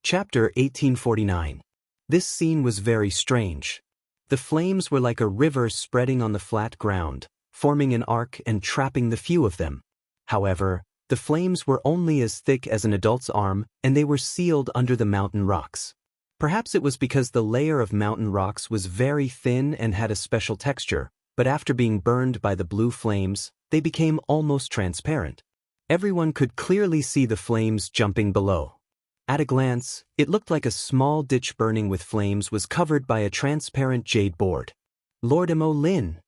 Chapter 1849. This scene was very strange. The flames were like a river spreading on the flat ground, forming an arc and trapping the few of them. However, the flames were only as thick as an adult's arm, and they were sealed under the mountain rocks. Perhaps it was because the layer of mountain rocks was very thin and had a special texture, but after being burned by the blue flames, they became almost transparent. Everyone could clearly see the flames jumping below. At a glance, it looked like a small ditch burning with flames was covered by a transparent jade board. Lord Mo-Lin.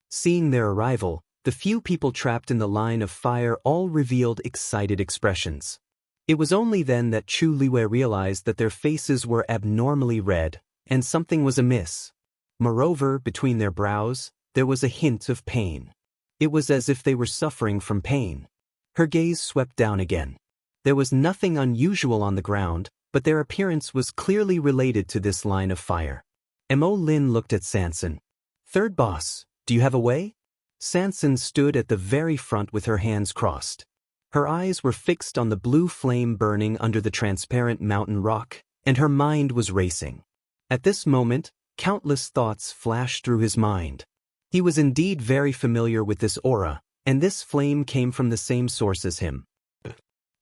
Seeing their arrival, the few people trapped in the line of fire all revealed excited expressions. It was only then that Chu Liwei realized that their faces were abnormally red, and something was amiss. Moreover, between their brows, there was a hint of pain. It was as if they were suffering from pain. Her gaze swept down again. There was nothing unusual on the ground, but their appearance was clearly related to this line of fire. Mo-Lin looked at Sanson. "Third boss, do you have a way?" Sanson stood at the very front with her hands crossed. Her eyes were fixed on the blue flame burning under the transparent mountain rock, and her mind was racing. At this moment, countless thoughts flashed through his mind. He was indeed very familiar with this aura, and this flame came from the same source as him.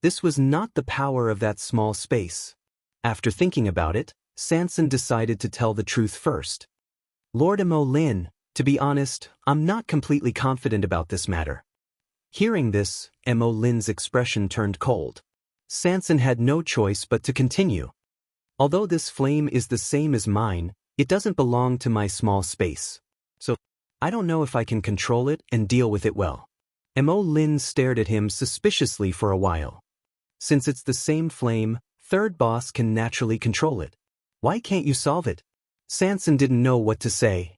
This was not the power of that small space. After thinking about it, Sanson decided to tell the truth first. "Lord Mo-Lin, to be honest, I'm not completely confident about this matter." Hearing this, Mo-Lin's expression turned cold. Sanson had no choice but to continue. "Although this flame is the same as mine, it doesn't belong to my small space. So, I don't know if I can control it and deal with it well." Mo-Lin stared at him suspiciously for a while. "Since it's the same flame, third boss can naturally control it. Why can't you solve it?" Sanson didn't know what to say.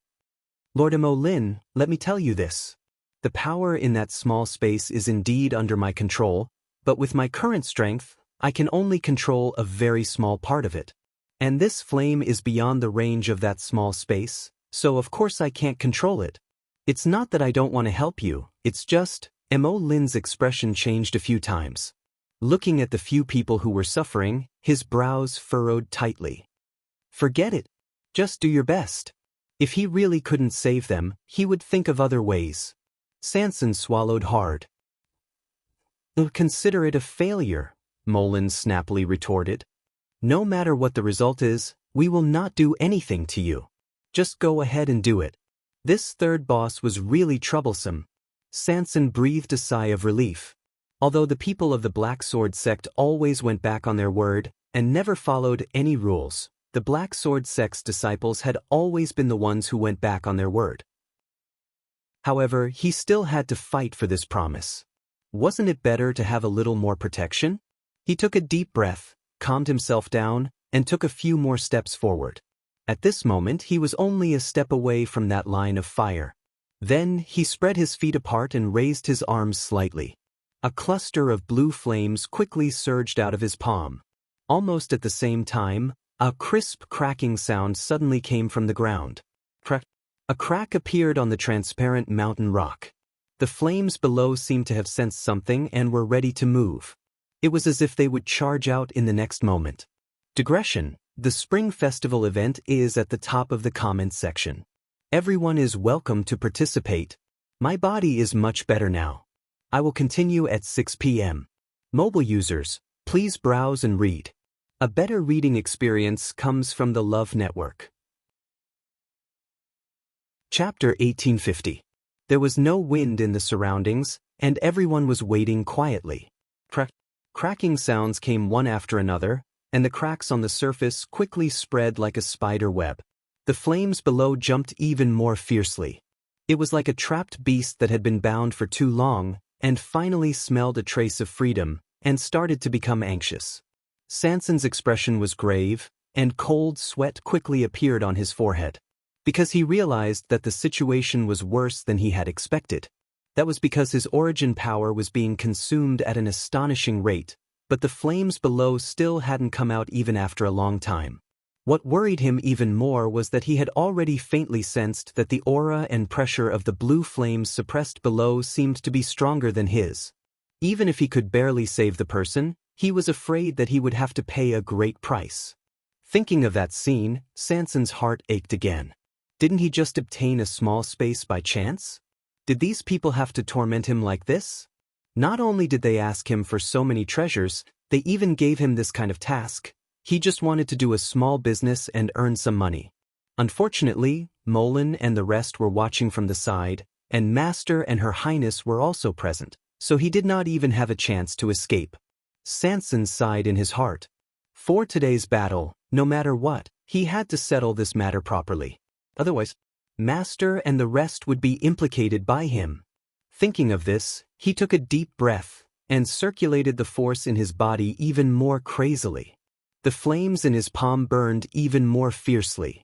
"Lord Mo-Lin, let me tell you this. The power in that small space is indeed under my control, but with my current strength, I can only control a very small part of it. And this flame is beyond the range of that small space, so of course I can't control it. It's not that I don't want to help you, it's just..." Mo-Lin's expression changed a few times. Looking at the few people who were suffering, his brows furrowed tightly. "Forget it. Just do your best. If he really couldn't save them, he would think of other ways." Sanson swallowed hard. "Consider it a failure," Mo-Lin snappily retorted. "No matter what the result is, we will not do anything to you. Just go ahead and do it." This third boss was really troublesome. Sanson breathed a sigh of relief. Although the people of the Black Sword sect always went back on their word and never followed any rules, the Black Sword sect's disciples had always been the ones who went back on their word. However, he still had to fight for this promise. Wasn't it better to have a little more protection? He took a deep breath, calmed himself down, and took a few more steps forward. At this moment, he was only a step away from that line of fire. Then, he spread his feet apart and raised his arms slightly. A cluster of blue flames quickly surged out of his palm. Almost at the same time, a crisp cracking sound suddenly came from the ground. A crack appeared on the transparent mountain rock. The flames below seemed to have sensed something and were ready to move. It was as if they would charge out in the next moment. Digression: the Spring Festival event is at the top of the comments section. Everyone is welcome to participate. My body is much better now. I will continue at 6 p.m. Mobile users, please browse and read. A better reading experience comes from the Love Network. Chapter 1850. There was no wind in the surroundings, and everyone was waiting quietly. Cracking sounds came one after another, and the cracks on the surface quickly spread like a spider web. The flames below jumped even more fiercely. It was like a trapped beast that had been bound for too long, and finally smelled a trace of freedom, and started to become anxious. Sanson's expression was grave, and cold sweat quickly appeared on his forehead. Because he realized that the situation was worse than he had expected. That was because his origin power was being consumed at an astonishing rate, but the flames below still hadn't come out even after a long time. What worried him even more was that he had already faintly sensed that the aura and pressure of the blue flames suppressed below seemed to be stronger than his. Even if he could barely save the person, He was afraid that he would have to pay a great price. Thinking of that scene, Sanson's heart ached again. Didn't he just obtain a small space by chance? Did these people have to torment him like this? Not only did they ask him for so many treasures, they even gave him this kind of task. He just wanted to do a small business and earn some money. Unfortunately, Molin and the rest were watching from the side, and Master and Her Highness were also present, so he did not even have a chance to escape. Sanson sighed in his heart. For today's battle, no matter what, he had to settle this matter properly. Otherwise, Master and the rest would be implicated by him. Thinking of this, he took a deep breath and circulated the force in his body even more crazily. The flames in his palm burned even more fiercely.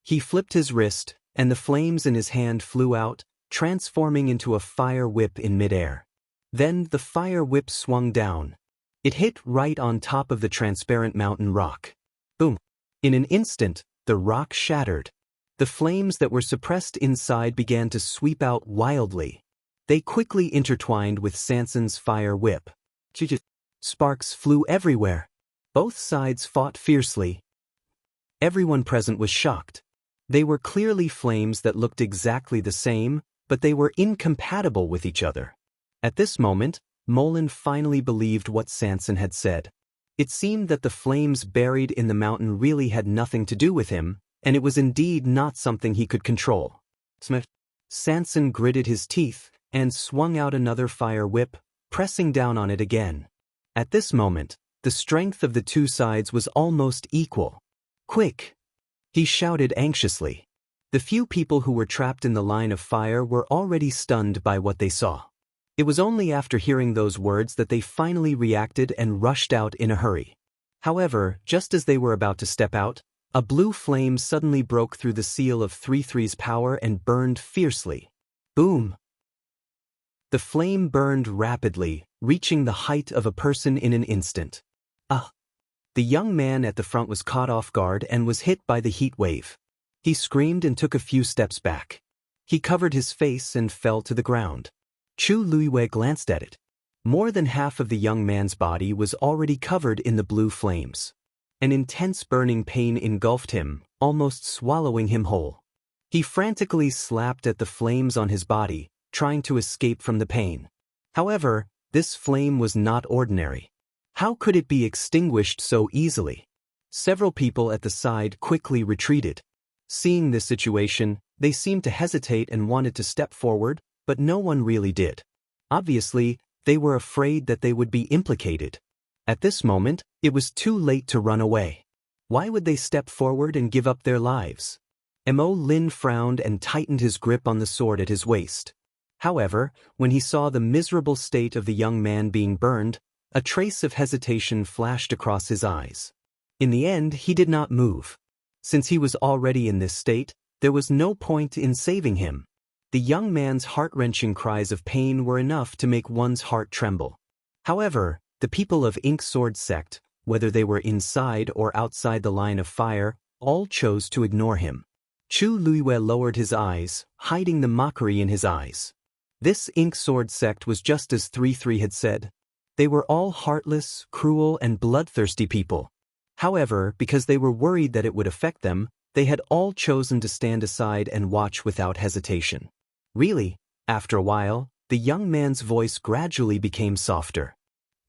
He flipped his wrist, and the flames in his hand flew out, transforming into a fire whip in midair. Then the fire whip swung down. It hit right on top of the transparent mountain rock. Boom! In an instant, the rock shattered. The flames that were suppressed inside began to sweep out wildly. They quickly intertwined with Sanson's fire whip. Sparks flew everywhere. Both sides fought fiercely. Everyone present was shocked. They were clearly flames that looked exactly the same, but they were incompatible with each other. At this moment, Molin finally believed what Sanson had said. It seemed that the flames buried in the mountain really had nothing to do with him, and it was indeed not something he could control. Sanson gritted his teeth and swung out another fire whip, pressing down on it again. At this moment, the strength of the two sides was almost equal. "Quick!" he shouted anxiously. The few people who were trapped in the line of fire were already stunned by what they saw. It was only after hearing those words that they finally reacted and rushed out in a hurry. However, just as they were about to step out, a blue flame suddenly broke through the seal of 3-3's power and burned fiercely. Boom! The flame burned rapidly, reaching the height of a person in an instant. The young man at the front was caught off guard and was hit by the heat wave. He screamed and took a few steps back. He covered his face and fell to the ground. Chu Luiyue glanced at it. More than half of the young man's body was already covered in the blue flames. An intense burning pain engulfed him, almost swallowing him whole. He frantically slapped at the flames on his body, trying to escape from the pain. However, this flame was not ordinary. How could it be extinguished so easily? Several people at the side quickly retreated. Seeing this situation, they seemed to hesitate and wanted to step forward, but no one really did. Obviously, they were afraid that they would be implicated. At this moment, it was too late to run away. Why would they step forward and give up their lives? Mo Lin frowned and tightened his grip on the sword at his waist. However, when he saw the miserable state of the young man being burned, a trace of hesitation flashed across his eyes. In the end, he did not move. Since he was already in this state, there was no point in saving him. The young man's heart-wrenching cries of pain were enough to make one's heart tremble. However, the people of Ink Sword Sect, whether they were inside or outside the line of fire, all chose to ignore him. Chu Luiyue lowered his eyes, hiding the mockery in his eyes. This Ink Sword Sect was just as 3-3 had said. They were all heartless, cruel, and bloodthirsty people. However, because they were worried that it would affect them, they had all chosen to stand aside and watch without hesitation. Really, after a while, the young man's voice gradually became softer.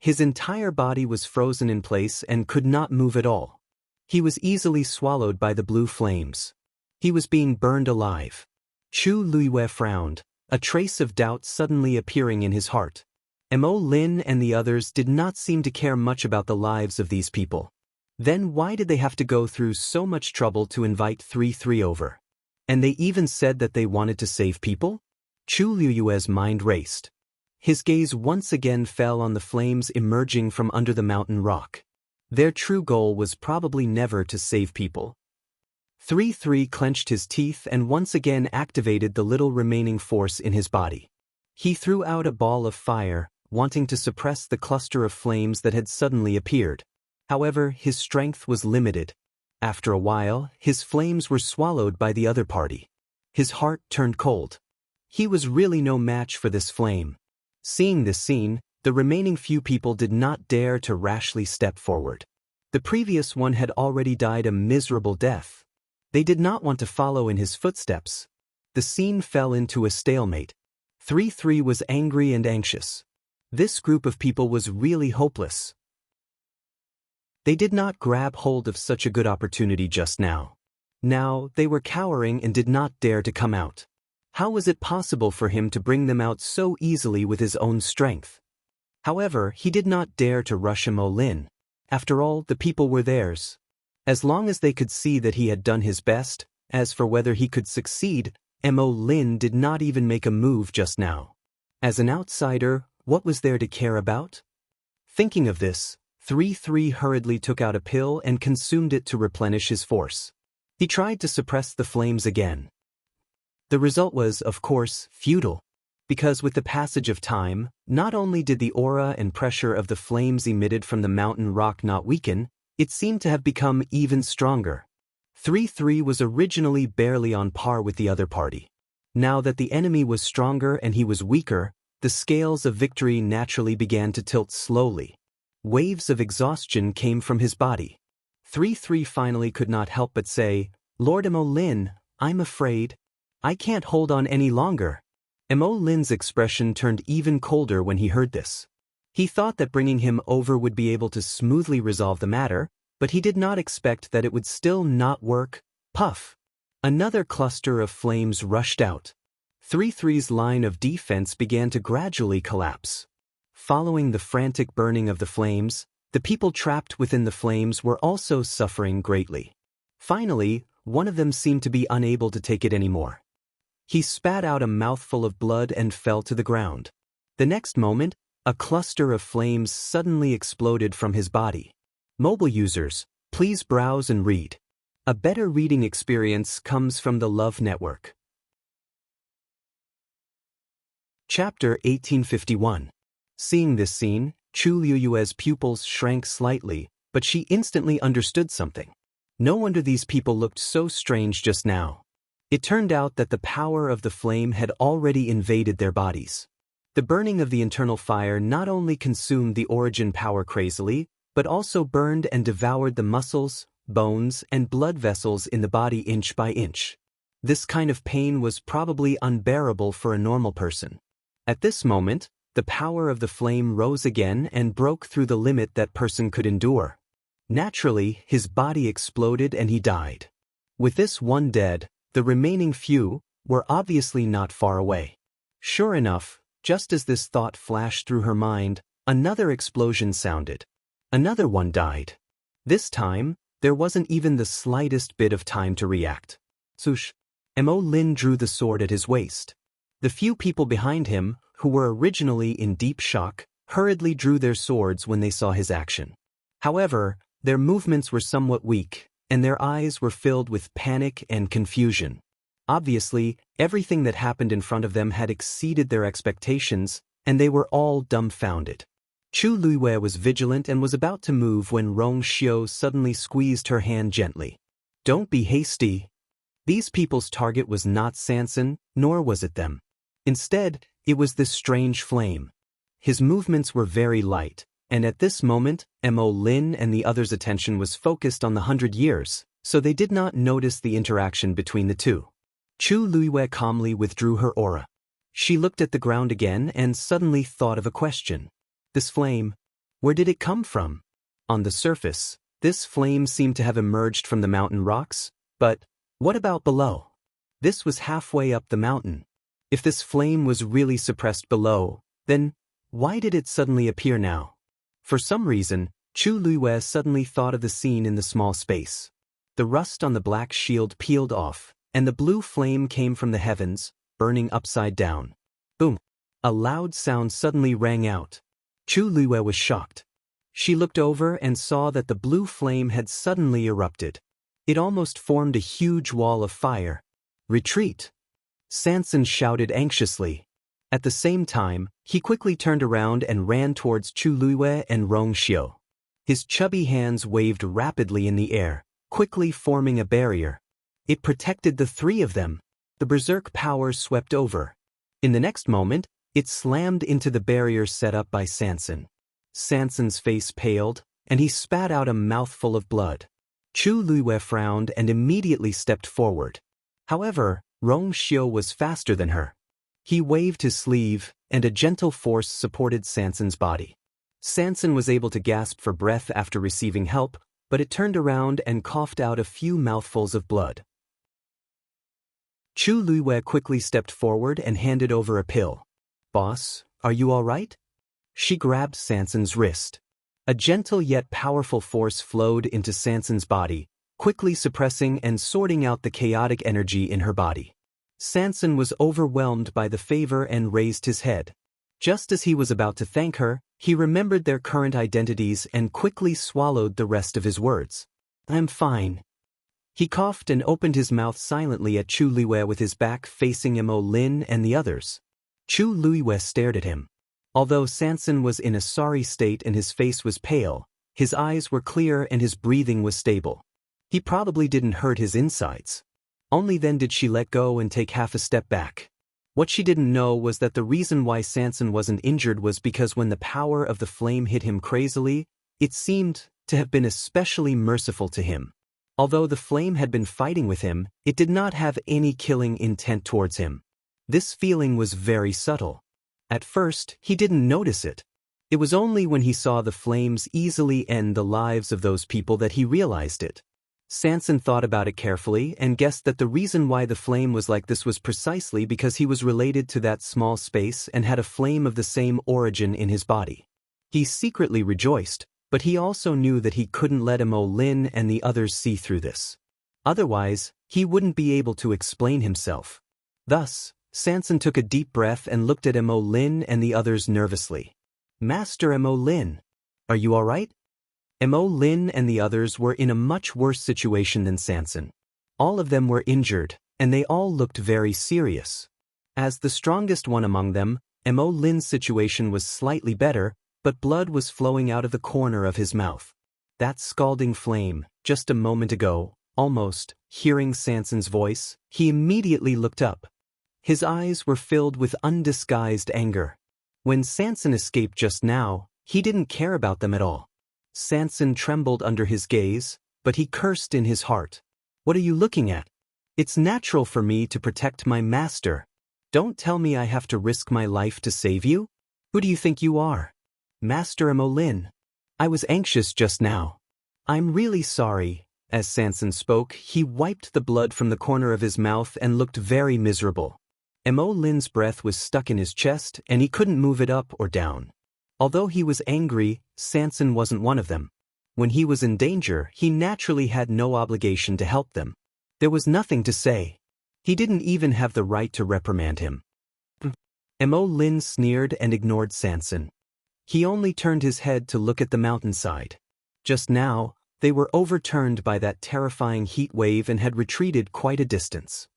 His entire body was frozen in place and could not move at all. He was easily swallowed by the blue flames. He was being burned alive. Chu Luiyue frowned, a trace of doubt suddenly appearing in his heart. Mo Lin and the others did not seem to care much about the lives of these people. Then why did they have to go through so much trouble to invite 3-3 over? And they even said that they wanted to save people? Chu Luiyue's mind raced. His gaze once again fell on the flames emerging from under the mountain rock. Their true goal was probably never to save people. 3-3 clenched his teeth and once again activated the little remaining force in his body. He threw out a ball of fire, wanting to suppress the cluster of flames that had suddenly appeared. However, his strength was limited. After a while, his flames were swallowed by the other party. His heart turned cold. He was really no match for this flame. Seeing this scene, The remaining few people did not dare to rashly step forward. The previous one had already died a miserable death. They did not want to follow in his footsteps. The scene fell into a stalemate. 3-3 was angry and anxious. This group of people was really hopeless. They did not grab hold of such a good opportunity just now. Now, they were cowering and did not dare to come out. How was it possible for him to bring them out so easily with his own strength? However, he did not dare to rush Lin. After all, the people were theirs. As long as they could see that he had done his best, as for whether he could succeed, Lin did not even make a move just now. As an outsider, what was there to care about? Thinking of this, 3-3 hurriedly took out a pill and consumed it to replenish his force. He tried to suppress the flames again. The result was, of course, futile. Because with the passage of time, not only did the aura and pressure of the flames emitted from the mountain rock not weaken, it seemed to have become even stronger. 3-3 was originally barely on par with the other party. Now that the enemy was stronger and he was weaker, the scales of victory naturally began to tilt slowly. Waves of exhaustion came from his body. 3-3 finally could not help but say, "Lord Lin, I'm afraid. I can't hold on any longer." Lin's expression turned even colder when he heard this. He thought that bringing him over would be able to smoothly resolve the matter, but he did not expect that it would still not work. Puff! Another cluster of flames rushed out. 3-3's line of defense began to gradually collapse. Following the frantic burning of the flames, the people trapped within the flames were also suffering greatly. Finally, one of them seemed to be unable to take it anymore. He spat out a mouthful of blood and fell to the ground. The next moment, a cluster of flames suddenly exploded from his body. Mobile users, please browse and read. A better reading experience comes from the Love Network. Chapter 1851. Seeing this scene, Chu Liyue's pupils shrank slightly, but she instantly understood something. No wonder these people looked so strange just now. It turned out that the power of the flame had already invaded their bodies. The burning of the internal fire not only consumed the origin power crazily, but also burned and devoured the muscles, bones, and blood vessels in the body inch by inch. This kind of pain was probably unbearable for a normal person. At this moment, the power of the flame rose again and broke through the limit that person could endure. Naturally, his body exploded and he died. With this one dead, the remaining few were obviously not far away. Sure enough, just as this thought flashed through her mind, another explosion sounded. Another one died. This time, there wasn't even the slightest bit of time to react. Swoosh! Lin drew the sword at his waist. The few people behind him, who were originally in deep shock, hurriedly drew their swords when they saw his action. However, their movements were somewhat weak, and their eyes were filled with panic and confusion. Obviously, everything that happened in front of them had exceeded their expectations, and they were all dumbfounded. Chu Liyue was vigilant and was about to move when Rong Xiu suddenly squeezed her hand gently. "Don't be hasty." These people's target was not Sanson, nor was it them. Instead, it was this strange flame. His movements were very light, and at this moment, Lin and the others' attention was focused on the 100 years, so they did not notice the interaction between the two. Chu Liyue calmly withdrew her aura. She looked at the ground again and suddenly thought of a question. This flame, where did it come from? On the surface, this flame seemed to have emerged from the mountain rocks, but what about below? This was halfway up the mountain. If this flame was really suppressed below, then why did it suddenly appear now? For some reason, Chu Liyue suddenly thought of the scene in the small space. The rust on the black shield peeled off, and the blue flame came from the heavens, burning upside down. Boom! A loud sound suddenly rang out. Chu Liyue was shocked. She looked over and saw that the blue flame had suddenly erupted. It almost formed a huge wall of fire. "Retreat!" Sanson shouted anxiously. At the same time, he quickly turned around and ran towards Chu Liyue and Rong Xiu. His chubby hands waved rapidly in the air, quickly forming a barrier. It protected the three of them. The berserk power swept over. In the next moment, It slammed into the barrier set up by Sanson. Sanson's face paled, and he spat out a mouthful of blood. Chu Luiyue frowned and immediately stepped forward. However, Rong Xiu was faster than her. He waved his sleeve, and a gentle force supported Sanson's body. Sanson was able to gasp for breath after receiving help, but it turned around and coughed out a few mouthfuls of blood. Chu Luiyue quickly stepped forward and handed over a pill. "Boss, are you all right?" She grabbed Sanson's wrist. A gentle yet powerful force flowed into Sanson's body, quickly suppressing and sorting out the chaotic energy in her body. Sanson was overwhelmed by the favor and raised his head. Just as he was about to thank her, he remembered their current identities and quickly swallowed the rest of his words. "I'm fine." He coughed and opened his mouth silently at Chu Luiyue with his back facing Mo Lin and the others. Chu Luiyue stared at him. Although Sanson was in a sorry state and his face was pale, his eyes were clear and his breathing was stable. He probably didn't hurt his insides. Only then did she let go and take half a step back. What she didn't know was that the reason why Sanson wasn't injured was because when the power of the flame hit him crazily, it seemed to have been especially merciful to him. Although the flame had been fighting with him, it did not have any killing intent towards him. This feeling was very subtle. At first, he didn't notice it. It was only when he saw the flames easily end the lives of those people that he realized it. Sanson thought about it carefully and guessed that the reason why the flame was like this was precisely because he was related to that small space and had a flame of the same origin in his body. He secretly rejoiced, but he also knew that he couldn't let Mo Lin and the others see through this. Otherwise, he wouldn't be able to explain himself. Thus, Sanson took a deep breath and looked at Mo Lin and the others nervously. "Master Mo Lin, are you all right?" Mo Lin and the others were in a much worse situation than Sanson. All of them were injured, and they all looked very serious. As the strongest one among them, Mo Lin's situation was slightly better, but blood was flowing out of the corner of his mouth. That scalding flame, just a moment ago, almost, hearing Sanson's voice, he immediately looked up. His eyes were filled with undisguised anger. When Sanson escaped just now, he didn't care about them at all. Sanson trembled under his gaze, but he cursed in his heart. "What are you looking at? It's natural for me to protect my master. Don't tell me I have to risk my life to save you? Who do you think you are? Master Mo Lin. I was anxious just now. I'm really sorry." As Sanson spoke, he wiped the blood from the corner of his mouth and looked very miserable. Mo Lin's breath was stuck in his chest and he couldn't move it up or down. Although he was angry, Sanson wasn't one of them. When he was in danger, he naturally had no obligation to help them. There was nothing to say. He didn't even have the right to reprimand him. Mo Lin sneered and ignored Sanson. He only turned his head to look at the mountainside. Just now, they were overturned by that terrifying heat wave and had retreated quite a distance.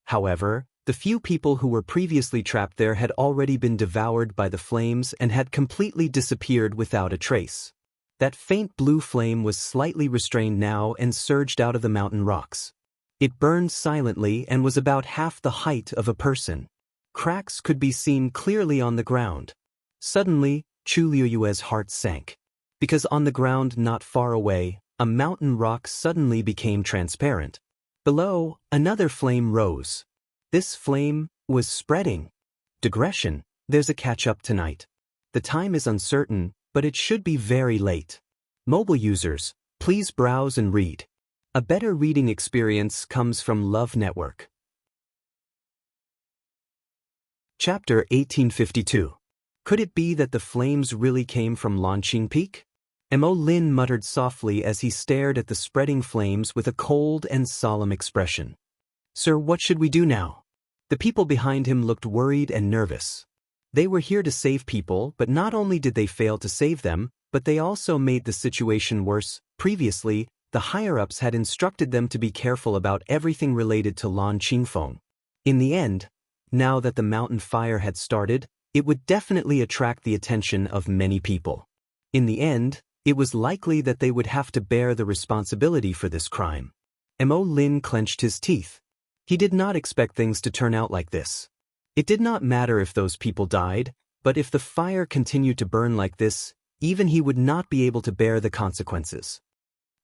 However, the few people who were previously trapped there had already been devoured by the flames and had completely disappeared without a trace. That faint blue flame was slightly restrained now and surged out of the mountain rocks. It burned silently and was about half the height of a person. Cracks could be seen clearly on the ground. Suddenly, Chu Luiyue's heart sank. Because on the ground not far away, a mountain rock suddenly became transparent. Below, another flame rose. This flame was spreading. Digression, there's a catch-up tonight. The time is uncertain, but it should be very late. Mobile users, please browse and read. A better reading experience comes from Love Network. Chapter 1852. Could it be that the flames really came from Lanqing Peak? Mo Lin muttered softly as he stared at the spreading flames with a cold and solemn expression. "Sir, what should we do now?" The people behind him looked worried and nervous. They were here to save people, but not only did they fail to save them, but they also made the situation worse. Previously, the higher-ups had instructed them to be careful about everything related to Lan Qingfeng. In the end, now that the mountain fire had started, it would definitely attract the attention of many people. In the end, it was likely that they would have to bear the responsibility for this crime. Mo Lin clenched his teeth. He did not expect things to turn out like this. It did not matter if those people died, but if the fire continued to burn like this, even he would not be able to bear the consequences.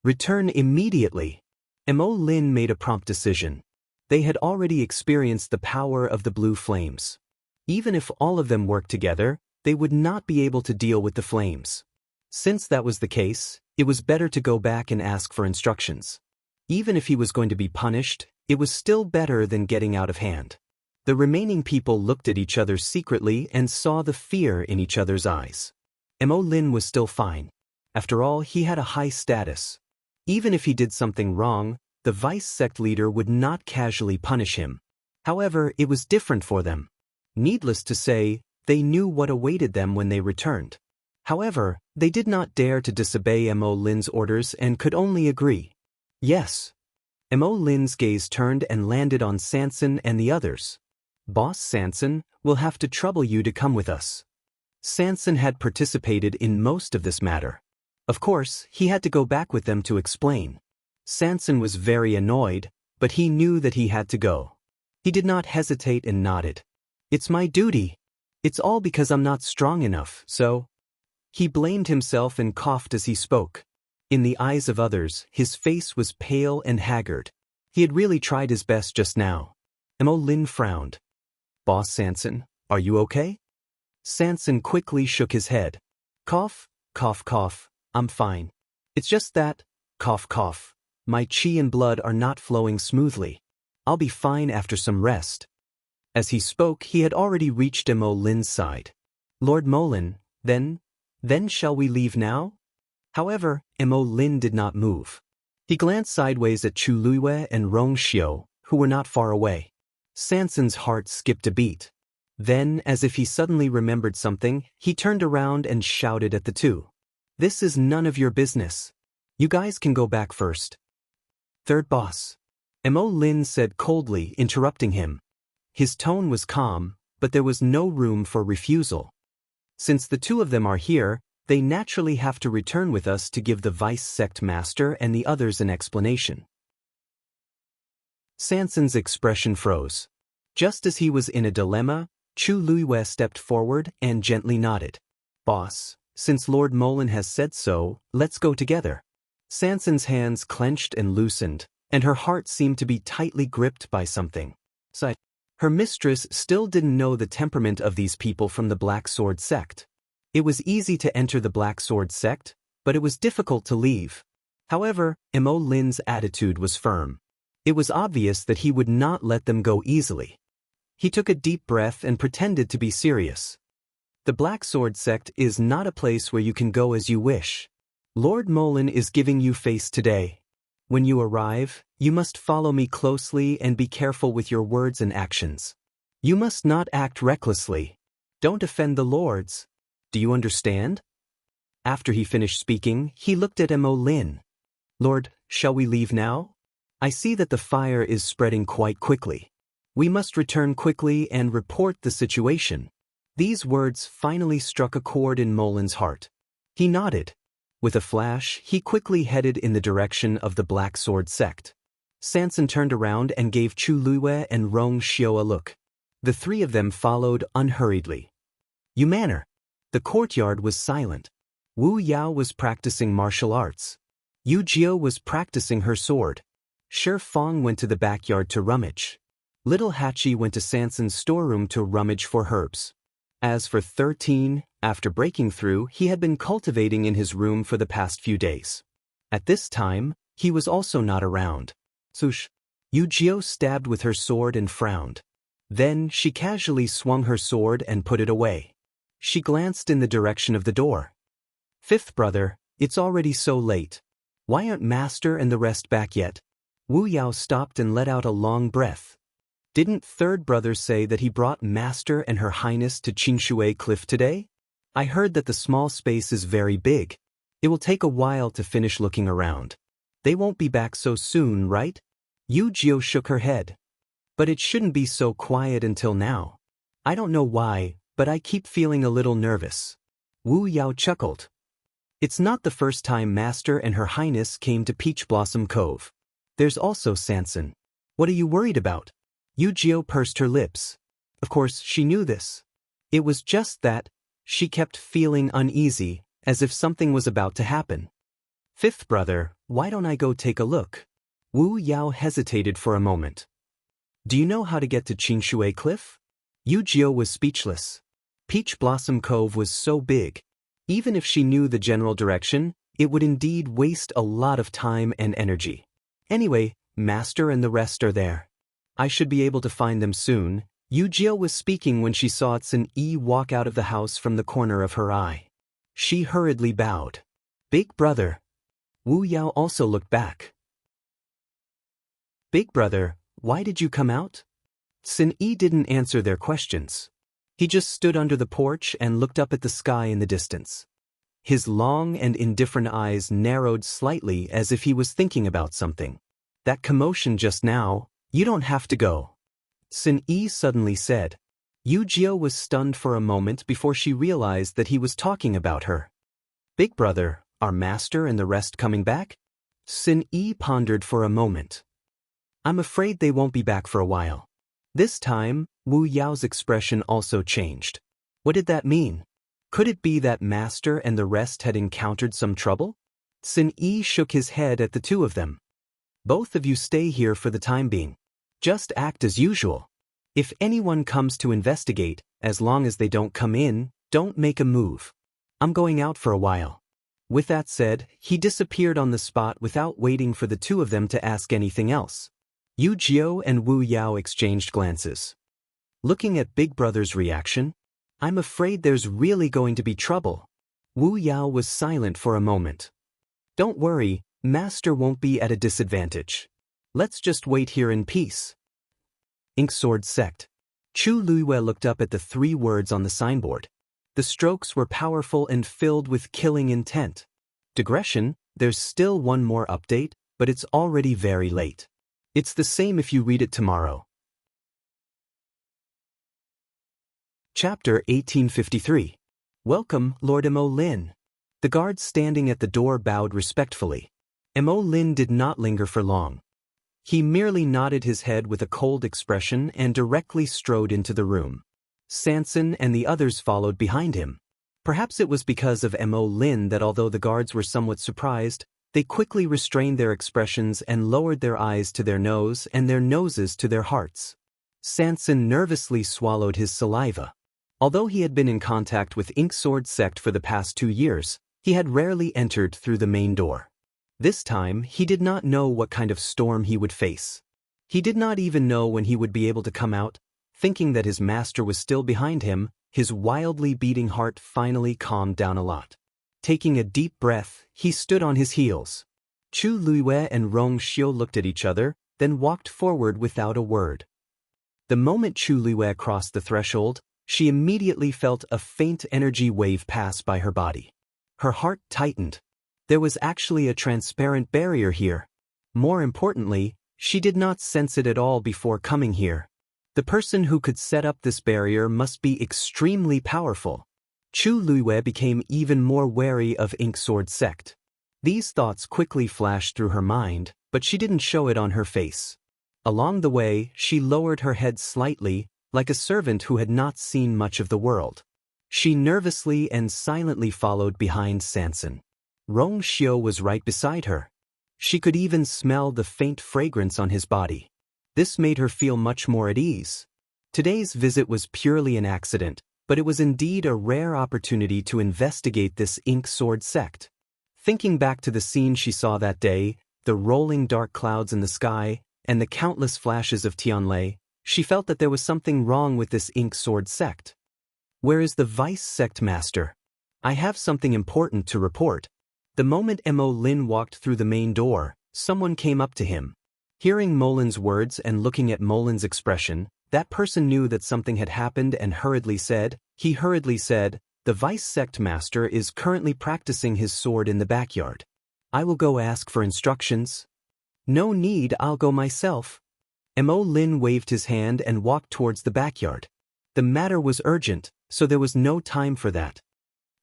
Return immediately. Mo Lin made a prompt decision. They had already experienced the power of the blue flames. Even if all of them worked together, they would not be able to deal with the flames. Since that was the case, it was better to go back and ask for instructions. Even if he was going to be punished, it was still better than getting out of hand. The remaining people looked at each other secretly and saw the fear in each other's eyes. Mo Lin was still fine. After all, he had a high status. Even if he did something wrong, the vice sect leader would not casually punish him. However, it was different for them. Needless to say, they knew what awaited them when they returned. However, they did not dare to disobey Mo Lin's orders and could only agree. Yes. Mo Lin's gaze turned and landed on Sanson and the others. Boss Sanson, we'll have to trouble you to come with us. Sanson had participated in most of this matter. Of course, he had to go back with them to explain. Sanson was very annoyed, but he knew that he had to go. He did not hesitate and nodded. It's my duty. It's all because I'm not strong enough, so... He blamed himself and coughed as he spoke. In the eyes of others, his face was pale and haggard. He had really tried his best just now. Mo Lin frowned. Boss Sanson, are you okay? Sanson quickly shook his head. Cough, cough, cough, I'm fine. It's just that, cough, cough, my chi and blood are not flowing smoothly. I'll be fine after some rest. As he spoke, he had already reached Mo Lin's side. Lord Molin, then shall we leave now? However, Mo Lin did not move. He glanced sideways at Chu Luiyue and Rong Xiu, who were not far away. Sanson's heart skipped a beat. Then, as if he suddenly remembered something, he turned around and shouted at the two. This is none of your business. You guys can go back first. Third boss. Mo Lin said coldly, interrupting him. His tone was calm, but there was no room for refusal. Since the two of them are here, they naturally have to return with us to give the vice sect master and the others an explanation. Sanson's expression froze. Just as he was in a dilemma, Chu Luiyue stepped forward and gently nodded. Boss, since Lord Molin has said so, let's go together. Sanson's hands clenched and loosened, and her heart seemed to be tightly gripped by something. Her mistress still didn't know the temperament of these people from the Black Sword sect. It was easy to enter the Black Sword sect, but it was difficult to leave. However, Mo Lin's attitude was firm. It was obvious that he would not let them go easily. He took a deep breath and pretended to be serious. The Black Sword sect is not a place where you can go as you wish. Lord Molin is giving you face today. When you arrive, you must follow me closely and be careful with your words and actions. You must not act recklessly. Don't offend the lords. Do you understand? After he finished speaking, he looked at Mo Lin. Lord, shall we leave now? I see that the fire is spreading quite quickly. We must return quickly and report the situation. These words finally struck a chord in Molin's heart. He nodded. With a flash, he quickly headed in the direction of the Black Sword sect. Sanson turned around and gave Chu Luiyue and Rong Xiu a look. The three of them followed unhurriedly. You manner. The courtyard was silent. Wu Yao was practicing martial arts. Yu Jiao was practicing her sword. Shi Fong went to the backyard to rummage. Little Hachi went to Sanson's storeroom to rummage for herbs. As for 13, after breaking through, he had been cultivating in his room for the past few days. At this time, he was also not around. Sush. Yu Jiao stabbed with her sword and frowned. Then she casually swung her sword and put it away. She glanced in the direction of the door. Fifth brother, it's already so late. Why aren't Master and the rest back yet? Wu Yao stopped and let out a long breath. Didn't third brother say that he brought Master and Her Highness to Qingshui Cliff today? I heard that the small space is very big. It will take a while to finish looking around. They won't be back so soon, right? Yu Jiao shook her head. But it shouldn't be so quiet until now. I don't know why, but I keep feeling a little nervous. Wu Yao chuckled. It's not the first time Master and Her Highness came to Peach Blossom Cove. There's also Sanson. What are you worried about? Yu Jiao pursed her lips. Of course, she knew this. It was just that she kept feeling uneasy, as if something was about to happen. Fifth brother, why don't I go take a look? Wu Yao hesitated for a moment. Do you know how to get to Qingshui Cliff? Yu Jiao was speechless. Peach Blossom Cove was so big. Even if she knew the general direction, it would indeed waste a lot of time and energy. Anyway, Master and the rest are there. I should be able to find them soon. Yu Jiao was speaking when she saw Sun Yi walk out of the house from the corner of her eye. She hurriedly bowed. Big brother. Wu Yao also looked back. Big brother, why did you come out? Sun Yi didn't answer their questions. He just stood under the porch and looked up at the sky in the distance. His long and indifferent eyes narrowed slightly as if he was thinking about something. That commotion just now, you don't have to go. Sun Yi suddenly said. Yu Jiao was stunned for a moment before she realized that he was talking about her. Big brother, are Master and the rest coming back? Sun Yi pondered for a moment. I'm afraid they won't be back for a while. This time, Wu Yao's expression also changed. What did that mean? Could it be that Master and the rest had encountered some trouble? Sun Yi shook his head at the two of them. Both of you stay here for the time being. Just act as usual. If anyone comes to investigate, as long as they don't come in, don't make a move. I'm going out for a while. With that said, he disappeared on the spot without waiting for the two of them to ask anything else. Yu Jiao and Wu Yao exchanged glances. Looking at Big Brother's reaction, I'm afraid there's really going to be trouble. Wu Yao was silent for a moment. Don't worry, Master won't be at a disadvantage. Let's just wait here in peace. Inksword Sect. Chu Luiwei looked up at the 3 words on the signboard. The strokes were powerful and filled with killing intent. Digression, there's still one more update, but it's already very late. It's the same if you read it tomorrow. Chapter 1853. Welcome, Lord Mo Lin. The guards standing at the door bowed respectfully. Mo Lin did not linger for long. He merely nodded his head with a cold expression and directly strode into the room. Sanson and the others followed behind him. Perhaps it was because of Mo Lin that although the guards were somewhat surprised, they quickly restrained their expressions and lowered their eyes to their nose and their noses to their hearts. Sanson nervously swallowed his saliva. Although he had been in contact with Inksword Sect for the past 2 years, he had rarely entered through the main door. This time, he did not know what kind of storm he would face. He did not even know when he would be able to come out. Thinking that his master was still behind him, his wildly beating heart finally calmed down a lot. Taking a deep breath, he stood on his heels. Chu Luiwei and Rong Xiu looked at each other, then walked forward without a word. The moment Chu Luiwei crossed the threshold, she immediately felt a faint energy wave pass by her body. Her heart tightened. There was actually a transparent barrier here. More importantly, she did not sense it at all before coming here. The person who could set up this barrier must be extremely powerful. Chu Luiwei became even more wary of Inksword Sect. These thoughts quickly flashed through her mind, but she didn't show it on her face. Along the way, she lowered her head slightly, like a servant who had not seen much of the world. She nervously and silently followed behind Sanson. Rong Xiu was right beside her. She could even smell the faint fragrance on his body. This made her feel much more at ease. Today's visit was purely an accident, but it was indeed a rare opportunity to investigate this Inksword Sect. Thinking back to the scene she saw that day, the rolling dark clouds in the sky, and the countless flashes of Tianlei, she felt that there was something wrong with this Inksword Sect. Where is the Vice Sect Master? I have something important to report. The moment Mo Lin walked through the main door, someone came up to him. Hearing Molin's words and looking at Molin's expression, that person knew that something had happened and hurriedly said, the Vice Sect Master is currently practicing his sword in the backyard. I will go ask for instructions. No need, I'll go myself. Mo Lin waved his hand and walked towards the backyard. The matter was urgent, so there was no time for that.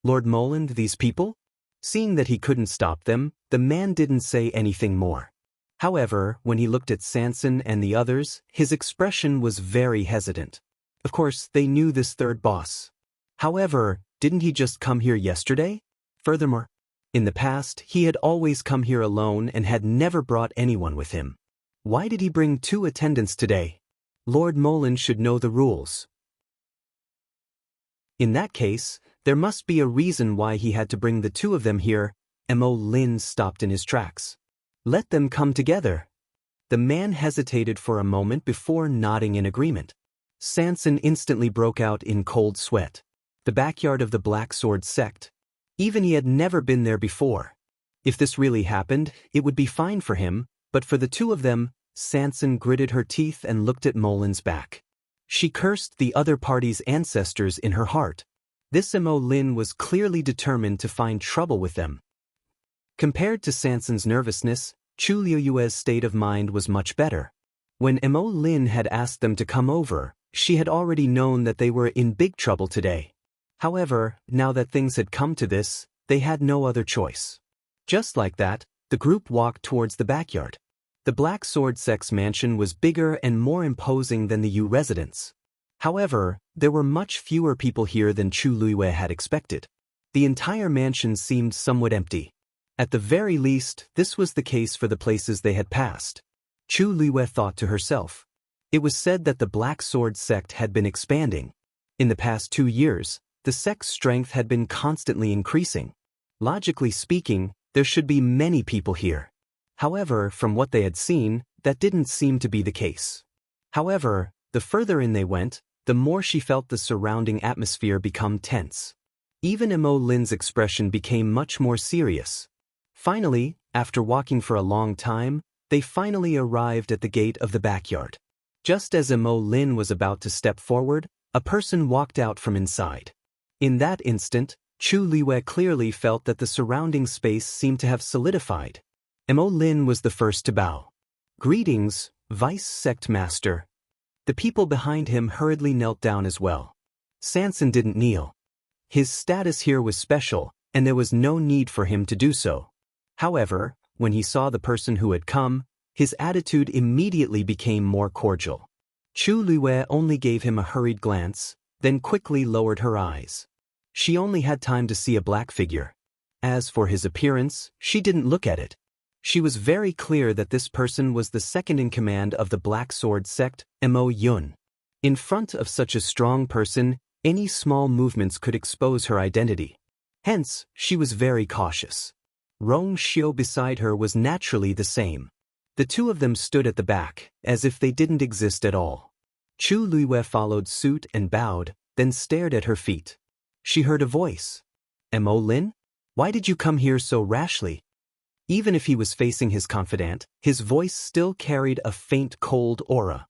Lord Moland, these people? Seeing that he couldn't stop them, the man didn't say anything more. However, when he looked at Sanson and the others, his expression was very hesitant. Of course, they knew this third boss. However, didn't he just come here yesterday? Furthermore, in the past, he had always come here alone and had never brought anyone with him. Why did he bring 2 attendants today? Lord Molin should know the rules. In that case, there must be a reason why he had to bring the 2 of them here. Mo Lin stopped in his tracks. Let them come together. The man hesitated for a moment before nodding in agreement. Sanson instantly broke out in cold sweat. The backyard of the Black Sword sect. Even he had never been there before. If this really happened, it would be fine for him, but for the 2 of them, Sanson gritted her teeth and looked at Molin's back. She cursed the other party's ancestors in her heart. This Mo Lin was clearly determined to find trouble with them. Compared to Sanson's nervousness, Chu Liuyue's state of mind was much better. When Mo Lin had asked them to come over, she had already known that they were in big trouble today. However, now that things had come to this, they had no other choice. Just like that, the group walked towards the backyard. The Black Sword sect's mansion was bigger and more imposing than the Yu residence. However, there were much fewer people here than Chu Liyue had expected. The entire mansion seemed somewhat empty. At the very least, this was the case for the places they had passed. Chu Liyue thought to herself. It was said that the Black Sword sect had been expanding. In the past 2 years, the sect's strength had been constantly increasing. Logically speaking, there should be many people here. However, from what they had seen, that didn't seem to be the case. However, the further in they went, the more she felt the surrounding atmosphere become tense. Even Mo Lin's expression became much more serious. Finally, after walking for a long time, they finally arrived at the gate of the backyard. Just as Mo Lin was about to step forward, a person walked out from inside. In that instant, Chu Liyue clearly felt that the surrounding space seemed to have solidified. Mo Lin was the first to bow. Greetings, Vice Sect Master. The people behind him hurriedly knelt down as well. Sanson didn't kneel. His status here was special, and there was no need for him to do so. However, when he saw the person who had come, his attitude immediately became more cordial. Chu Liyue only gave him a hurried glance, then quickly lowered her eyes. She only had time to see a black figure. As for his appearance, she didn't look at it. She was very clear that this person was the second in command of the Black Sword sect, Mo Yun. In front of such a strong person, any small movements could expose her identity. Hence, she was very cautious. Rong Xiu beside her was naturally the same. The 2 of them stood at the back, as if they didn't exist at all. Chu Liyue followed suit and bowed, then stared at her feet. She heard a voice. Mo Lin? Why did you come here so rashly? Even if he was facing his confidant, his voice still carried a faint cold aura.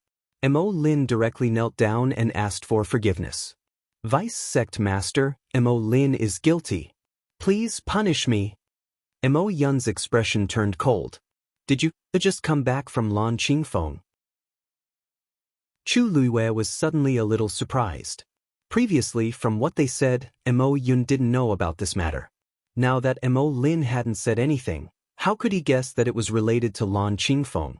Mo Lin directly knelt down and asked for forgiveness. Vice Sect Master, Mo Lin is guilty. Please punish me. Mo Yun's expression turned cold. Did you just come back from Lan Qingfeng? Chu Liyue was suddenly a little surprised. Previously, from what they said, Mo Yun didn't know about this matter. Now that Mo Lin hadn't said anything, how could he guess that it was related to Lan Qingfeng?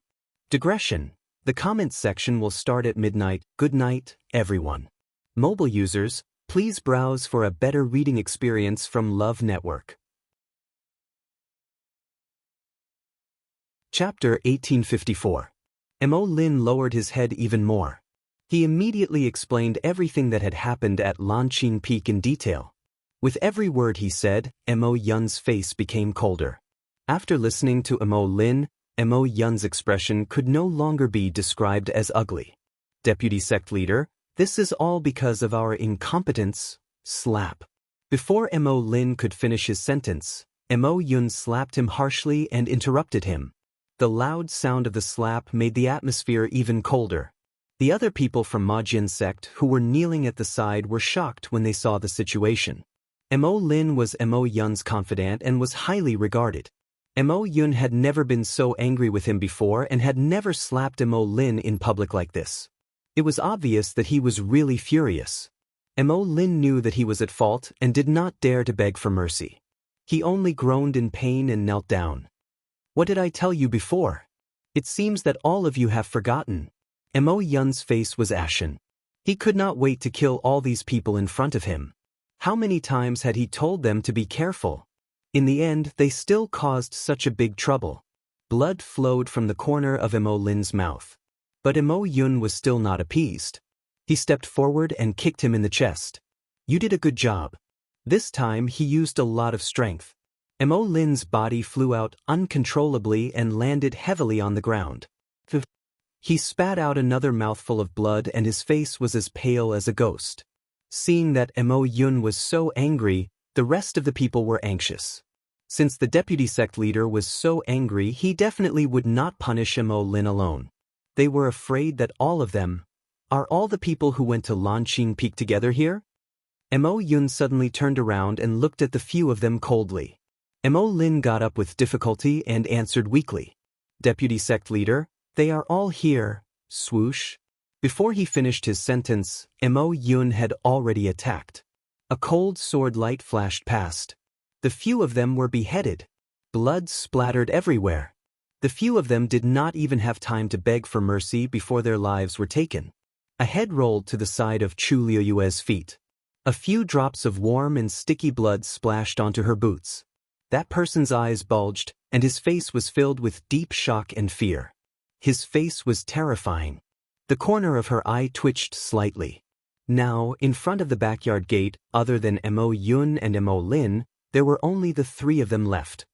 Digression. The comments section will start at midnight. Good night, everyone. Mobile users, please browse for a better reading experience from Love Network. Chapter 1854. Mo Lin lowered his head even more. He immediately explained everything that had happened at Lanqing Peak in detail. With every word he said, Mo Yun's face became colder. After listening to Mo Lin, Mo Yun's expression could no longer be described as ugly. Deputy Sect Leader, this is all because of our incompetence. Slap. Before Mo Lin could finish his sentence, Mo Yun slapped him harshly and interrupted him. The loud sound of the slap made the atmosphere even colder. The other people from Majian sect who were kneeling at the side were shocked when they saw the situation. Mo Lin was Mo Yun's confidant and was highly regarded. Mo Yun had never been so angry with him before and had never slapped Mo Lin in public like this. It was obvious that he was really furious. Mo Lin knew that he was at fault and did not dare to beg for mercy. He only groaned in pain and knelt down. What did I tell you before? It seems that all of you have forgotten. Mo Yun's face was ashen. He could not wait to kill all these people in front of him. How many times had he told them to be careful? In the end, they still caused such a big trouble. Blood flowed from the corner of Imo Lin's mouth. But Imo Yun was still not appeased. He stepped forward and kicked him in the chest. You did a good job. This time he used a lot of strength. Imo Lin's body flew out uncontrollably and landed heavily on the ground. He spat out another mouthful of blood and his face was as pale as a ghost. Seeing that Imo Yun was so angry, the rest of the people were anxious. Since the deputy sect leader was so angry, he definitely would not punish Imo Lin alone. They were afraid that all of them, are all the people who went to Lanqing Peak together here? Imo Yun suddenly turned around and looked at the few of them coldly. Imo Lin got up with difficulty and answered weakly. Deputy sect leader, they are all here, swoosh. Before he finished his sentence, Imo Yun had already attacked. A cold sword light flashed past. The few of them were beheaded. Blood splattered everywhere. The few of them did not even have time to beg for mercy before their lives were taken. A head rolled to the side of Chu Liuyue's feet. A few drops of warm and sticky blood splashed onto her boots. That person's eyes bulged, and his face was filled with deep shock and fear. His face was terrifying. The corner of her eye twitched slightly. Now, in front of the backyard gate, other than Imo Yun and Imo Lin, there were only the three of them left.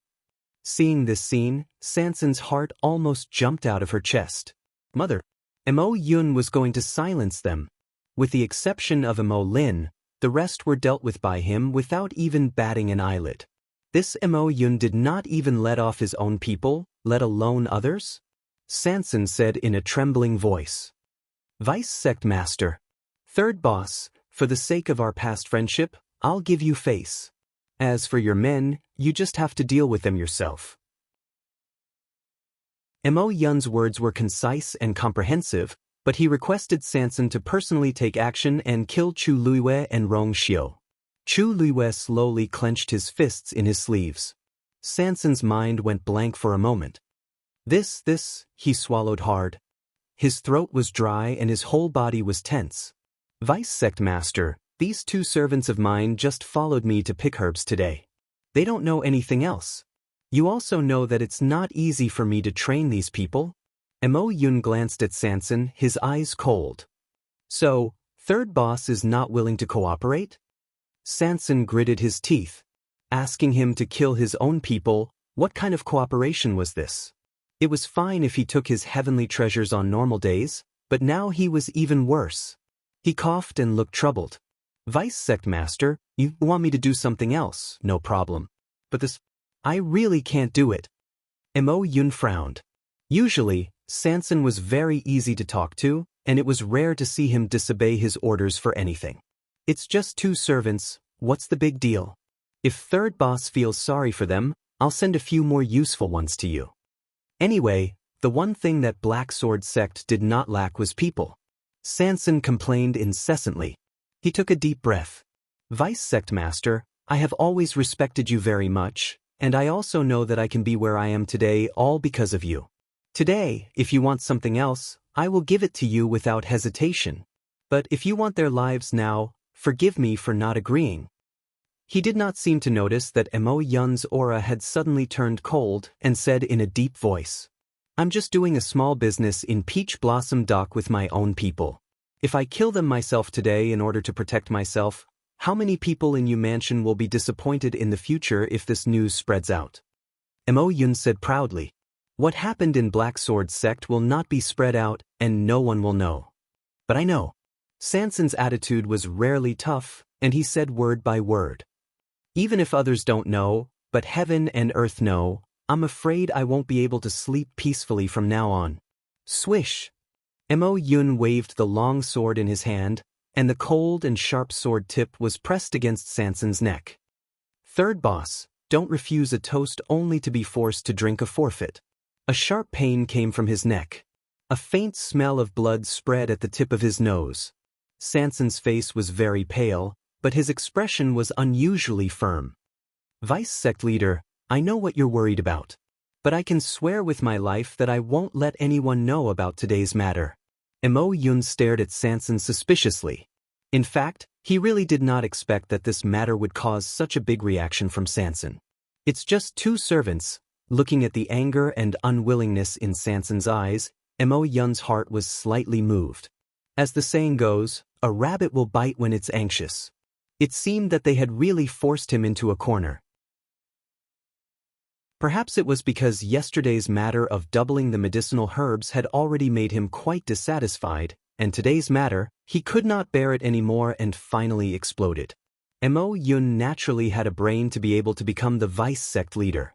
Seeing this scene, Sanson's heart almost jumped out of her chest. Mother! Imo Yun was going to silence them. With the exception of Imo Lin, the rest were dealt with by him without even batting an eyelid. This Imo Yun did not even let off his own people, let alone others? Sanson said in a trembling voice. Vice Sect Master. Third boss, for the sake of our past friendship, I'll give you face. As for your men, you just have to deal with them yourself. Imo Yun's words were concise and comprehensive, but he requested Sanson to personally take action and kill Chu Luiyue and Rong Xiu. Chu Luiyue slowly clenched his fists in his sleeves. Sanson's mind went blank for a moment. He swallowed hard. His throat was dry and his whole body was tense. Vice Sect Master, these two servants of mine just followed me to pick herbs today. They don't know anything else. You also know that it's not easy for me to train these people. Imo Yun glanced at Sanson, his eyes cold. So, third boss is not willing to cooperate? Sanson gritted his teeth. Asking him to kill his own people, what kind of cooperation was this? It was fine if he took his heavenly treasures on normal days, but now he was even worse. He coughed and looked troubled. Vice Sect Master, you want me to do something else, no problem. But this, I really can't do it. Imo Yun frowned. Usually, Sanson was very easy to talk to, and it was rare to see him disobey his orders for anything. It's just two servants, what's the big deal? If third boss feels sorry for them, I'll send a few more useful ones to you. Anyway, the one thing that Black Sword Sect did not lack was people. Sanson complained incessantly. He took a deep breath. Vice Sect Master, I have always respected you very much, and I also know that I can be where I am today all because of you. Today, if you want something else, I will give it to you without hesitation. But if you want their lives now, forgive me for not agreeing. He did not seem to notice that Imo Yun's aura had suddenly turned cold and said in a deep voice, I'm just doing a small business in Peach Blossom Dock with my own people. If I kill them myself today in order to protect myself, how many people in Yu Mansion will be disappointed in the future if this news spreads out? Imo Yun said proudly, what happened in Black Sword Sect will not be spread out and no one will know. But I know. Sanson's attitude was rarely tough, and he said word by word. Even if others don't know, but heaven and earth know, I'm afraid I won't be able to sleep peacefully from now on. Swish! Imo Yun waved the long sword in his hand, and the cold and sharp sword tip was pressed against Sanson's neck. Third boss, don't refuse a toast only to be forced to drink a forfeit. A sharp pain came from his neck. A faint smell of blood spread at the tip of his nose. Sanson's face was very pale, but his expression was unusually firm. Vice Sect Leader, I know what you're worried about. But I can swear with my life that I won't let anyone know about today's matter. Mo Yun stared at Sanson suspiciously. In fact, he really did not expect that this matter would cause such a big reaction from Sanson. It's just two servants. Looking at the anger and unwillingness in Sanson's eyes, Mo Yun's heart was slightly moved. As the saying goes, a rabbit will bite when it's anxious. It seemed that they had really forced him into a corner. Perhaps it was because yesterday's matter of doubling the medicinal herbs had already made him quite dissatisfied, and today's matter, he could not bear it anymore and finally exploded. Mo Yun naturally had a brain to be able to become the vice sect leader.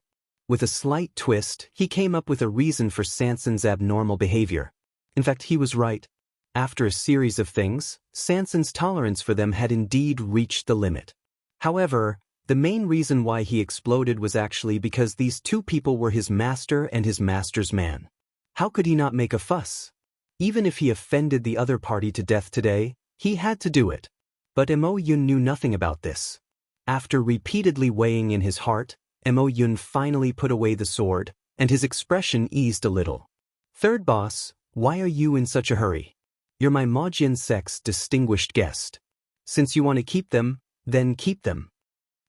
With a slight twist, he came up with a reason for Sanson's abnormal behavior. In fact, he was right. After a series of things, Sanson's tolerance for them had indeed reached the limit. However, the main reason why he exploded was actually because these two people were his master and his master's man. How could he not make a fuss? Even if he offended the other party to death today, he had to do it. But Mo Yun knew nothing about this. After repeatedly weighing in his heart, Mo Yun finally put away the sword, and his expression eased a little. Third boss, why are you in such a hurry? You're my Majian sect's distinguished guest. Since you want to keep them, then keep them.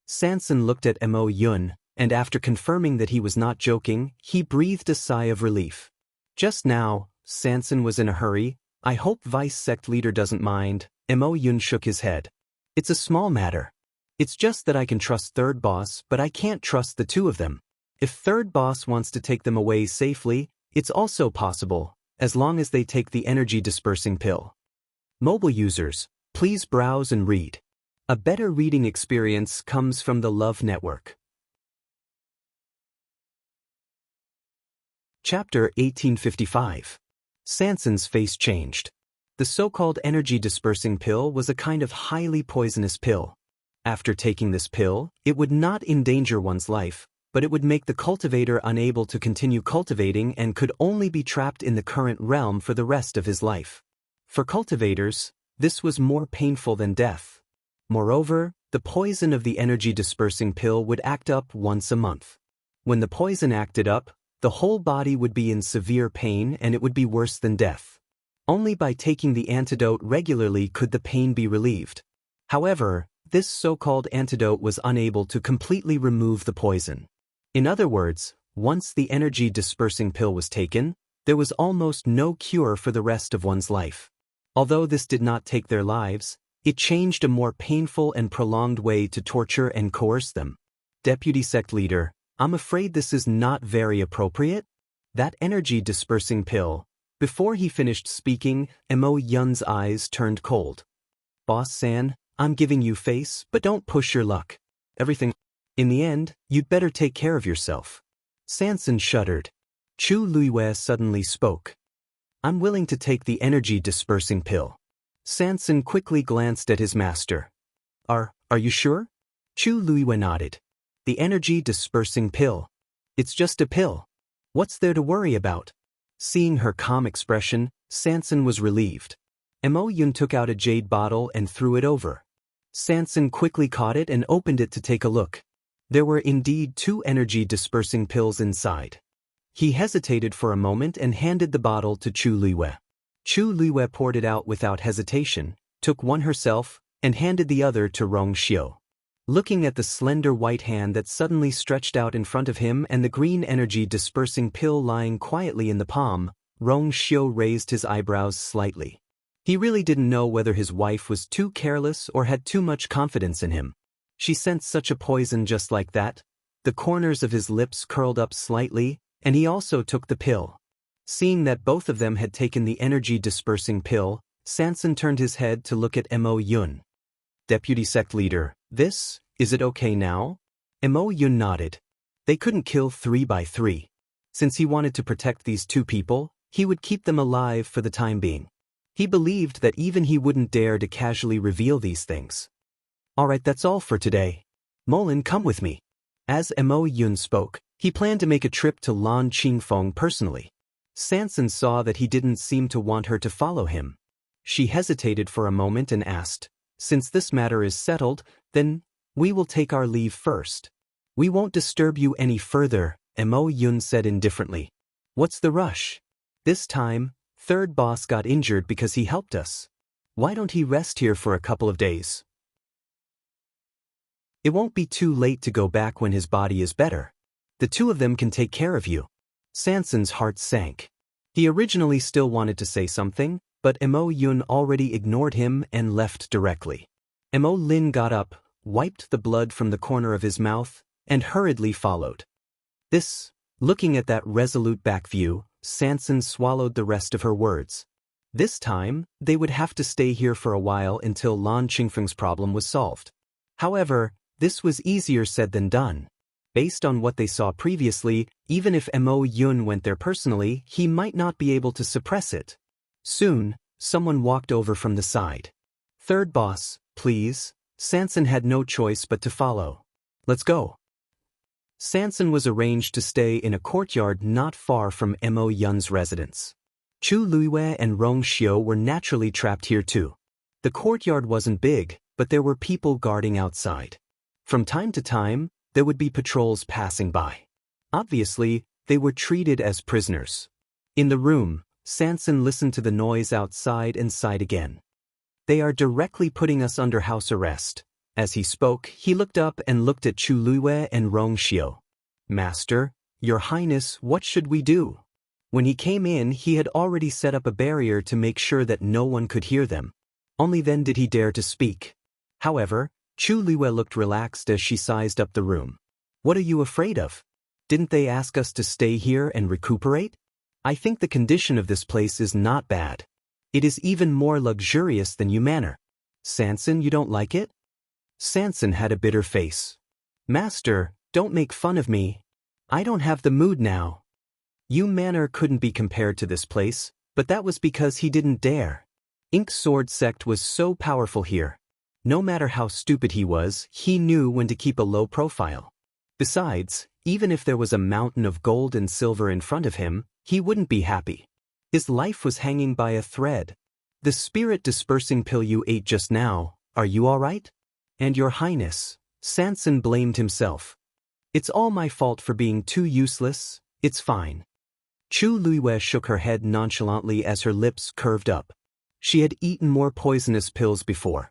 Sanson looked at Mo Yun, and after confirming that he was not joking, he breathed a sigh of relief. Just now, Sanson was in a hurry. I hope Vice Sect Leader doesn't mind. Mo Yun shook his head. It's a small matter. It's just that I can trust Third Boss, but I can't trust the two of them. If Third Boss wants to take them away safely, it's also possible, as long as they take the energy dispersing pill. Mobile users, please browse and read. A better reading experience comes from the Love Network. Chapter 1855. Sanson's face changed. The so-called energy dispersing pill was a kind of highly poisonous pill. After taking this pill, it would not endanger one's life, but it would make the cultivator unable to continue cultivating and could only be trapped in the current realm for the rest of his life. For cultivators, this was more painful than death. Moreover, the poison of the energy dispersing pill would act up once a month. When the poison acted up, the whole body would be in severe pain and it would be worse than death. Only by taking the antidote regularly could the pain be relieved. However, this so-called antidote was unable to completely remove the poison. In other words, once the energy dispersing pill was taken, there was almost no cure for the rest of one's life. Although this did not take their lives, it changed a more painful and prolonged way to torture and coerce them. Deputy Sect Leader, I'm afraid this is not very appropriate. That energy dispersing pill. Before he finished speaking, Mo Yun's eyes turned cold. Boss San, I'm giving you face, but don't push your luck. Everything. In the end, you'd better take care of yourself. Sanson shuddered. Chu Luiyue suddenly spoke. I'm willing to take the energy dispersing pill. Sanson quickly glanced at his master. Are you sure? Chu Luiyue nodded. The energy dispersing pill. It's just a pill. What's there to worry about? Seeing her calm expression, Sanson was relieved. Mo Yun took out a jade bottle and threw it over. Sanson quickly caught it and opened it to take a look. There were indeed 2 energy dispersing pills inside. He hesitated for a moment and handed the bottle to Chu Luiyue. Chu Luiyue poured it out without hesitation, took one herself, and handed the other to Rong Xiu. Looking at the slender white hand that suddenly stretched out in front of him and the green energy dispersing pill lying quietly in the palm, Rong Xiu raised his eyebrows slightly. He really didn't know whether his wife was too careless or had too much confidence in him. She sensed such a poison just like that. The corners of his lips curled up slightly, and he also took the pill. Seeing that both of them had taken the energy dispersing pill, Sanson turned his head to look at Mo Yun. Deputy Sect Leader, is it okay now? Mo Yun nodded. They couldn't kill 3 by 3. Since he wanted to protect these 2 people, he would keep them alive for the time being. He believed that even he wouldn't dare to casually reveal these things. Alright, that's all for today. Molin, come with me. As Mo Yun spoke, he planned to make a trip to Lan Qingfeng personally. Sanson saw that he didn't seem to want her to follow him. She hesitated for a moment and asked, since this matter is settled, then we will take our leave first. We won't disturb you any further, Mo Yun said indifferently. What's the rush? This time, third boss got injured because he helped us. Why don't he rest here for a couple of days? It won't be too late to go back when his body is better. The two of them can take care of you. Sanson's heart sank. He originally still wanted to say something, but Mo Yun already ignored him and left directly. Mo Lin got up, wiped the blood from the corner of his mouth, and hurriedly followed. Looking at that resolute back view, Sanson swallowed the rest of her words. This time, they would have to stay here for a while until Lan Qingfeng's problem was solved. However, this was easier said than done. Based on what they saw previously, even if Mo Yun went there personally, he might not be able to suppress it. Soon, someone walked over from the side. Third boss, please. Sanson had no choice but to follow. Let's go. Sanson was arranged to stay in a courtyard not far from Mo Yun's residence. Chu Luiwei and Rong Xiu were naturally trapped here too. The courtyard wasn't big, but there were people guarding outside. From time to time, there would be patrols passing by. Obviously, they were treated as prisoners. In the room, Sanson listened to the noise outside and sighed again. They are directly putting us under house arrest. As he spoke, he looked up and looked at Chu Luiwei and Rong Xiu. Master, Your Highness, what should we do? When he came in, he had already set up a barrier to make sure that no one could hear them. Only then did he dare to speak. However, Chu Luiwei looked relaxed as she sized up the room. What are you afraid of? Didn't they ask us to stay here and recuperate? I think the condition of this place is not bad. It is even more luxurious than Yumanor. Sanson, you don't like it? Sanson had a bitter face. Master, don't make fun of me. I don't have the mood now. Yumanor couldn't be compared to this place, but that was because he didn't dare. Ink Sword Sect was so powerful here. No matter how stupid he was, he knew when to keep a low profile. Besides, even if there was a mountain of gold and silver in front of him, he wouldn't be happy. His life was hanging by a thread. The spirit-dispersing pill you ate just now, are you all right? And Your Highness, Sanson blamed himself. It's all my fault for being too useless, it's fine. Chu Luiwei shook her head nonchalantly as her lips curved up. She had eaten more poisonous pills before.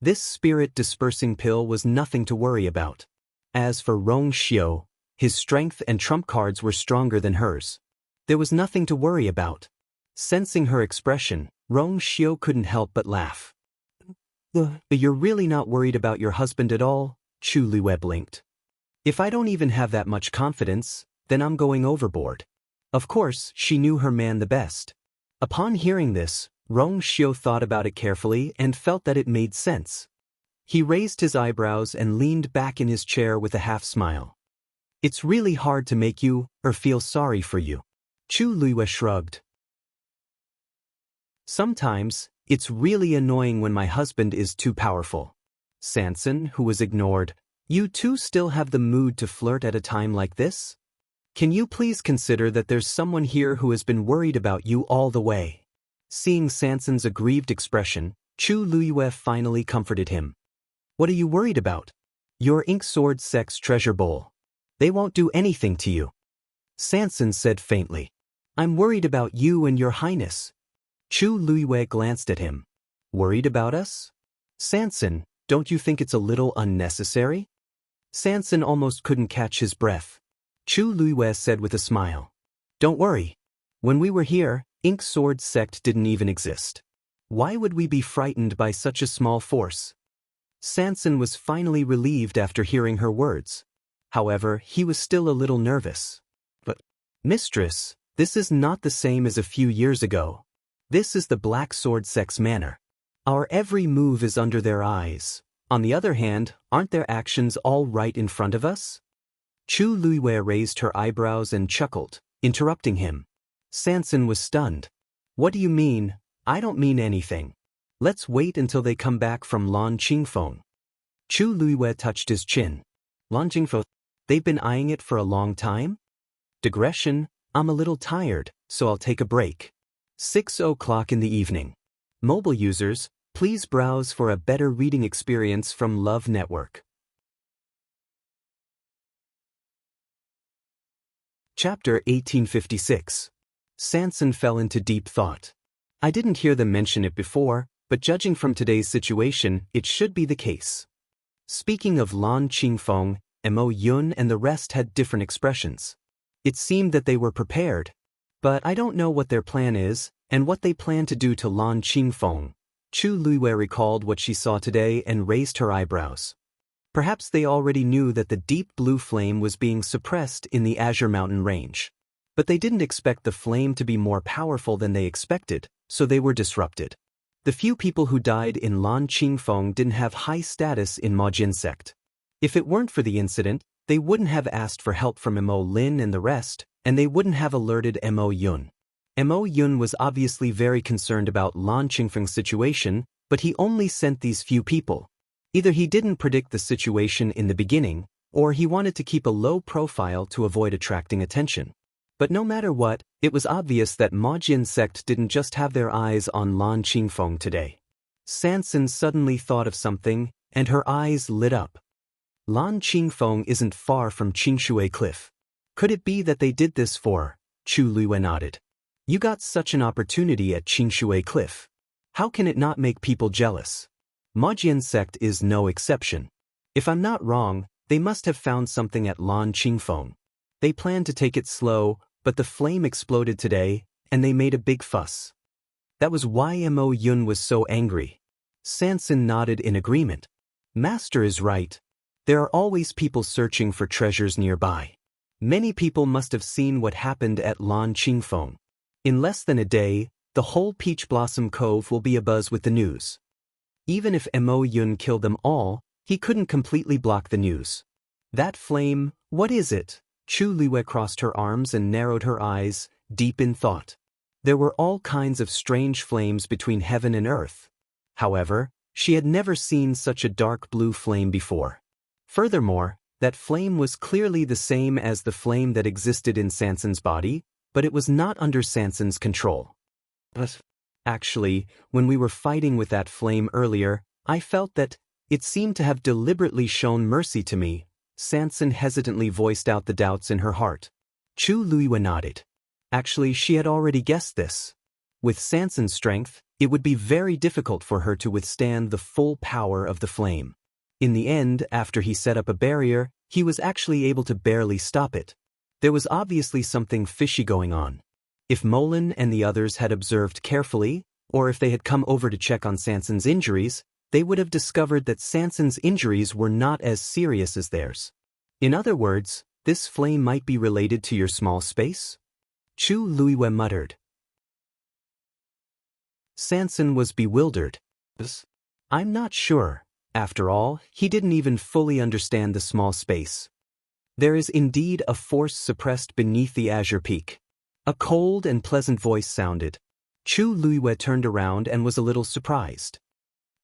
This spirit-dispersing pill was nothing to worry about. As for Rong Xiu, his strength and trump cards were stronger than hers. There was nothing to worry about. Sensing her expression, Rong Xiu couldn't help but laugh. You're really not worried about your husband at all? Chu Luiwei blinked. If I don't even have that much confidence, then I'm going overboard. Of course, she knew her man the best. Upon hearing this, Rong Xiu thought about it carefully and felt that it made sense. He raised his eyebrows and leaned back in his chair with a half-smile. It's really hard to make you, or feel sorry for you. Chu Luiwei shrugged. Sometimes, it's really annoying when my husband is too powerful. Sanson, who was ignored, you two still have the mood to flirt at a time like this? Can you please consider that there's someone here who has been worried about you all the way? Seeing Sanson's aggrieved expression, Chu Luiwei finally comforted him. What are you worried about? Your Ink Sword Sect's treasure bowl. They won't do anything to you. Sanson said faintly. I'm worried about you and Your Highness. Chu Luiwei glanced at him. Worried about us? Sanson, don't you think it's a little unnecessary? Sanson almost couldn't catch his breath. Chu Luiwei said with a smile. Don't worry. When we were here, Ink Sword Sect didn't even exist. Why would we be frightened by such a small force? Sanson was finally relieved after hearing her words. However, he was still a little nervous. But, Mistress, this is not the same as a few years ago. This is the Black Sword Sect's manner. Our every move is under their eyes. On the other hand, aren't their actions all right in front of us? Chu Luiwei raised her eyebrows and chuckled, interrupting him. Sanson was stunned. What do you mean? I don't mean anything. Let's wait until they come back from Lan Qingfeng. Chu Luiwei touched his chin. Lan Qingfeng, they've been eyeing it for a long time? Digression, I'm a little tired, so I'll take a break. 6 o'clock in the evening. Mobile users, please browse for a better reading experience from Love Network. Chapter 1856. Sanson fell into deep thought. I didn't hear them mention it before, but judging from today's situation, it should be the case. Speaking of Lan Qingfeng, Mo Yun and the rest had different expressions. It seemed that they were prepared. But I don't know what their plan is, and what they plan to do to Lan Qingfeng. Chu Luiwei recalled what she saw today and raised her eyebrows. Perhaps they already knew that the deep blue flame was being suppressed in the Azure Mountain range. But they didn't expect the flame to be more powerful than they expected, so they were disrupted. The few people who died in Lan Qingfeng didn't have high status in Majin sect. If it weren't for the incident, they wouldn't have asked for help from Mo Lin and the rest, and they wouldn't have alerted Mo Yun. Mo Yun was obviously very concerned about Lan Qingfeng's situation, but he only sent these few people. Either he didn't predict the situation in the beginning, or he wanted to keep a low profile to avoid attracting attention. But no matter what, it was obvious that Majin sect didn't just have their eyes on Lan Qingfeng today. Sansan suddenly thought of something, and her eyes lit up. Lan Qingfeng isn't far from Qingshui Cliff. Could it be that they did this for? Chu Luiwei nodded. You got such an opportunity at Qingshui Cliff. How can it not make people jealous? Majin sect is no exception. If I'm not wrong, they must have found something at Lan Qingfeng. They planned to take it slow, but the flame exploded today, and they made a big fuss. That was why Mo Yun was so angry. Sansan nodded in agreement. Master is right. There are always people searching for treasures nearby. Many people must have seen what happened at Lan Qingfeng. In less than a day, the whole Peach Blossom Cove will be abuzz with the news. Even if Mo Yun killed them all, he couldn't completely block the news. That flame, what is it? Chu Luiwei crossed her arms and narrowed her eyes, deep in thought. There were all kinds of strange flames between heaven and earth. However, she had never seen such a dark blue flame before. Furthermore, that flame was clearly the same as the flame that existed in Sansan's body, but it was not under Sansan's control. Actually, when we were fighting with that flame earlier, I felt that it seemed to have deliberately shown mercy to me. Sansan hesitantly voiced out the doubts in her heart. Chu Luiwei nodded. Actually, she had already guessed this. With Sansan's strength, it would be very difficult for her to withstand the full power of the flame. In the end, after he set up a barrier, he was actually able to barely stop it. There was obviously something fishy going on. If Molin and the others had observed carefully, or if they had come over to check on Sansan's injuries, they would have discovered that Sansan's injuries were not as serious as theirs. In other words, this flame might be related to your small space? Chu Luiwei muttered. Sansan was bewildered. I'm not sure. After all, he didn't even fully understand the small space. There is indeed a force suppressed beneath the Azure Peak. A cold and pleasant voice sounded. Chu Luiwei turned around and was a little surprised.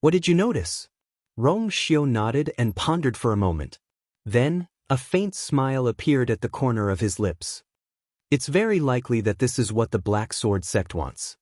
What did you notice? Rong Xiu nodded and pondered for a moment. Then, a faint smile appeared at the corner of his lips. It's very likely that this is what the Black Sword sect wants.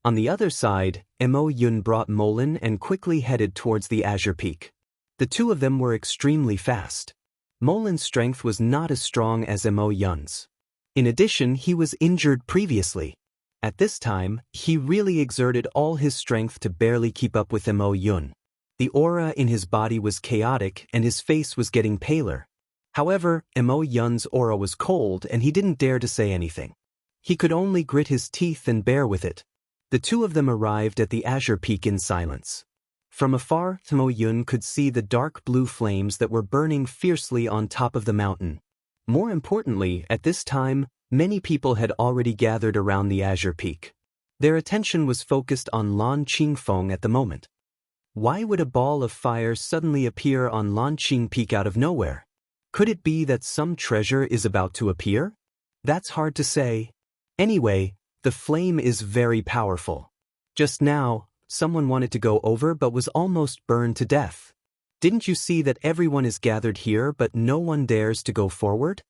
On the other side, Mo Yun brought Molin and quickly headed towards the Azure Peak. The two of them were extremely fast. Molin's strength was not as strong as Mo Yun's. In addition, he was injured previously. At this time, he really exerted all his strength to barely keep up with Mo Yun. The aura in his body was chaotic and his face was getting paler. However, Mo Yun's aura was cold and he didn't dare to say anything. He could only grit his teeth and bear with it. The two of them arrived at the Azure Peak in silence. From afar, Mo Yun could see the dark blue flames that were burning fiercely on top of the mountain. More importantly, at this time, many people had already gathered around the Azure Peak. Their attention was focused on Lan Qingfeng at the moment. Why would a ball of fire suddenly appear on Lan Qing Peak out of nowhere? Could it be that some treasure is about to appear? That's hard to say. Anyway, the flame is very powerful. Just now, someone wanted to go over but was almost burned to death. Didn't you see that everyone is gathered here but no one dares to go forward?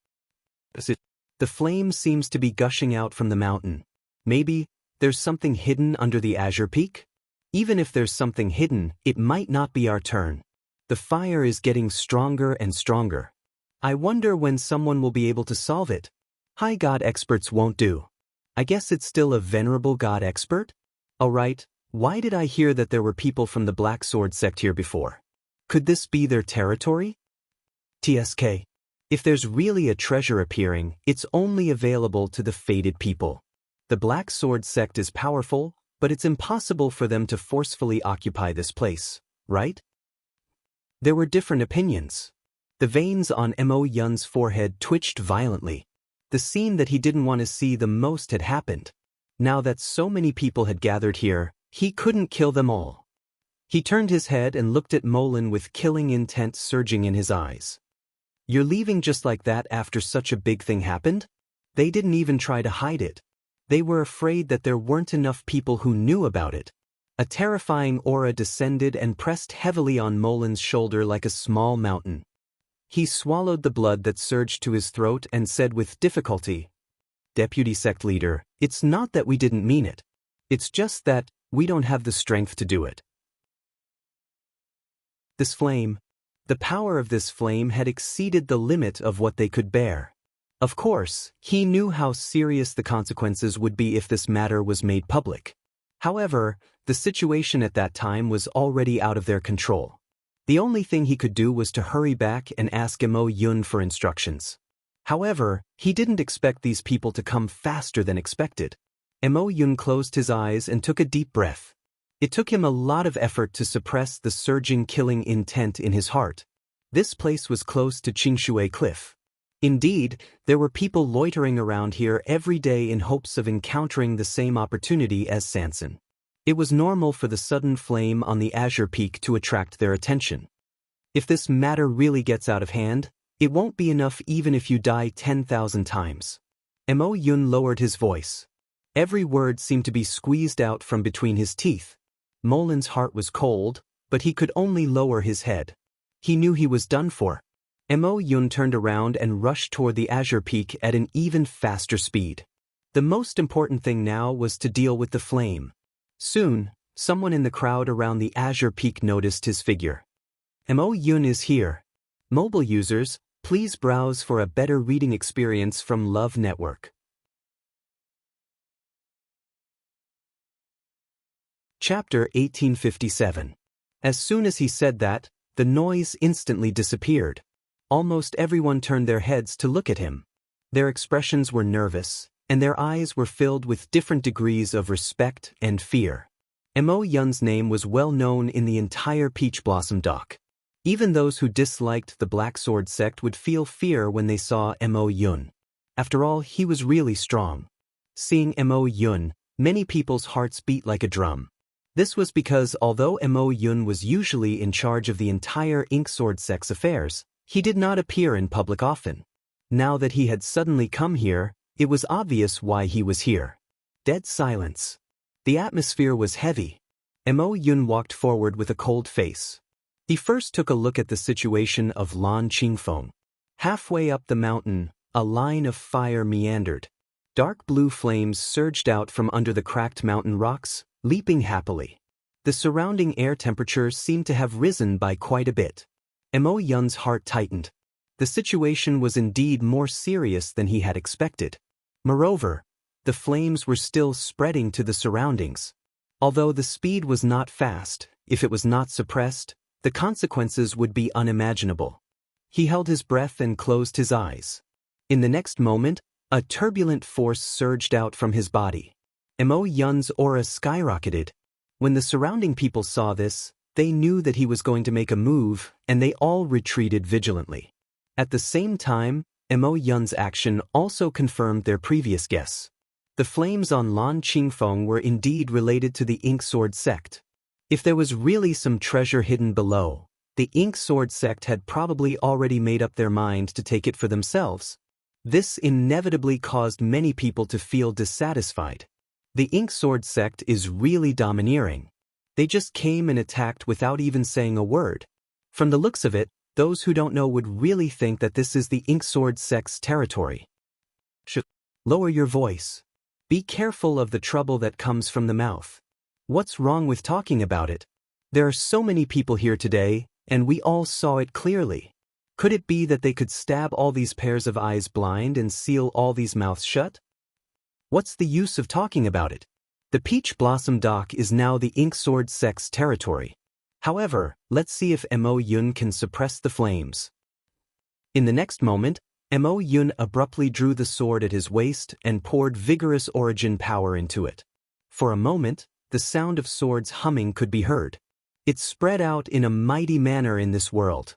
The flame seems to be gushing out from the mountain. Maybe there's something hidden under the Azure Peak? Even if there's something hidden, it might not be our turn. The fire is getting stronger and stronger. I wonder when someone will be able to solve it. High God experts won't do. I guess it's still a venerable god expert? Alright, why did I hear that there were people from the Black Sword sect here before? Could this be their territory? TSK. If there's really a treasure appearing, it's only available to the fated people. The Black Sword sect is powerful, but it's impossible for them to forcefully occupy this place, right? There were different opinions. The veins on Mo Yun's forehead twitched violently. The scene that he didn't want to see the most had happened. Now that so many people had gathered here, he couldn't kill them all. He turned his head and looked at Molin with killing intent surging in his eyes. You're leaving just like that after such a big thing happened? They didn't even try to hide it. They were afraid that there weren't enough people who knew about it. A terrifying aura descended and pressed heavily on Molin's shoulder like a small mountain. He swallowed the blood that surged to his throat and said with difficulty, "Deputy sect leader, it's not that we didn't mean it. It's just that we don't have the strength to do it." This flame, the power of this flame had exceeded the limit of what they could bear. Of course, he knew how serious the consequences would be if this matter was made public. However, the situation at that time was already out of their control. The only thing he could do was to hurry back and ask Mo Yun for instructions. However, he didn't expect these people to come faster than expected. Mo Yun closed his eyes and took a deep breath. It took him a lot of effort to suppress the surging killing intent in his heart. This place was close to Qingshui Cliff. Indeed, there were people loitering around here every day in hopes of encountering the same opportunity as Sanson. It was normal for the sudden flame on the Azure Peak to attract their attention. If this matter really gets out of hand, it won't be enough even if you die 10,000 times. Mo Yun lowered his voice. Every word seemed to be squeezed out from between his teeth. Molin's heart was cold, but he could only lower his head. He knew he was done for. Mo Yun turned around and rushed toward the Azure Peak at an even faster speed. The most important thing now was to deal with the flame. Soon, someone in the crowd around the Azure Peak noticed his figure. Mo Yun is here. Mobile users, please browse for a better reading experience from Love Network. Chapter 1857. As soon as he said that, the noise instantly disappeared. Almost everyone turned their heads to look at him. Their expressions were nervous, and their eyes were filled with different degrees of respect and fear. Mo Yun's name was well known in the entire Peach Blossom Dock. Even those who disliked the Black Sword sect would feel fear when they saw Mo Yun. After all, he was really strong. Seeing Mo Yun, many people's hearts beat like a drum. This was because although Mo Yun was usually in charge of the entire Ink Sword sect's affairs, he did not appear in public often. Now that he had suddenly come here, it was obvious why he was here. Dead silence. The atmosphere was heavy. Mo Yun walked forward with a cold face. He first took a look at the situation of Lan Qingfeng. Halfway up the mountain, a line of fire meandered. Dark blue flames surged out from under the cracked mountain rocks, leaping happily. The surrounding air temperature seemed to have risen by quite a bit. Mo Yun's heart tightened. The situation was indeed more serious than he had expected. Moreover, the flames were still spreading to the surroundings. Although the speed was not fast, if it was not suppressed, the consequences would be unimaginable. He held his breath and closed his eyes. In the next moment, a turbulent force surged out from his body. Mo Yun's aura skyrocketed. When the surrounding people saw this, they knew that he was going to make a move, and they all retreated vigilantly. At the same time, Mo Yun's action also confirmed their previous guess. The flames on Lan Qingfeng were indeed related to the Ink Sword sect. If there was really some treasure hidden below, the Ink Sword sect had probably already made up their mind to take it for themselves. This inevitably caused many people to feel dissatisfied. The Ink Sword sect is really domineering. They just came and attacked without even saying a word. From the looks of it, those who don't know would really think that this is the Ink Sword sect's territory. Lower your voice. Be careful of the trouble that comes from the mouth. What's wrong with talking about it? There are so many people here today, and we all saw it clearly. Could it be that they could stab all these pairs of eyes blind and seal all these mouths shut? What's the use of talking about it? The Peach Blossom Dock is now the Ink Sword sect's territory. However, let's see if Mo Yun can suppress the flames. In the next moment, Mo Yun abruptly drew the sword at his waist and poured vigorous origin power into it. For a moment, the sound of swords humming could be heard. It spread out in a mighty manner in this world.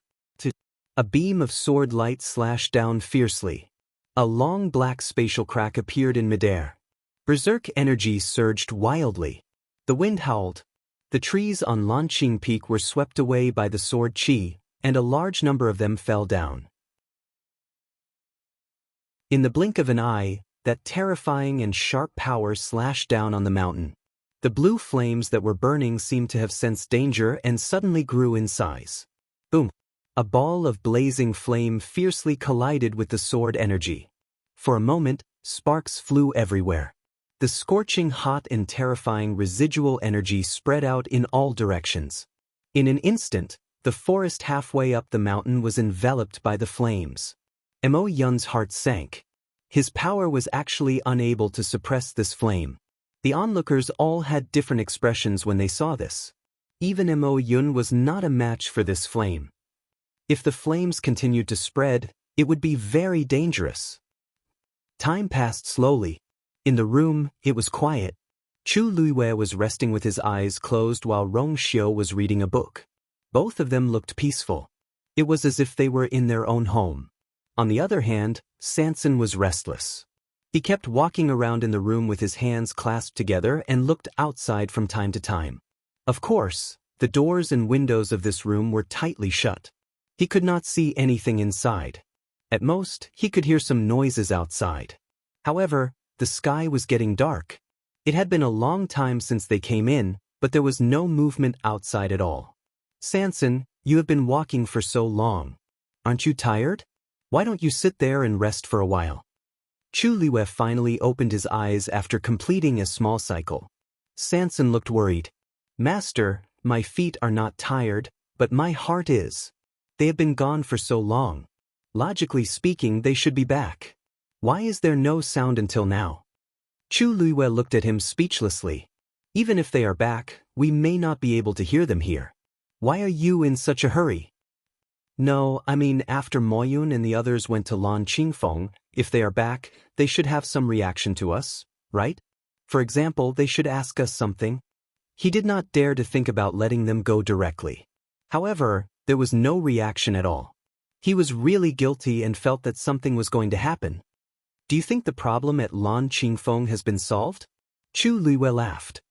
A beam of sword light slashed down fiercely. A long black spatial crack appeared in midair. Berserk energy surged wildly. The wind howled. The trees on Lanqing Peak were swept away by the sword chi, and a large number of them fell down. In the blink of an eye, that terrifying and sharp power slashed down on the mountain. The blue flames that were burning seemed to have sensed danger and suddenly grew in size. Boom! A ball of blazing flame fiercely collided with the sword energy. For a moment, sparks flew everywhere. The scorching hot and terrifying residual energy spread out in all directions. In an instant, the forest halfway up the mountain was enveloped by the flames. Mo Yun's heart sank. His power was actually unable to suppress this flame. The onlookers all had different expressions when they saw this. Even Mo Yun was not a match for this flame. If the flames continued to spread, it would be very dangerous. Time passed slowly. In the room, it was quiet. Chu Luiwei was resting with his eyes closed while Rong Xiu was reading a book. Both of them looked peaceful. It was as if they were in their own home. On the other hand, Sanson was restless. He kept walking around in the room with his hands clasped together and looked outside from time to time. Of course, the doors and windows of this room were tightly shut. He could not see anything inside. At most, he could hear some noises outside. However, the sky was getting dark. It had been a long time since they came in, but there was no movement outside at all. Sanson, you have been walking for so long. Aren't you tired? Why don't you sit there and rest for a while? Chu Liwei finally opened his eyes after completing a small cycle. Sanson looked worried. Master, my feet are not tired, but my heart is. They have been gone for so long. Logically speaking, they should be back. Why is there no sound until now? Chu Luiwei looked at him speechlessly. Even if they are back, we may not be able to hear them here. Why are you in such a hurry? No, I mean after Moyun and the others went to Lan Qingfeng, if they are back, they should have some reaction to us, right? For example, they should ask us something. He did not dare to think about letting them go directly. However, there was no reaction at all. He was really guilty and felt that something was going to happen. Do you think the problem at Lan Qingfeng has been solved? Chu Luiwei laughed.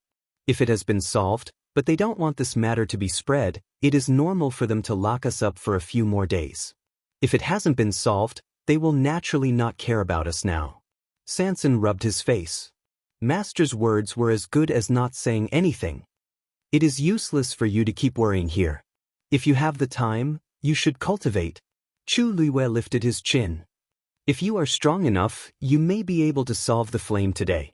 If it has been solved, but they don't want this matter to be spread, it is normal for them to lock us up for a few more days. If it hasn't been solved, they will naturally not care about us now. Sanson rubbed his face. Master's words were as good as not saying anything. It is useless for you to keep worrying here. If you have the time, you should cultivate. Chu Luiwei lifted his chin. If you are strong enough, you may be able to solve the flame today.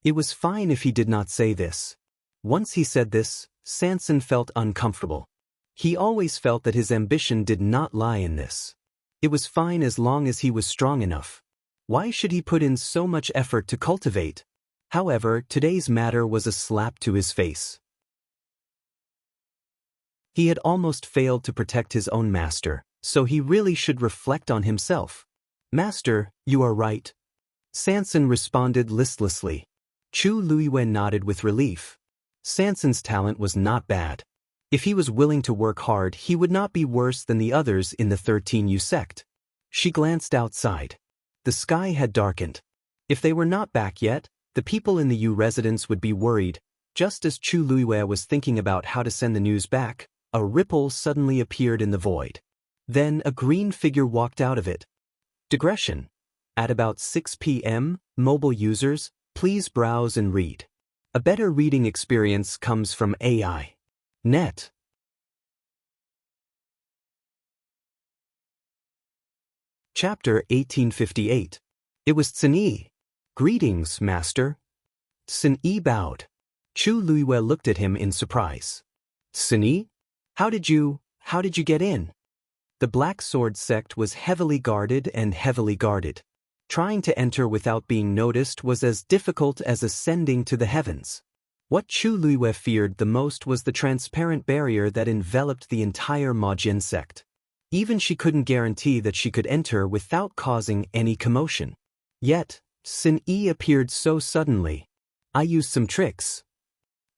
It was fine if he did not say this. Once he said this, Sanson felt uncomfortable. He always felt that his ambition did not lie in this. It was fine as long as he was strong enough. Why should he put in so much effort to cultivate? However, today's matter was a slap to his face. He had almost failed to protect his own master, so he really should reflect on himself. Master, you are right. Sanson responded listlessly. Chu Luiwei nodded with relief. Sanson's talent was not bad. If he was willing to work hard, he would not be worse than the others in the 13U sect. She glanced outside. The sky had darkened. If they were not back yet, the people in the U residence would be worried. Just as Chu Luiwei was thinking about how to send the news back, a ripple suddenly appeared in the void. Then a green figure walked out of it. Digression. At about 6 p.m., mobile users, please browse and read. A better reading experience comes from AI. Net. Chapter 1858. It was Cini. Greetings, master. Cini bowed. Chu Luiwei looked at him in surprise. Cini? How did you get in? The Black Sword sect was heavily guarded and heavily guarded. Trying to enter without being noticed was as difficult as ascending to the heavens. What Chu Luiwei feared the most was the transparent barrier that enveloped the entire Majian sect. Even she couldn't guarantee that she could enter without causing any commotion. Yet, Sin Yi appeared so suddenly. I used some tricks,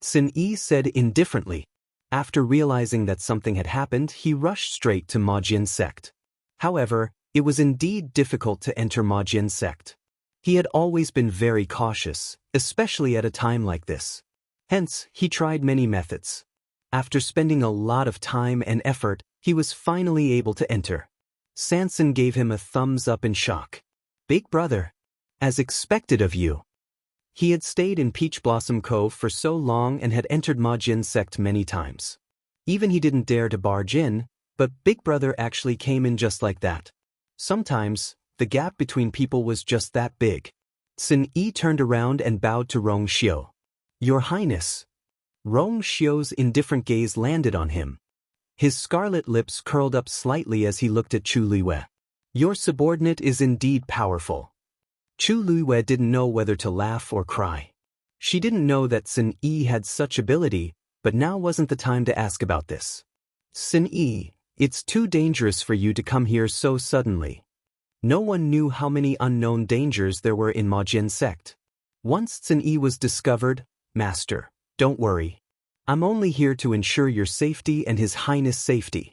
Sin Yi said indifferently. After realizing that something had happened, he rushed straight to Majian sect. However, it was indeed difficult to enter Majian sect. He had always been very cautious, especially at a time like this. Hence, he tried many methods. After spending a lot of time and effort, he was finally able to enter. Sanson gave him a thumbs up in shock. Big brother. As expected of you. He had stayed in Peach Blossom Cove for so long and had entered Majian sect many times. Even he didn't dare to barge in, but Big Brother actually came in just like that. Sometimes, the gap between people was just that big. Sin Yi turned around and bowed to Rong Xiu. Your Highness. Rong Xiu's indifferent gaze landed on him. His scarlet lips curled up slightly as he looked at Chu Luiwei. Your subordinate is indeed powerful. Chu Luiwei didn't know whether to laugh or cry. She didn't know that Sin Yi had such ability, but now wasn't the time to ask about this. Sin Yi, it's too dangerous for you to come here so suddenly. No one knew how many unknown dangers there were in Majian sect. Once Sin Yi was discovered, Master, don't worry. I'm only here to ensure your safety and His Highness' safety.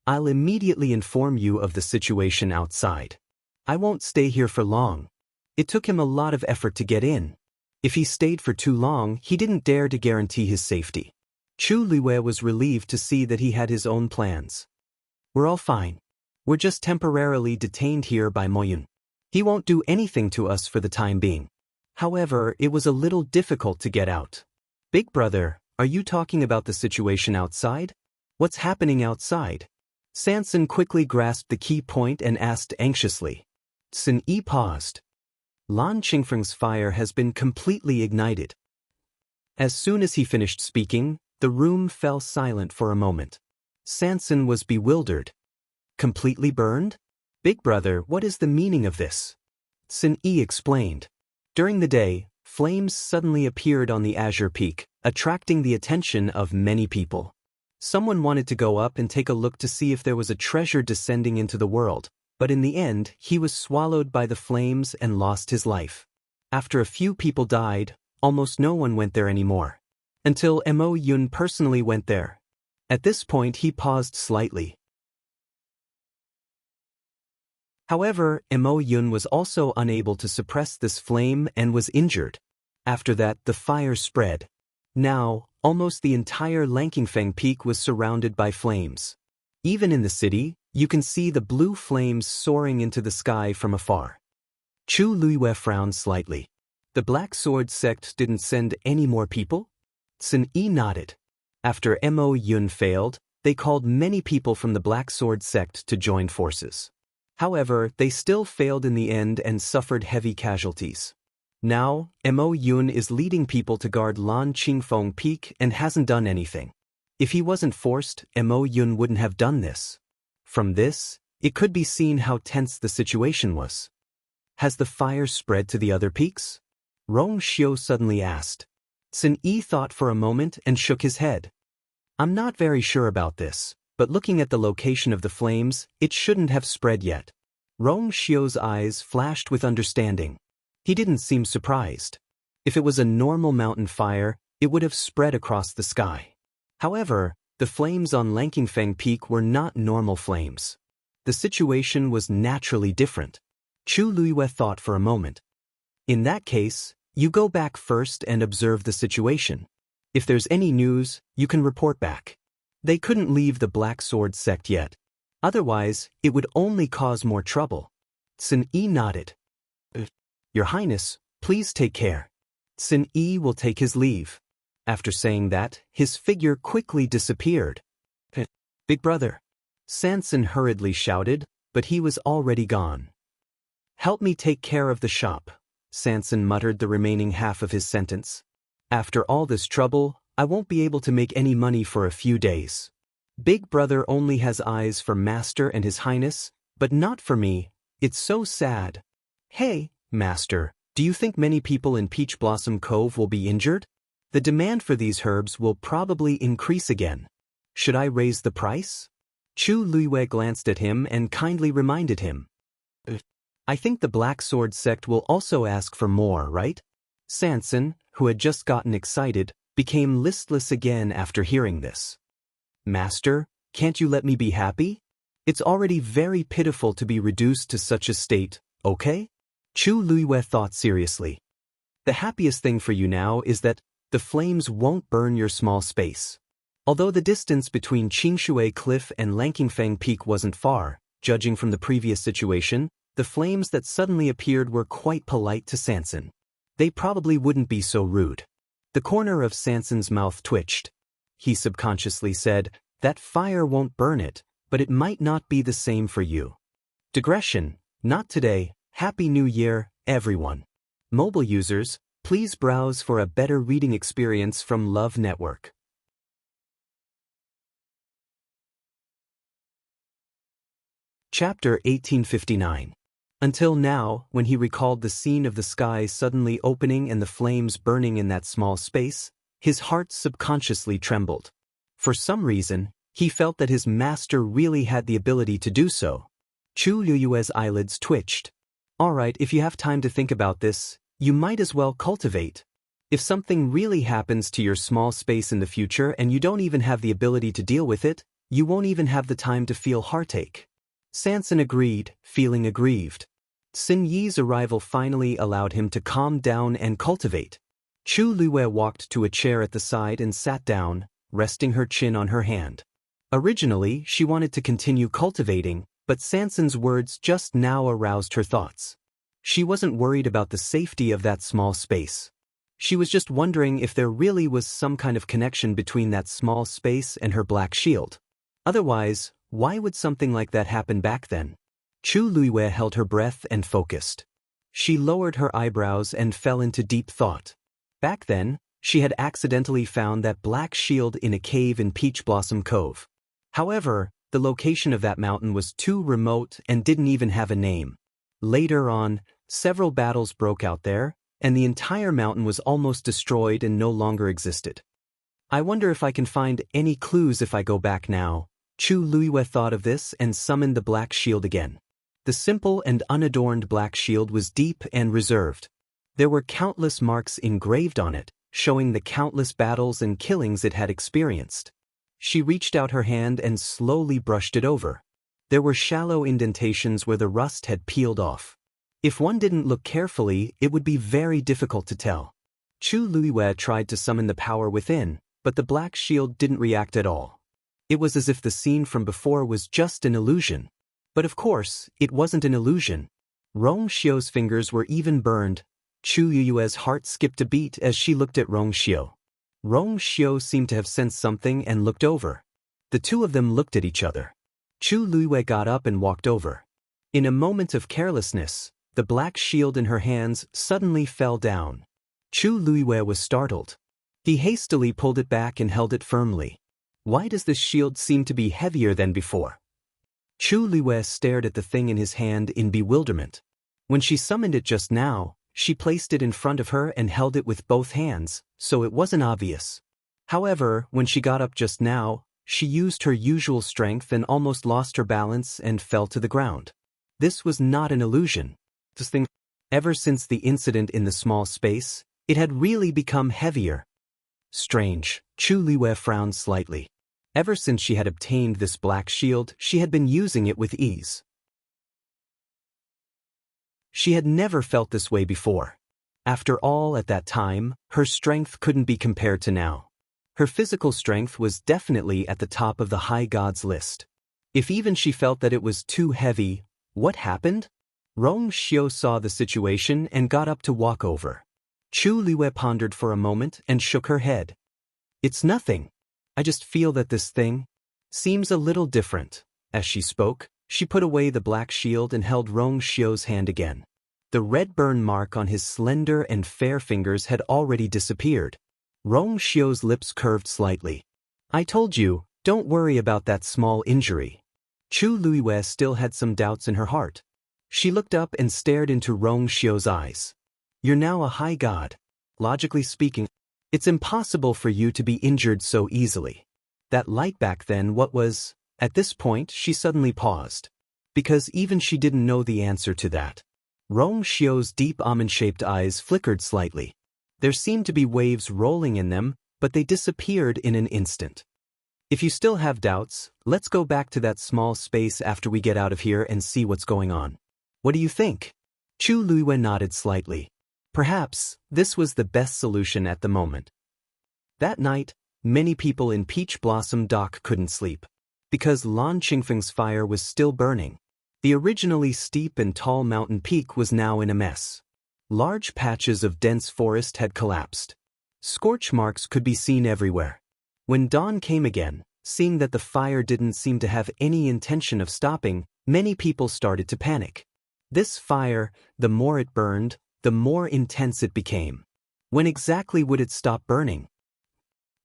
I'll immediately inform you of the situation outside. I won't stay here for long. It took him a lot of effort to get in. If he stayed for too long, he didn't dare to guarantee his safety. Chu Luiwei was relieved to see that he had his own plans. We're all fine. We're just temporarily detained here by Moyun. He won't do anything to us for the time being. However, it was a little difficult to get out. Big brother, are you talking about the situation outside? What's happening outside? Sanson quickly grasped the key point and asked anxiously. Sin Yi paused. Lan Qingfeng's fire has been completely ignited. As soon as he finished speaking, the room fell silent for a moment. Sanson was bewildered. Completely burned? Big brother, what is the meaning of this? Sin Yi explained. During the day, flames suddenly appeared on the Azure Peak, attracting the attention of many people. Someone wanted to go up and take a look to see if there was a treasure descending into the world. But in the end, he was swallowed by the flames and lost his life. After a few people died, almost no one went there anymore. Until Mo Yun personally went there. At this point he paused slightly. However, Mo Yun was also unable to suppress this flame and was injured. After that, the fire spread. Now, almost the entire Langqingfeng Peak was surrounded by flames. Even in the city, you can see the blue flames soaring into the sky from afar. Chu Luiwei frowned slightly. The Black Sword sect didn't send any more people? Sin Yi nodded. After Mo Yun failed, they called many people from the Black Sword sect to join forces. However, they still failed in the end and suffered heavy casualties. Now, Mo Yun is leading people to guard Lan Qingfeng Peak and hasn't done anything. If he wasn't forced, Mo Yun wouldn't have done this. From this, it could be seen how tense the situation was. Has the fire spread to the other peaks? Rong Xiu suddenly asked. Sin Yi thought for a moment and shook his head. I'm not very sure about this, but looking at the location of the flames, it shouldn't have spread yet. Rong Xiu's eyes flashed with understanding. He didn't seem surprised. If it was a normal mountain fire, it would have spread across the sky. However, the flames on Langqingfeng Peak were not normal flames. The situation was naturally different. Chu Luiwei thought for a moment. In that case, you go back first and observe the situation. If there's any news, you can report back. They couldn't leave the Black Sword sect yet. Otherwise, it would only cause more trouble. Sin Yi nodded. Your Highness, please take care. Sin Yi will take his leave. After saying that, his figure quickly disappeared. Big brother. Sanson hurriedly shouted, but he was already gone. Help me take care of the shop. Sanson muttered the remaining half of his sentence. After all this trouble, I won't be able to make any money for a few days. Big brother only has eyes for Master and His Highness, but not for me. It's so sad. Hey, Master, do you think many people in Peach Blossom Cove will be injured? The demand for these herbs will probably increase again. Should I raise the price? Chu Luiwei glanced at him and kindly reminded him. I think the Black Sword sect will also ask for more, right? Sanson, who had just gotten excited, became listless again after hearing this. Master, can't you let me be happy? It's already very pitiful to be reduced to such a state, okay? Chu Luiwei thought seriously. The happiest thing for you now is that the flames won't burn your small space. Although the distance between Qingshui Cliff and Lankingfang Peak wasn't far, judging from the previous situation, the flames that suddenly appeared were quite polite to Sanson. They probably wouldn't be so rude. The corner of Sanson's mouth twitched. He subconsciously said, that fire won't burn it, but it might not be the same for you. Digression, not today. Happy New Year, everyone. Mobile users, please browse for a better reading experience from Love Network. Chapter 1859. Until now, when he recalled the scene of the sky suddenly opening and the flames burning in that small space, his heart subconsciously trembled. For some reason, he felt that his master really had the ability to do so. Chu Liyue's eyelids twitched. Alright, if you have time to think about this, you might as well cultivate. If something really happens to your small space in the future and you don't even have the ability to deal with it, you won't even have the time to feel heartache. Sanson agreed, feeling aggrieved. Xin Yi's arrival finally allowed him to calm down and cultivate. Chu Luiwei walked to a chair at the side and sat down, resting her chin on her hand. Originally, she wanted to continue cultivating, but Sanson's words just now aroused her thoughts. She wasn't worried about the safety of that small space. She was just wondering if there really was some kind of connection between that small space and her black shield. Otherwise, why would something like that happen back then? Chu Luiwei held her breath and focused. She lowered her eyebrows and fell into deep thought. Back then, she had accidentally found that black shield in a cave in Peach Blossom Cove. However, the location of that mountain was too remote and didn't even have a name. Later on, several battles broke out there, and the entire mountain was almost destroyed and no longer existed. I wonder if I can find any clues if I go back now. Chu Luiwei thought of this and summoned the black shield again. The simple and unadorned black shield was deep and reserved. There were countless marks engraved on it, showing the countless battles and killings it had experienced. She reached out her hand and slowly brushed it over. There were shallow indentations where the rust had peeled off. If one didn't look carefully, it would be very difficult to tell. Chu Luiwei tried to summon the power within, but the black shield didn't react at all. It was as if the scene from before was just an illusion. But of course, it wasn't an illusion. Rong Xiu's fingers were even burned. Chu Luiwei's heart skipped a beat as she looked at Rong Xiu. Rong Xiu seemed to have sensed something and looked over. The two of them looked at each other. Chu Luiwei got up and walked over. In a moment of carelessness, the black shield in her hands suddenly fell down. Chu Luiwei was startled. He hastily pulled it back and held it firmly. Why does this shield seem to be heavier than before? Chu Luiwei stared at the thing in his hand in bewilderment. When she summoned it just now, she placed it in front of her and held it with both hands, so it wasn't obvious. However, when she got up just now, she used her usual strength and almost lost her balance and fell to the ground. This was not an illusion. This thing, ever since the incident in the small space, it had really become heavier. Strange, Chu Luiwei frowned slightly. Ever since she had obtained this black shield, she had been using it with ease. She had never felt this way before. After all, at that time, her strength couldn't be compared to now. Her physical strength was definitely at the top of the high gods list. If even she felt that it was too heavy, what happened? Rong Xiu saw the situation and got up to walk over. Chu Luiwei pondered for a moment and shook her head. It's nothing. I just feel that this thing seems a little different. As she spoke, she put away the black shield and held Rong Xiu's hand again. The red burn mark on his slender and fair fingers had already disappeared. Rong Xiu's lips curved slightly. I told you, don't worry about that small injury. Chu Luiwei still had some doubts in her heart. She looked up and stared into Rong Xiu's eyes. You're now a high god. Logically speaking, it's impossible for you to be injured so easily. That light back then, what was? At this point, she suddenly paused. Because even she didn't know the answer to that. Rong Xiu's deep almond-shaped eyes flickered slightly. There seemed to be waves rolling in them, but they disappeared in an instant. If you still have doubts, let's go back to that small space after we get out of here and see what's going on. What do you think? Chu Luiwen nodded slightly. Perhaps, this was the best solution at the moment. That night, many people in Peach Blossom Dock couldn't sleep. Because Lan Qingfeng's fire was still burning. The originally steep and tall mountain peak was now in a mess. Large patches of dense forest had collapsed. Scorch marks could be seen everywhere. When dawn came again, seeing that the fire didn't seem to have any intention of stopping, many people started to panic. This fire, the more it burned, the more intense it became. When exactly would it stop burning?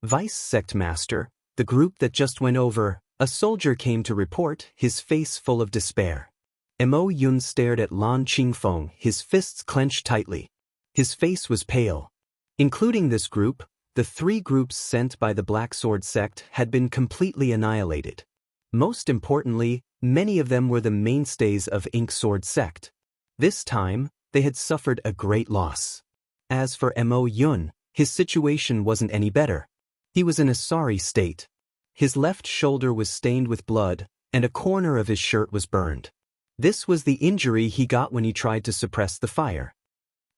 Vice Sect Master, the group that just went over, a soldier came to report, his face full of despair. Mo Yun stared at Lan Qingfeng, his fists clenched tightly. His face was pale. Including this group, the 3 groups sent by the Black Sword Sect had been completely annihilated. Most importantly, many of them were the mainstays of Ink Sword Sect. This time, they had suffered a great loss. As for Mo Yun, his situation wasn't any better. He was in a sorry state. His left shoulder was stained with blood, and a corner of his shirt was burned. This was the injury he got when he tried to suppress the fire.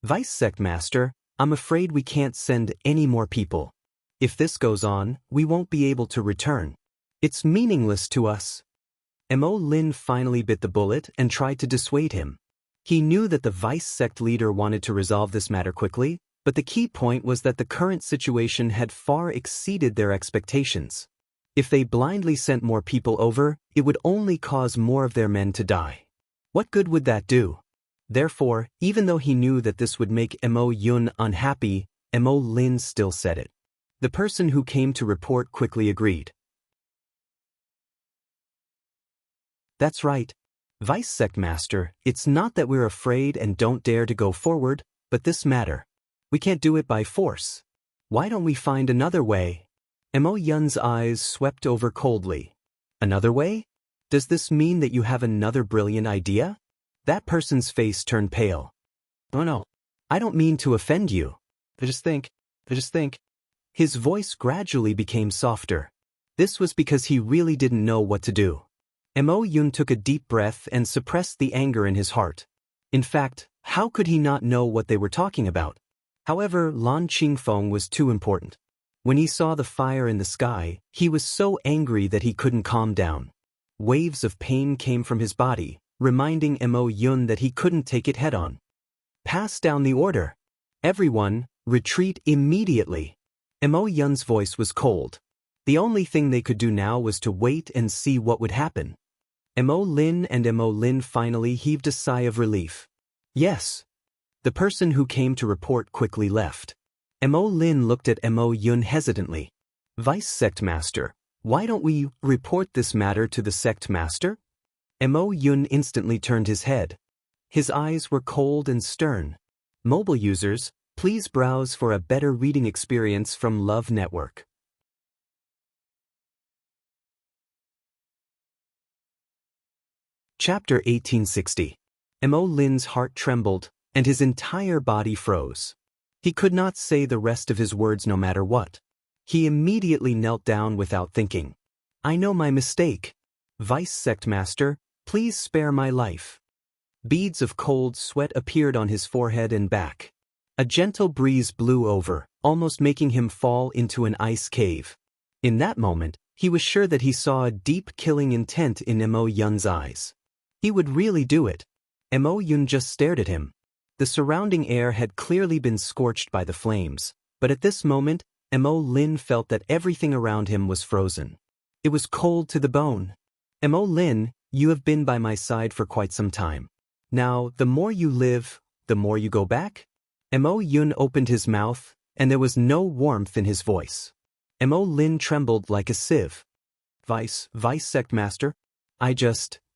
Vice Sect Master, I'm afraid we can't send any more people. If this goes on, we won't be able to return. It's meaningless to us. Mo Lin finally bit the bullet and tried to dissuade him. He knew that the Vice Sect leader wanted to resolve this matter quickly, but the key point was that the current situation had far exceeded their expectations. If they blindly sent more people over, it would only cause more of their men to die. What good would that do? Therefore, even though he knew that this would make Mo Yun unhappy, Mo Lin still said it. The person who came to report quickly agreed. That's right. Vice Sect Master, it's not that we're afraid and don't dare to go forward, but this matter. We can't do it by force. Why don't we find another way? Mo Yun's eyes swept over coldly. Another way? Does this mean that you have another brilliant idea? That person's face turned pale. Oh no. I don't mean to offend you. I just think. His voice gradually became softer. This was because he really didn't know what to do. Mo Yun took a deep breath and suppressed the anger in his heart. In fact, how could he not know what they were talking about? However, Lan Qingfeng was too important. When he saw the fire in the sky, he was so angry that he couldn't calm down. Waves of pain came from his body, reminding Mo Yun that he couldn't take it head-on. Pass down the order. Everyone, retreat immediately. Mo Yun's voice was cold. The only thing they could do now was to wait and see what would happen. Mo Lin finally heaved a sigh of relief. Yes. The person who came to report quickly left. Mo Lin looked at Mo Yun hesitantly. Vice Sect Master, why don't we report this matter to the Sect Master? Mo Yun instantly turned his head. His eyes were cold and stern. Mobile users, please browse for a better reading experience from Love Network. Chapter 1860. Mo Lin's heart trembled, and his entire body froze. He could not say the rest of his words no matter what. He immediately knelt down without thinking. I know my mistake. Vice Sect Master, please spare my life. Beads of cold sweat appeared on his forehead and back. A gentle breeze blew over, almost making him fall into an ice cave. In that moment, he was sure that he saw a deep killing intent in Mo Yun's eyes. He would really do it. Mo Yun just stared at him. The surrounding air had clearly been scorched by the flames, but at this moment, Mo Lin felt that everything around him was frozen. It was cold to the bone. Mo Lin, you have been by my side for quite some time. Now, the more you live, the more you go back? Mo Yun opened his mouth, and there was no warmth in his voice. Mo Lin trembled like a sieve. Vice Sect Master?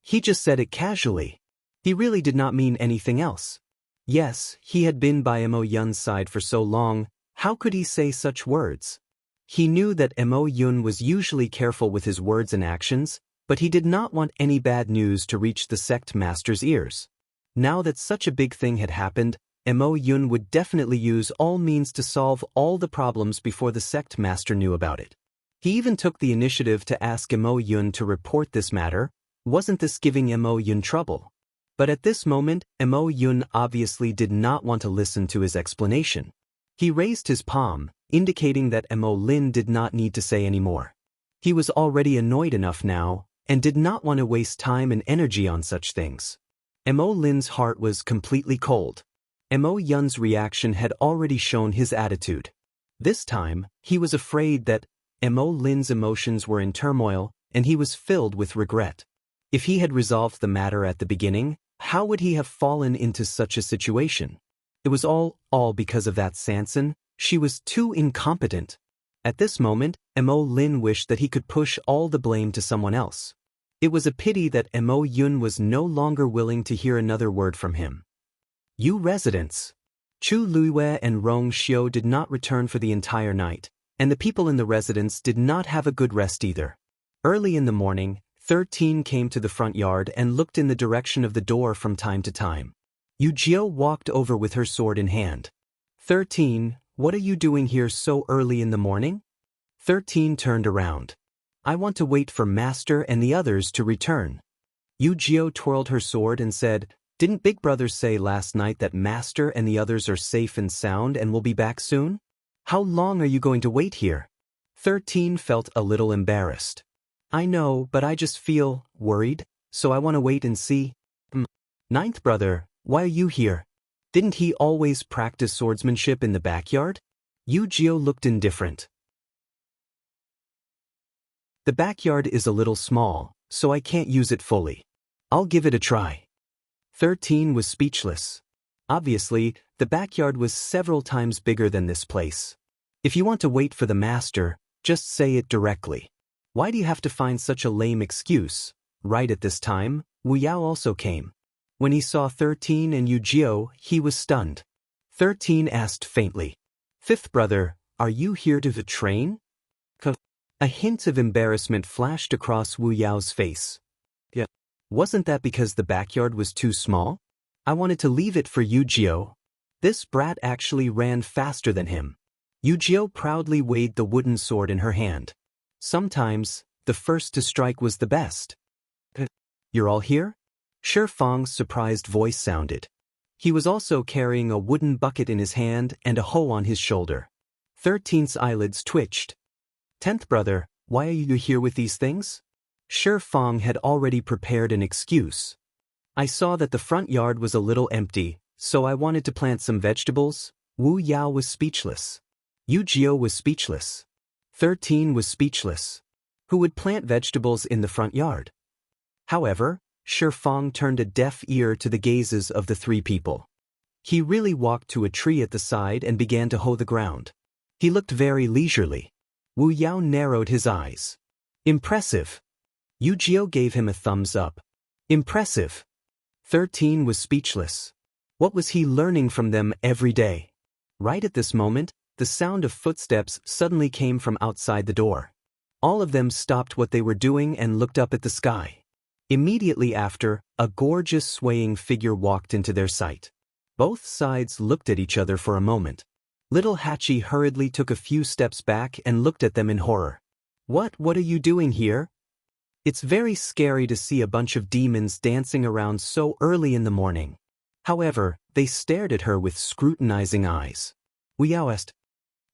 He just said it casually. He really did not mean anything else. Yes, he had been by Mo Yun's side for so long, how could he say such words? He knew that Mo Yun was usually careful with his words and actions, but he did not want any bad news to reach the sect master's ears. Now that such a big thing had happened, Mo Yun would definitely use all means to solve all the problems before the sect master knew about it. He even took the initiative to ask Mo Yun to report this matter. Wasn't this giving Mo Yun trouble? But at this moment, Mo Yun obviously did not want to listen to his explanation. He raised his palm, indicating that Mo Lin did not need to say any more. He was already annoyed enough now, and did not want to waste time and energy on such things. Mo Lin's heart was completely cold. Mo Yun's reaction had already shown his attitude. This time, he was afraid that Mo Lin's emotions were in turmoil, and he was filled with regret. If he had resolved the matter at the beginning, how would he have fallen into such a situation? It was all because of that Sanson. She was too incompetent. At this moment, Mo Lin wished that he could push all the blame to someone else. It was a pity that Mo Yun was no longer willing to hear another word from him. You residents. Chu Luiwei and Rong Xiu did not return for the entire night, and the people in the residence did not have a good rest either. Early in the morning, 13 came to the front yard and looked in the direction of the door from time to time. Yu Jiao walked over with her sword in hand. 13, what are you doing here so early in the morning? 13 turned around. I want to wait for Master and the others to return. Yu Jiao twirled her sword and said, Didn't Big Brother say last night that Master and the others are safe and sound and will be back soon? How long are you going to wait here? 13 felt a little embarrassed. I know, but I just feel worried, so I want to wait and see. Ninth brother, why are you here? Didn't he always practice swordsmanship in the backyard? Yu Jiao looked indifferent. The backyard is a little small, so I can't use it fully. I'll give it a try. 13 was speechless. Obviously, the backyard was several times bigger than this place. If you want to wait for the master, just say it directly. Why do you have to find such a lame excuse? Right at this time, Wu Yao also came. When he saw 13 and Yu Jiao, he was stunned. 13 asked faintly, Fifth brother, are you here to train? A hint of embarrassment flashed across Wu Yao's face. Yeah. Wasn't that because the backyard was too small? I wanted to leave it for Yu Jiao. This brat actually ran faster than him. Yu Jiao proudly weighed the wooden sword in her hand. Sometimes, the first to strike was the best. You're all here? Shi Fang's surprised voice sounded. He was also carrying a wooden bucket in his hand and a hoe on his shoulder. 13's eyelids twitched. 10th brother, why are you here with these things? Shi Fang had already prepared an excuse. I saw that the front yard was a little empty, so I wanted to plant some vegetables. Wu Yao was speechless. Yu Jiao was speechless. 13 was speechless. Who would plant vegetables in the front yard? However, Shi Fang turned a deaf ear to the gazes of the three people. He really walked to a tree at the side and began to hoe the ground. He looked very leisurely. Wu Yao narrowed his eyes. Impressive. Yu Jiao gave him a thumbs up. Impressive. 13 was speechless. What was he learning from them every day? Right at this moment, the sound of footsteps suddenly came from outside the door. All of them stopped what they were doing and looked up at the sky. Immediately after, a gorgeous swaying figure walked into their sight. Both sides looked at each other for a moment. Little Hachi hurriedly took a few steps back and looked at them in horror. What are you doing here? It's very scary to see a bunch of demons dancing around so early in the morning. However, they stared at her with scrutinizing eyes. Wu Yao asked,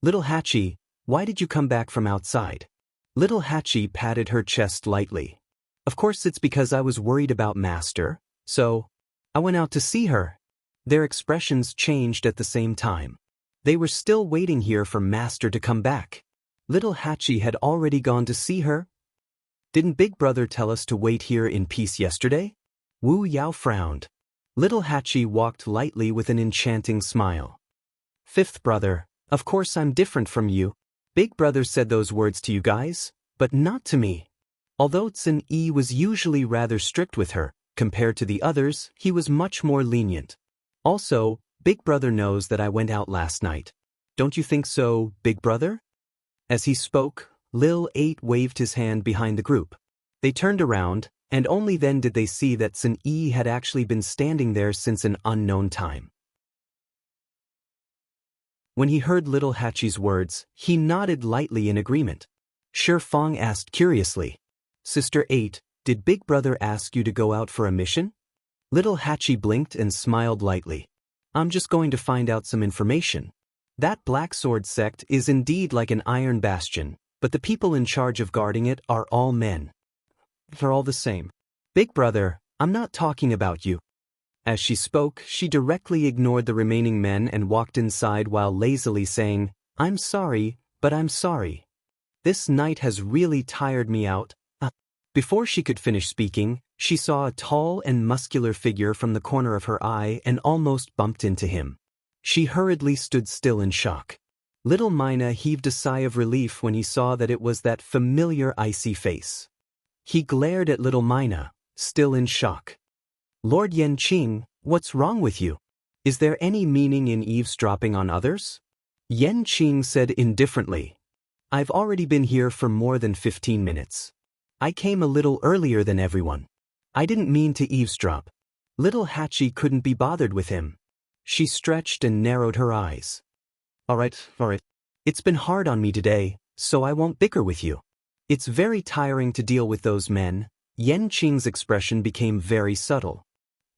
Little Hachi, why did you come back from outside? Little Hachi patted her chest lightly. Of course it's because I was worried about Master, so I went out to see her. Their expressions changed at the same time. They were still waiting here for Master to come back. Little Hachi had already gone to see her. Didn't Big Brother tell us to wait here in peace yesterday? Wu Yao frowned. Little Hachi walked lightly with an enchanting smile. Fifth brother, of course I'm different from you. Big Brother said those words to you guys, but not to me. Although Tsun Yi was usually rather strict with her, Compared to the others, he was much more lenient. Also, Big Brother knows that I went out last night. Don't you think so, Big Brother? As he spoke, Lil 8 waved his hand behind the group. They turned around, and only then did they see that Sun Yi had actually been standing there since an unknown time. When he heard Little Hachi's words, he nodded lightly in agreement. Shi Fang asked curiously, Sister 8, did Big Brother ask you to go out for a mission? Little Hachi blinked and smiled lightly. I'm just going to find out some information. That Black Sword sect is indeed like an iron bastion, but the people in charge of guarding it are all men. They're all the same. Big Brother, I'm not talking about you. As she spoke, she directly ignored the remaining men and walked inside while lazily saying, I'm sorry, but I'm sorry. This night has really tired me out. Before she could finish speaking, she saw a tall and muscular figure from the corner of her eye and almost bumped into him. She hurriedly stood still in shock. Little Mina heaved a sigh of relief when he saw that it was that familiar icy face. He glared at Little Mina, still in shock. Lord Yanqing, what's wrong with you? Is there any meaning in eavesdropping on others? Yanqing said indifferently. I've already been here for more than 15 minutes. I came a little earlier than everyone. I didn't mean to eavesdrop. Little Hachi couldn't be bothered with him. She stretched and narrowed her eyes. All right. It's been hard on me today, so I won't bicker with you. It's very tiring to deal with those men. Yanqing's expression became very subtle.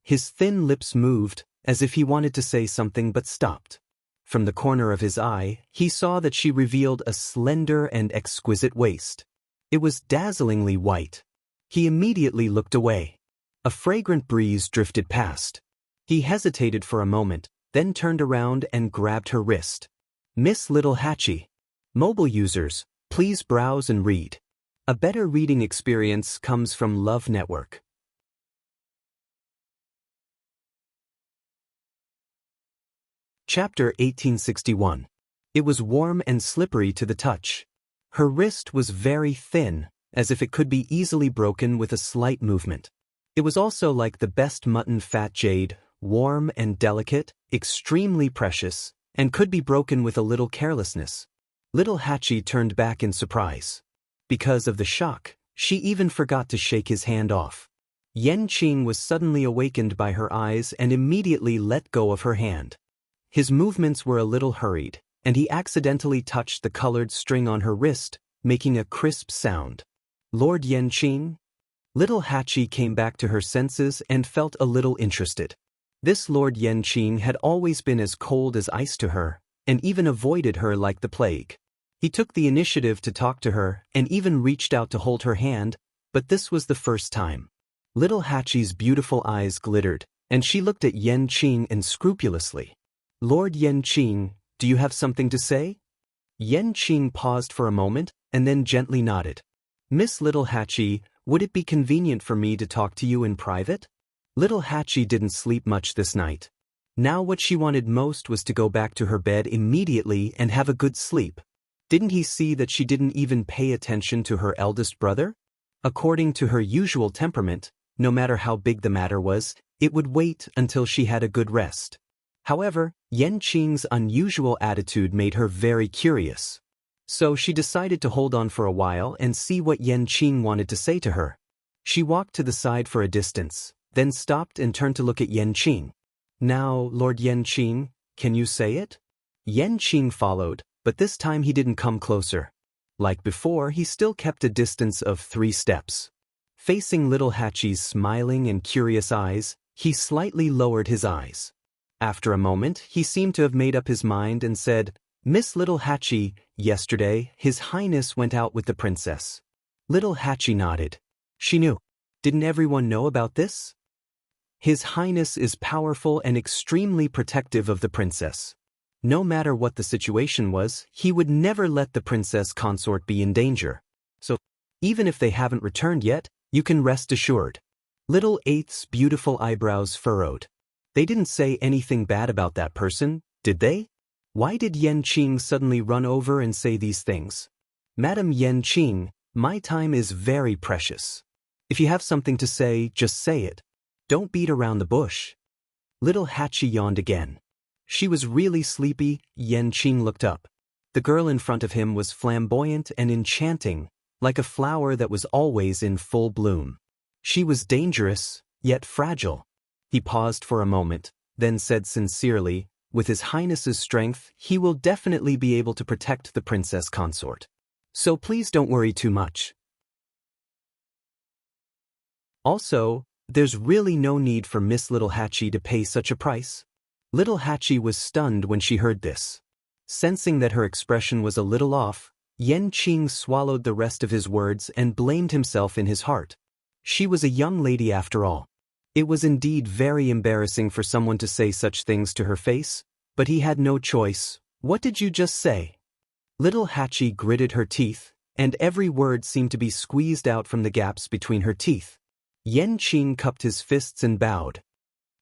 His thin lips moved, as if he wanted to say something but stopped. From the corner of his eye, he saw that she revealed a slender and exquisite waist. It was dazzlingly white. He immediately looked away. A fragrant breeze drifted past. He hesitated for a moment, then turned around and grabbed her wrist. Miss Little Hachi. Mobile users, please browse and read. A better reading experience comes from Love Network. Chapter 1861. It was warm and slippery to the touch. Her wrist was very thin, as if it could be easily broken with a slight movement. It was also like the best mutton fat jade, warm and delicate, extremely precious, and could be broken with a little carelessness. Little Hachi turned back in surprise. Because of the shock, she even forgot to shake his hand off. Yanqing was suddenly awakened by her eyes and immediately let go of her hand. His movements were a little hurried, and he accidentally touched the colored string on her wrist, making a crisp sound. Lord Yanqing? Little Hachi came back to her senses and felt a little interested. This Lord Yanqing had always been as cold as ice to her, and even avoided her like the plague. He took the initiative to talk to her and even reached out to hold her hand, but this was the first time. Little Hachi's beautiful eyes glittered, and she looked at Yanqing unscrupulously. Lord Yanqing, do you have something to say? Yanqing paused for a moment, and then gently nodded. Miss Little Hachi, would it be convenient for me to talk to you in private? Little Hachi didn't sleep much this night. Now what she wanted most was to go back to her bed immediately and have a good sleep. Didn't he see that she didn't even pay attention to her eldest brother? According to her usual temperament, no matter how big the matter was, it would wait until she had a good rest. However, Yanqing's unusual attitude made her very curious. So she decided to hold on for a while and see what Yanqing wanted to say to her. She walked to the side for a distance, then stopped and turned to look at Yanqing. Now, Lord Yanqing, can you say it? Yanqing followed, but this time he didn't come closer. Like before, he still kept a distance of 3 steps. Facing Little Hachi's smiling and curious eyes, he slightly lowered his eyes. After a moment, he seemed to have made up his mind and said, Miss Little Hachi, yesterday, His Highness went out with the princess. Little Hachi nodded. She knew. Didn't everyone know about this? His Highness is powerful and extremely protective of the princess. No matter what the situation was, he would never let the princess consort be in danger. So, even if they haven't returned yet, you can rest assured. Little Eighth's beautiful eyebrows furrowed. They didn't say anything bad about that person, did they? Why did Yanqing suddenly run over and say these things? Madam Yanqing, my time is very precious. If you have something to say, just say it. Don't beat around the bush. Little Hachi yawned again. She was really sleepy. Yanqing looked up. The girl in front of him was flamboyant and enchanting, like a flower that was always in full bloom. She was dangerous, yet fragile. He paused for a moment, then said sincerely, with His Highness's strength, he will definitely be able to protect the princess consort. So please don't worry too much. Also, there's really no need for Miss Little Hachi to pay such a price. Little Hachi was stunned when she heard this. Sensing that her expression was a little off, Yanqing swallowed the rest of his words and blamed himself in his heart. She was a young lady after all. It was indeed very embarrassing for someone to say such things to her face, but he had no choice. What did you just say? Little Hachi gritted her teeth, and every word seemed to be squeezed out from the gaps between her teeth. Yanqing cupped his fists and bowed.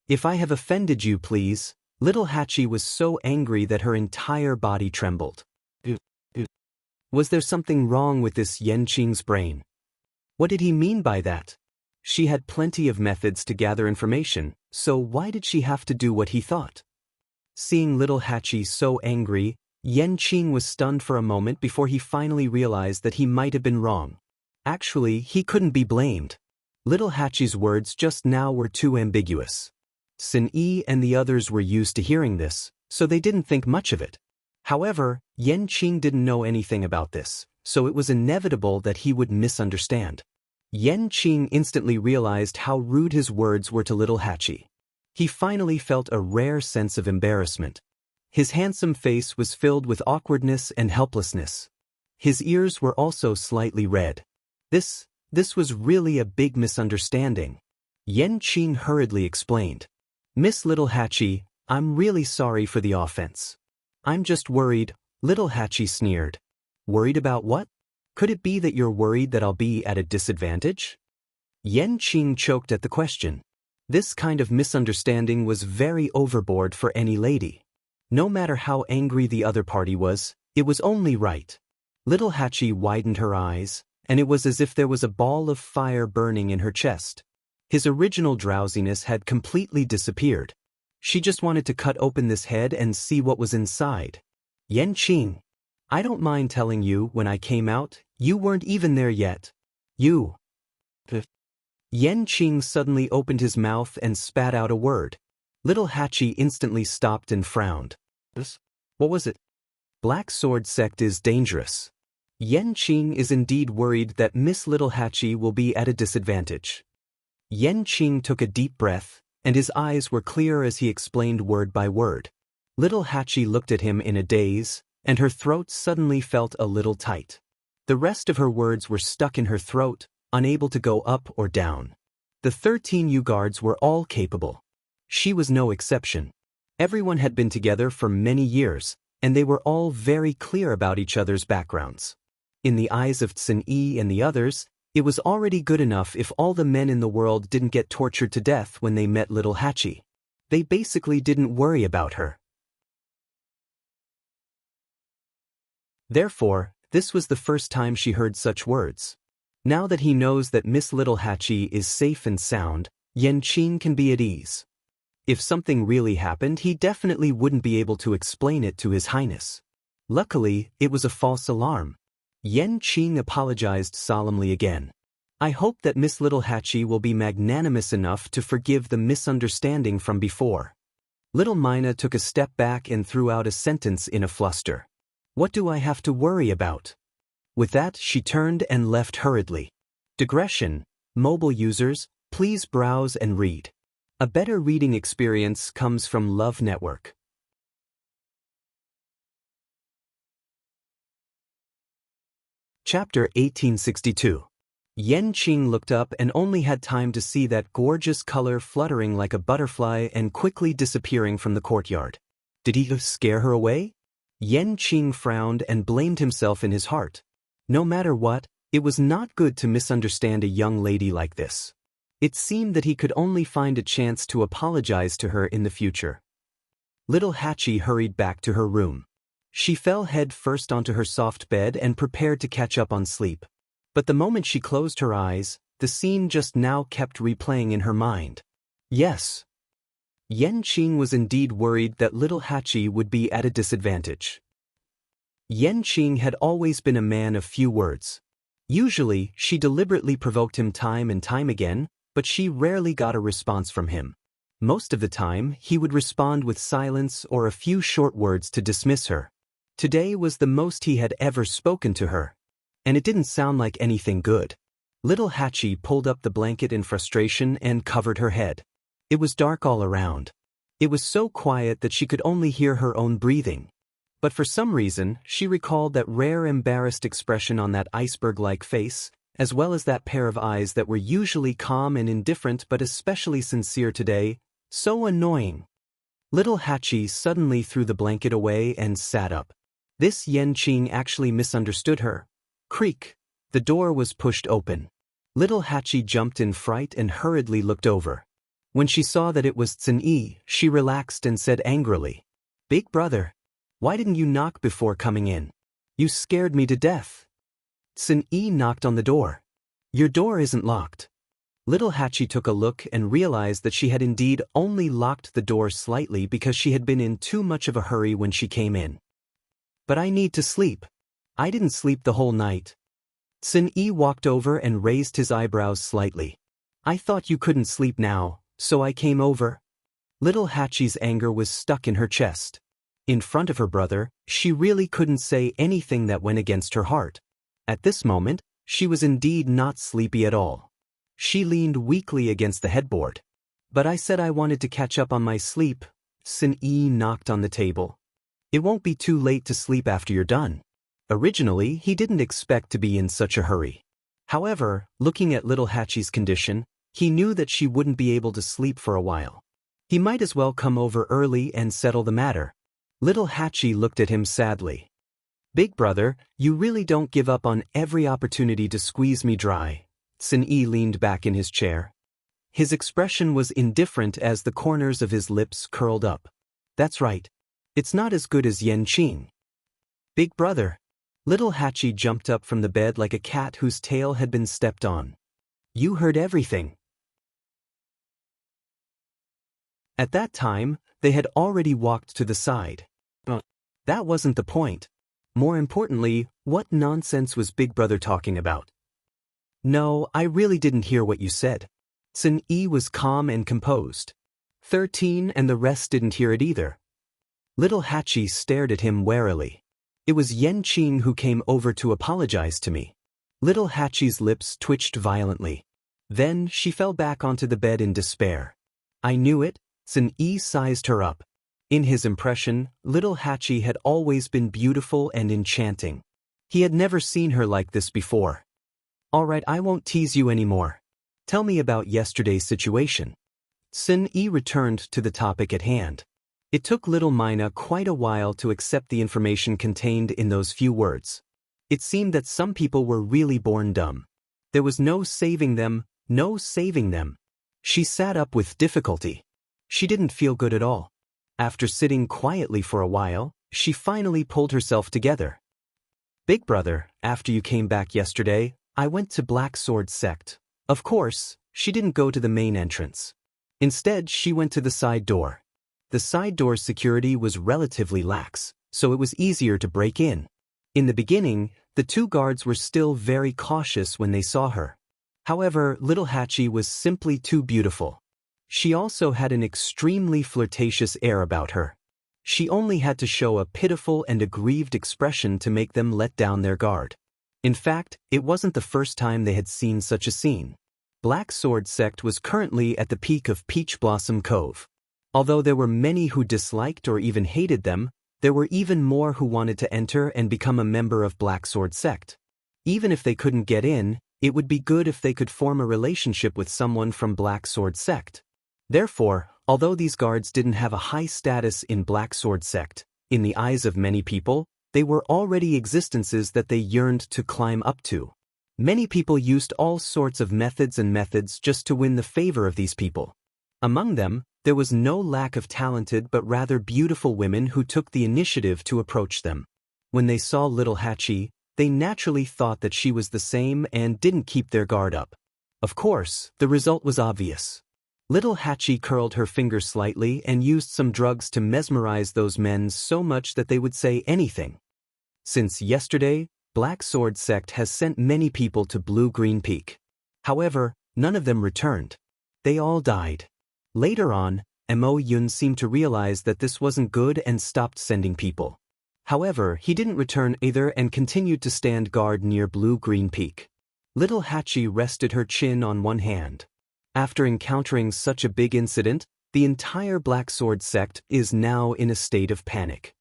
If I have offended you, please. Little Hachi was so angry that her entire body trembled. Was there something wrong with this Yanqing's brain? What did he mean by that? She had plenty of methods to gather information, so why did she have to do what he thought? Seeing Little Hachi so angry, Yanqing was stunned for a moment before he finally realized that he might have been wrong. Actually, he couldn't be blamed. Little Hachi's words just now were too ambiguous. Sin Yi and the others were used to hearing this, so they didn't think much of it. However, Yanqing didn't know anything about this, so it was inevitable that he would misunderstand. Yanqing instantly realized how rude his words were to Little Hachi. He finally felt a rare sense of embarrassment. His handsome face was filled with awkwardness and helplessness. His ears were also slightly red. This was really a big misunderstanding. Yanqing hurriedly explained. Miss Little Hachi, I'm really sorry for the offense. I'm just worried. Little Hachi sneered. Worried about what? Could it be that you're worried that I'll be at a disadvantage? Yanqing choked at the question. This kind of misunderstanding was very overboard for any lady. No matter how angry the other party was, it was only right. Little Hachi widened her eyes, and it was as if there was a ball of fire burning in her chest. His original drowsiness had completely disappeared. She just wanted to cut open this head and see what was inside. Yanqing, I don't mind telling you, when I came out, you weren't even there yet. You. Yanqing suddenly opened his mouth and spat out a word. Little Hachi instantly stopped and frowned. What was it? Black Sword Sect is dangerous. Yanqing is indeed worried that Miss Little Hachi will be at a disadvantage. Yanqing took a deep breath, and his eyes were clear as he explained word by word. Little Hachi looked at him in a daze, and her throat suddenly felt a little tight. The rest of her words were stuck in her throat, unable to go up or down. The 13 U-guards were all capable. She was no exception. Everyone had been together for many years, and they were all very clear about each other's backgrounds. In the eyes of Sin Yi and the others, it was already good enough if all the men in the world didn't get tortured to death when they met Little Hachi. They basically didn't worry about her. Therefore, this was the first time she heard such words. Now that he knows that Miss Little Hachi is safe and sound, Yanqing can be at ease. If something really happened, he definitely wouldn't be able to explain it to His Highness. Luckily, it was a false alarm. Yanqing apologized solemnly again. I hope that Miss Little Hachi will be magnanimous enough to forgive the misunderstanding from before. Little Mina took a step back and threw out a sentence in a fluster. What do I have to worry about? With that, she turned and left hurriedly. Digression. Mobile users, please browse and read. A better reading experience comes from Love Network. Chapter 1862. Yanqing looked up and only had time to see that gorgeous color fluttering like a butterfly and quickly disappearing from the courtyard. Did he scare her away? Yanqing frowned and blamed himself in his heart. No matter what, it was not good to misunderstand a young lady like this. It seemed that he could only find a chance to apologize to her in the future. Little Hachi hurried back to her room. She fell head first onto her soft bed and prepared to catch up on sleep. But the moment she closed her eyes, the scene just now kept replaying in her mind. Yes. Yan Qing was indeed worried that little Hachi would be at a disadvantage. Yan Qing had always been a man of few words. Usually, she deliberately provoked him time and time again, but she rarely got a response from him. Most of the time, he would respond with silence or a few short words to dismiss her. Today was the most he had ever spoken to her. And it didn't sound like anything good. Little Hachi pulled up the blanket in frustration and covered her head. It was dark all around. It was so quiet that she could only hear her own breathing. But for some reason, she recalled that rare embarrassed expression on that iceberg-like face, as well as that pair of eyes that were usually calm and indifferent but especially sincere today. So annoying. Little Hachi suddenly threw the blanket away and sat up. This Yan Qing actually misunderstood her. Creak. The door was pushed open. Little Hachi jumped in fright and hurriedly looked over. When she saw that it was Tsun-yi, she relaxed and said angrily, "Big brother, why didn't you knock before coming in? You scared me to death." Tsun-yi knocked on the door. "Your door isn't locked." Little Hachi took a look and realized that she had indeed only locked the door slightly because she had been in too much of a hurry when she came in. "But I need to sleep. I didn't sleep the whole night." Tsun-yi walked over and raised his eyebrows slightly. "I thought you couldn't sleep now, so I came over." Little Hachi's anger was stuck in her chest. In front of her brother, she really couldn't say anything that went against her heart. At this moment, she was indeed not sleepy at all. She leaned weakly against the headboard. "But I said I wanted to catch up on my sleep." Tsun-yi knocked on the table. "It won't be too late to sleep after you're done." Originally, he didn't expect to be in such a hurry. However, looking at little Hachi's condition, he knew that she wouldn't be able to sleep for a while. He might as well come over early and settle the matter. Little Hachi looked at him sadly. "Big brother, you really don't give up on every opportunity to squeeze me dry." Tsun-yi leaned back in his chair. His expression was indifferent as the corners of his lips curled up. "That's right. It's not as good as Yan Qing." "Big brother." Little Hachi jumped up from the bed like a cat whose tail had been stepped on. "You heard everything." At that time, they had already walked to the side. But that wasn't the point. More importantly, what nonsense was Big Brother talking about? "No, I really didn't hear what you said." Tsun-yi was calm and composed. 13 and the rest didn't hear it either. Little Hachi stared at him warily. "It was Yan Qing who came over to apologize to me." Little Hachi's lips twitched violently. Then she fell back onto the bed in despair. "I knew it." Tsun-yi sized her up. In his impression, little Hachi had always been beautiful and enchanting. He had never seen her like this before. "All right, I won't tease you anymore. Tell me about yesterday's situation." Tsun-yi returned to the topic at hand. It took little Mina quite a while to accept the information contained in those few words. It seemed that some people were really born dumb. There was no saving them, no saving them. She sat up with difficulty. She didn't feel good at all. After sitting quietly for a while, she finally pulled herself together. "Big brother, after you came back yesterday, I went to Black Sword Sect." Of course, she didn't go to the main entrance. Instead, she went to the side door. The side door's security was relatively lax, so it was easier to break in. In the beginning, the two guards were still very cautious when they saw her. However, little Hachi was simply too beautiful. She also had an extremely flirtatious air about her. She only had to show a pitiful and aggrieved expression to make them let down their guard. In fact, it wasn't the first time they had seen such a scene. Black Sword Sect was currently at the peak of Peach Blossom Cove. Although there were many who disliked or even hated them, there were even more who wanted to enter and become a member of Black Sword Sect. Even if they couldn't get in, it would be good if they could form a relationship with someone from Black Sword Sect. Therefore, although these guards didn't have a high status in Black Sword Sect, in the eyes of many people, they were already existences that they yearned to climb up to. Many people used all sorts of methods just to win the favor of these people. Among them, there was no lack of talented but rather beautiful women who took the initiative to approach them. When they saw little Hachi, they naturally thought that she was the same and didn't keep their guard up. Of course, the result was obvious. Little Hachi curled her finger slightly and used some drugs to mesmerize those men so much that they would say anything. Since yesterday, Black Sword Sect has sent many people to Blue-Green Peak. However, none of them returned. They all died. Later on, Mo Yun seemed to realize that this wasn't good and stopped sending people. However, he didn't return either and continued to stand guard near Blue-Green Peak. Little Hachi rested her chin on one hand. After encountering such a big incident, the entire Black Sword Sect is now in a state of panic.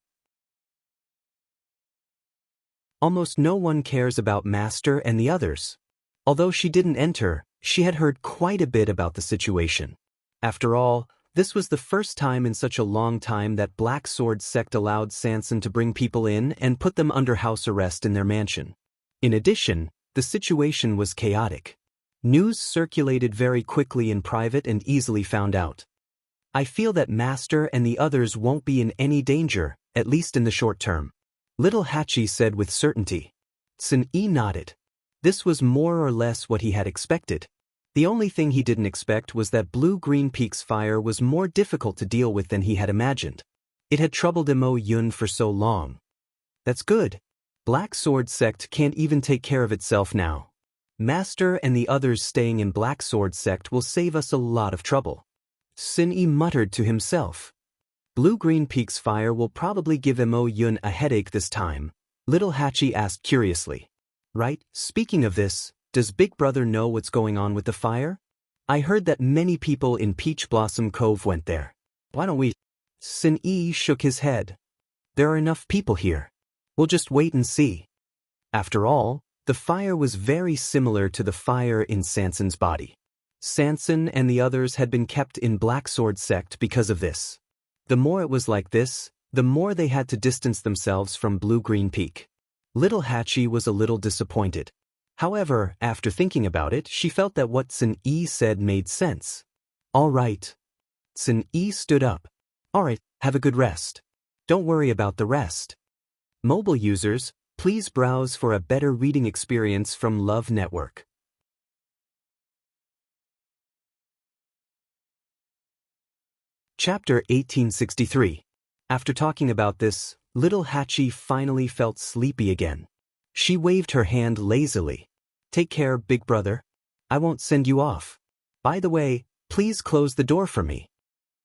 Almost no one cares about Master and the others. Although she didn't enter, she had heard quite a bit about the situation. After all, this was the first time in such a long time that Black Sword Sect allowed Sanson to bring people in and put them under house arrest in their mansion. In addition, the situation was chaotic. News circulated very quickly in private and easily found out. I feel that Master and the others won't be in any danger, at least in the short term. Little Hachi said with certainty. Sun-E nodded. This was more or less what he had expected. The only thing he didn't expect was that Blue-Green Peak's fire was more difficult to deal with than he had imagined. It had troubled Mo Yun for so long. That's good. Black Sword Sect can't even take care of itself now. Master and the others staying in Black Sword Sect will save us a lot of trouble. Sun-E muttered to himself. Blue-Green Peak's fire will probably give Mo Yun a headache this time, Little Hachi asked curiously. Right, speaking of this, does Big Brother know what's going on with the fire? I heard that many people in Peach Blossom Cove went there. Why don't we? Sun-E shook his head. There are enough people here. We'll just wait and see. After all, the fire was very similar to the fire in Sanson's body. Sanson and the others had been kept in Black Sword Sect because of this. The more it was like this, the more they had to distance themselves from Blue-Green Peak. Little Hachi was a little disappointed. However, after thinking about it, she felt that what Sun-E said made sense. All right. Sun-E stood up. All right, have a good rest. Don't worry about the rest. Mobile users, please browse for a better reading experience from Love Network. Chapter 1863. After talking about this, Little Hachi finally felt sleepy again. She waved her hand lazily. Take care, Big Brother. I won't send you off. By the way, please close the door for me.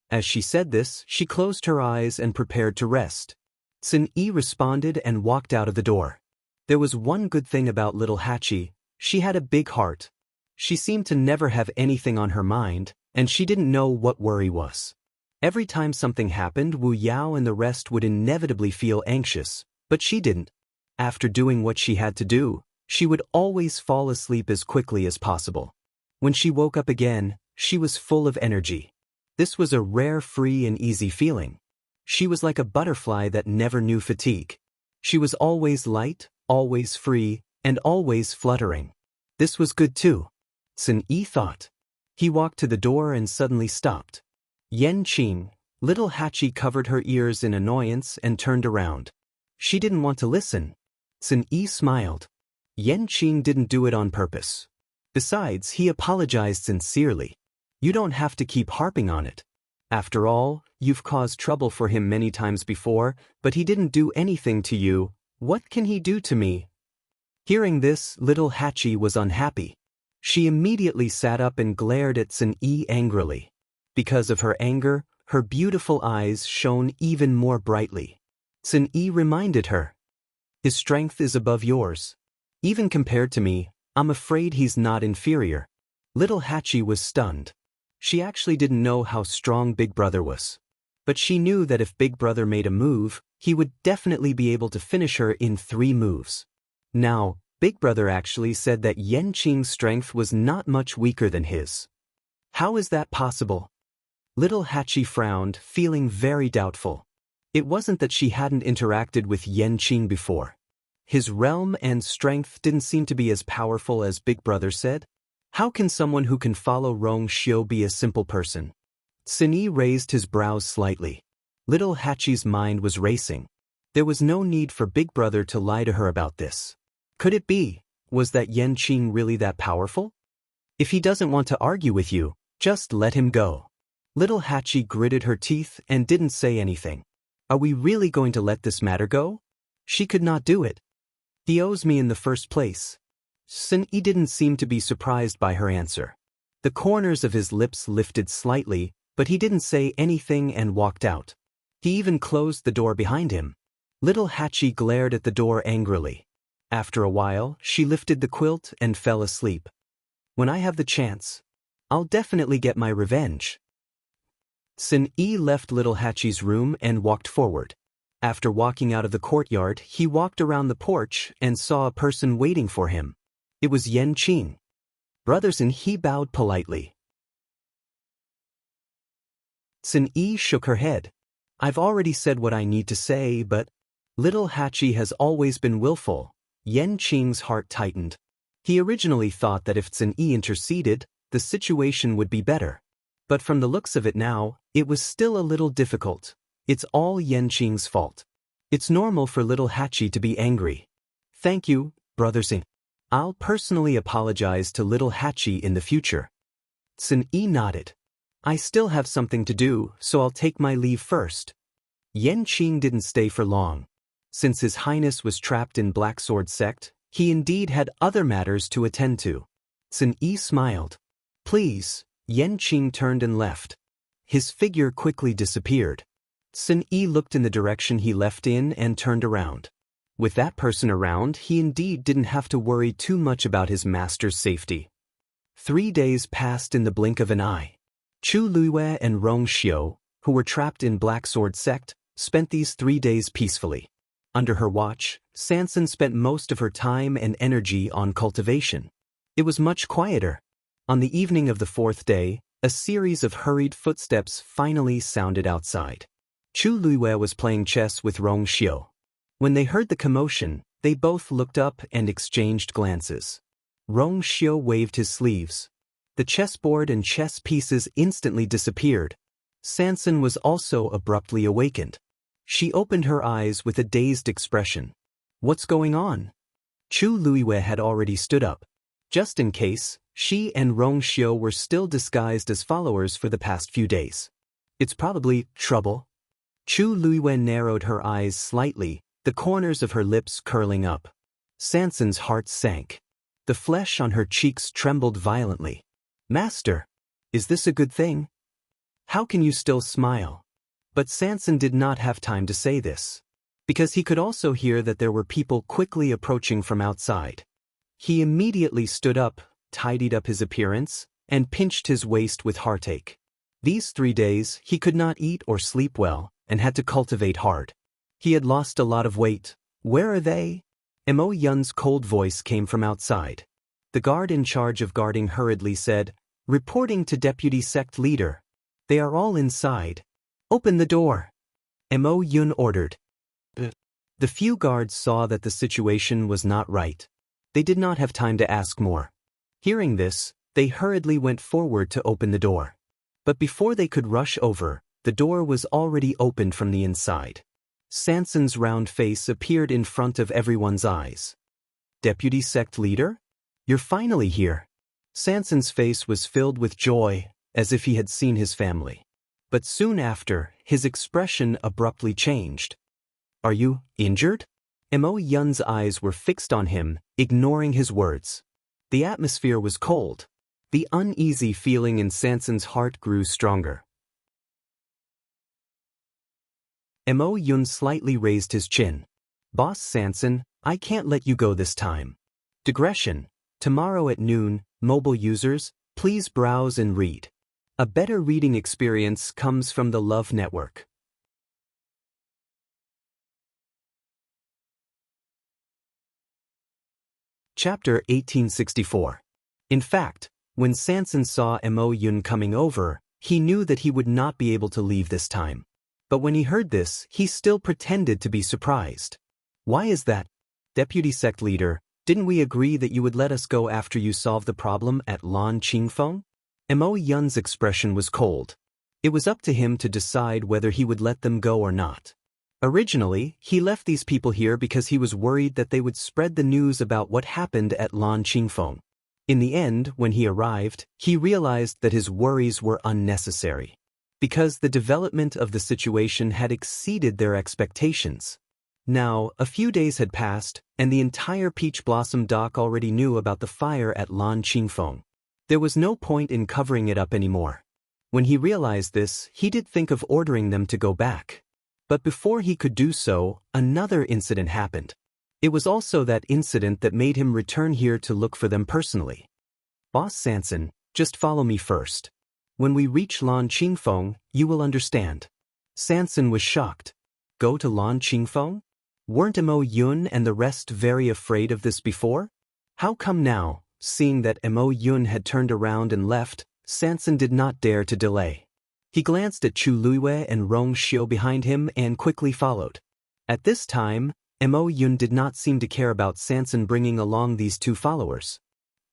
As she said this, she closed her eyes and prepared to rest. Sun-E responded and walked out of the door. There was one good thing about Little Hachi. She had a big heart. She seemed to never have anything on her mind, and she didn't know what worry was. Every time something happened, Wu Yao and the rest would inevitably feel anxious, but she didn't. After doing what she had to do, she would always fall asleep as quickly as possible. When she woke up again, she was full of energy. This was a rare, free and easy feeling. She was like a butterfly that never knew fatigue. She was always light, always free, and always fluttering. This was good too, Sun-E thought. He walked to the door and suddenly stopped. Yan-Qing, Little Hachi covered her ears in annoyance and turned around. She didn't want to listen. Sun-E smiled. Yan-Qing didn't do it on purpose. Besides, he apologized sincerely. You don't have to keep harping on it. After all, you've caused trouble for him many times before, but he didn't do anything to you. What can he do to me? Hearing this, Little Hachi was unhappy. She immediately sat up and glared at Sun-E angrily. Because of her anger, her beautiful eyes shone even more brightly. Sun-E reminded her. His strength is above yours. Even compared to me, I'm afraid he's not inferior. Little Hachi was stunned. She actually didn't know how strong Big Brother was. But she knew that if Big Brother made a move, he would definitely be able to finish her in 3 moves. Now, Big Brother actually said that Yan-Qing's strength was not much weaker than his. How is that possible? Little Hachi frowned, feeling very doubtful. It wasn't that she hadn't interacted with Yan-Qing before. His realm and strength didn't seem to be as powerful as Big Brother said. How can someone who can follow Rong Xiu be a simple person? Sun-E raised his brows slightly. Little Hachi's mind was racing. There was no need for Big Brother to lie to her about this. Could it be? Was that Yan-Qing really that powerful? If he doesn't want to argue with you, Just let him go. Little Hachi gritted her teeth and didn't say anything. Are we really going to let this matter go? She could not do it. He owes me in the first place. Sun-yi didn't seem to be surprised by her answer. The corners of his lips lifted slightly, but he didn't say anything and walked out. He even closed the door behind him. Little Hachi glared at the door angrily. After a while, she lifted the quilt and fell asleep. When I have the chance, I'll definitely get my revenge. Sun-yi left Little Hachi's room and walked forward. After walking out of the courtyard, he walked around the porch and saw a person waiting for him. It was Yan Qing. Brothers, and he bowed politely. Sun-yi shook her head. I've already said what I need to say, but Little Hachi has always been willful. Yan Qing's heart tightened. He originally thought that if Sun-yi interceded, the situation would be better. But from the looks of it now, it was still a little difficult. It's all Yan Qing's fault. It's normal for Little Hachi to be angry. Thank you, Brother Sun. I'll personally apologize to Little Hachi in the future. Sun-yi nodded. I still have something to do, so I'll take my leave first. Yan Qing didn't stay for long. Since His Highness was trapped in Black Sword sect, he indeed had other matters to attend to. Sun-yi smiled. Please. Yan Qing turned and left. His figure quickly disappeared. Sun-yi looked in the direction he left in and turned around. With that person around, he indeed didn't have to worry too much about his master's safety. 3 days passed in the blink of an eye. Chu Luiyue and Rong Xiu, who were trapped in Black Sword sect, spent these 3 days peacefully. Under her watch, Sansan spent most of her time and energy on cultivation. It was much quieter. On the evening of the 4th day, a series of hurried footsteps finally sounded outside. Chu Luiyue was playing chess with Rong Xiu. When they heard the commotion, they both looked up and exchanged glances. Rong Xiu waved his sleeves. The chessboard and chess pieces instantly disappeared. Sansan was also abruptly awakened. She opened her eyes with a dazed expression. What's going on? Chu Luiyue had already stood up. Just in case, she and Rong Xiu were still disguised as followers for the past few days. It's probably trouble. Chu Luiyue narrowed her eyes slightly, the corners of her lips curling up. Sansan's heart sank. The flesh on her cheeks trembled violently. Master, is this a good thing? How can you still smile? But Sansan did not have time to say this, because he could also hear that there were people quickly approaching from outside. He immediately stood up, tidied up his appearance, and pinched his waist with heartache. These 3 days, he could not eat or sleep well, and had to cultivate hard. He had lost a lot of weight. Where are they? Mo Yun's cold voice came from outside. The guard in charge of guarding hurriedly said, reporting to Deputy Sect Leader. They are all inside. Open the door. Mo Yun ordered. The few guards saw that the situation was not right. They did not have time to ask more. Hearing this, they hurriedly went forward to open the door. But before they could rush over, the door was already opened from the inside. Sansan's round face appeared in front of everyone's eyes. Deputy Sect Leader? You're finally here. Sansan's face was filled with joy, as if he had seen his family. But soon after, his expression abruptly changed. Are you injured? Mo Yun's eyes were fixed on him, ignoring his words. The atmosphere was cold. The uneasy feeling in Sansan's heart grew stronger. Mo Yun slightly raised his chin. Boss Sansan, I can't let you go this time. Digression. Tomorrow at noon, mobile users, please browse and read. A better reading experience comes from the Love Network. Chapter 1864. In fact, when Sansan saw Mo Yun coming over, he knew that he would not be able to leave this time. But when he heard this, he still pretended to be surprised. Why is that? Deputy Sect Leader, didn't we agree that you would let us go after you solved the problem at Lan Qingfeng? Mo Yun's expression was cold. It was up to him to decide whether he would let them go or not. Originally, he left these people here because he was worried that they would spread the news about what happened at Lan Qingfeng. In the end, when he arrived, he realized that his worries were unnecessary, because the development of the situation had exceeded their expectations. Now, a few days had passed, and the entire Peach Blossom dock already knew about the fire at Lan Qingfeng. There was no point in covering it up anymore. When he realized this, he did think of ordering them to go back. But before he could do so, another incident happened. It was also that incident that made him return here to look for them personally. Boss Sanson, just follow me first. When we reach Lan Qingfeng, you will understand. Sanson was shocked. Go to Lan Qingfeng? Weren't Mo Yun and the rest very afraid of this before? How come now, seeing that Mo Yun had turned around and left, Sanson did not dare to delay. He glanced at Chu Luiwei and Rong Xiu behind him and quickly followed. At this time, Mo Yun did not seem to care about Sanson bringing along these two followers.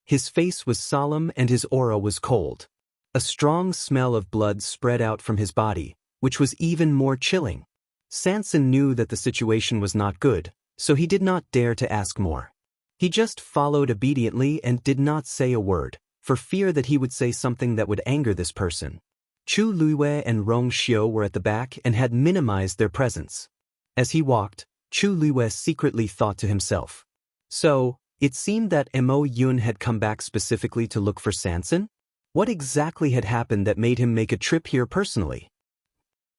His face was solemn and his aura was cold. A strong smell of blood spread out from his body, which was even more chilling. Sanson knew that the situation was not good, so he did not dare to ask more. He just followed obediently and did not say a word, for fear that he would say something that would anger this person. Chu Luiwei and Rong Xiu were at the back and had minimized their presence. As he walked, Chu Luiwei secretly thought to himself. So, it seemed that Mo Yun had come back specifically to look for Sanson? What exactly had happened that made him make a trip here personally?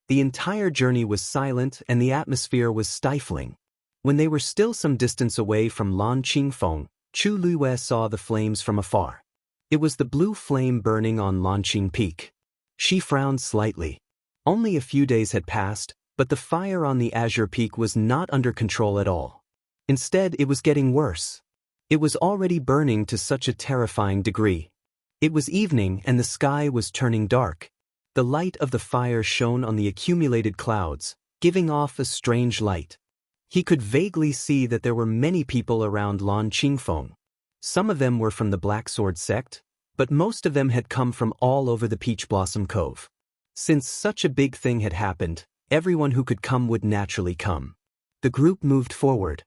The entire journey was silent and the atmosphere was stifling. When they were still some distance away from Lan Qingfeng, Chu Luiwei saw the flames from afar. It was the blue flame burning on Lanqing Peak. She frowned slightly. Only a few days had passed, but the fire on the Azure Peak was not under control at all. Instead, it was getting worse. It was already burning to such a terrifying degree. It was evening and the sky was turning dark. The light of the fire shone on the accumulated clouds, giving off a strange light. He could vaguely see that there were many people around Lan Qingfeng. Some of them were from the Black Sword sect, but most of them had come from all over the Peach Blossom Cove. Since such a big thing had happened, everyone who could come would naturally come. The group moved forward.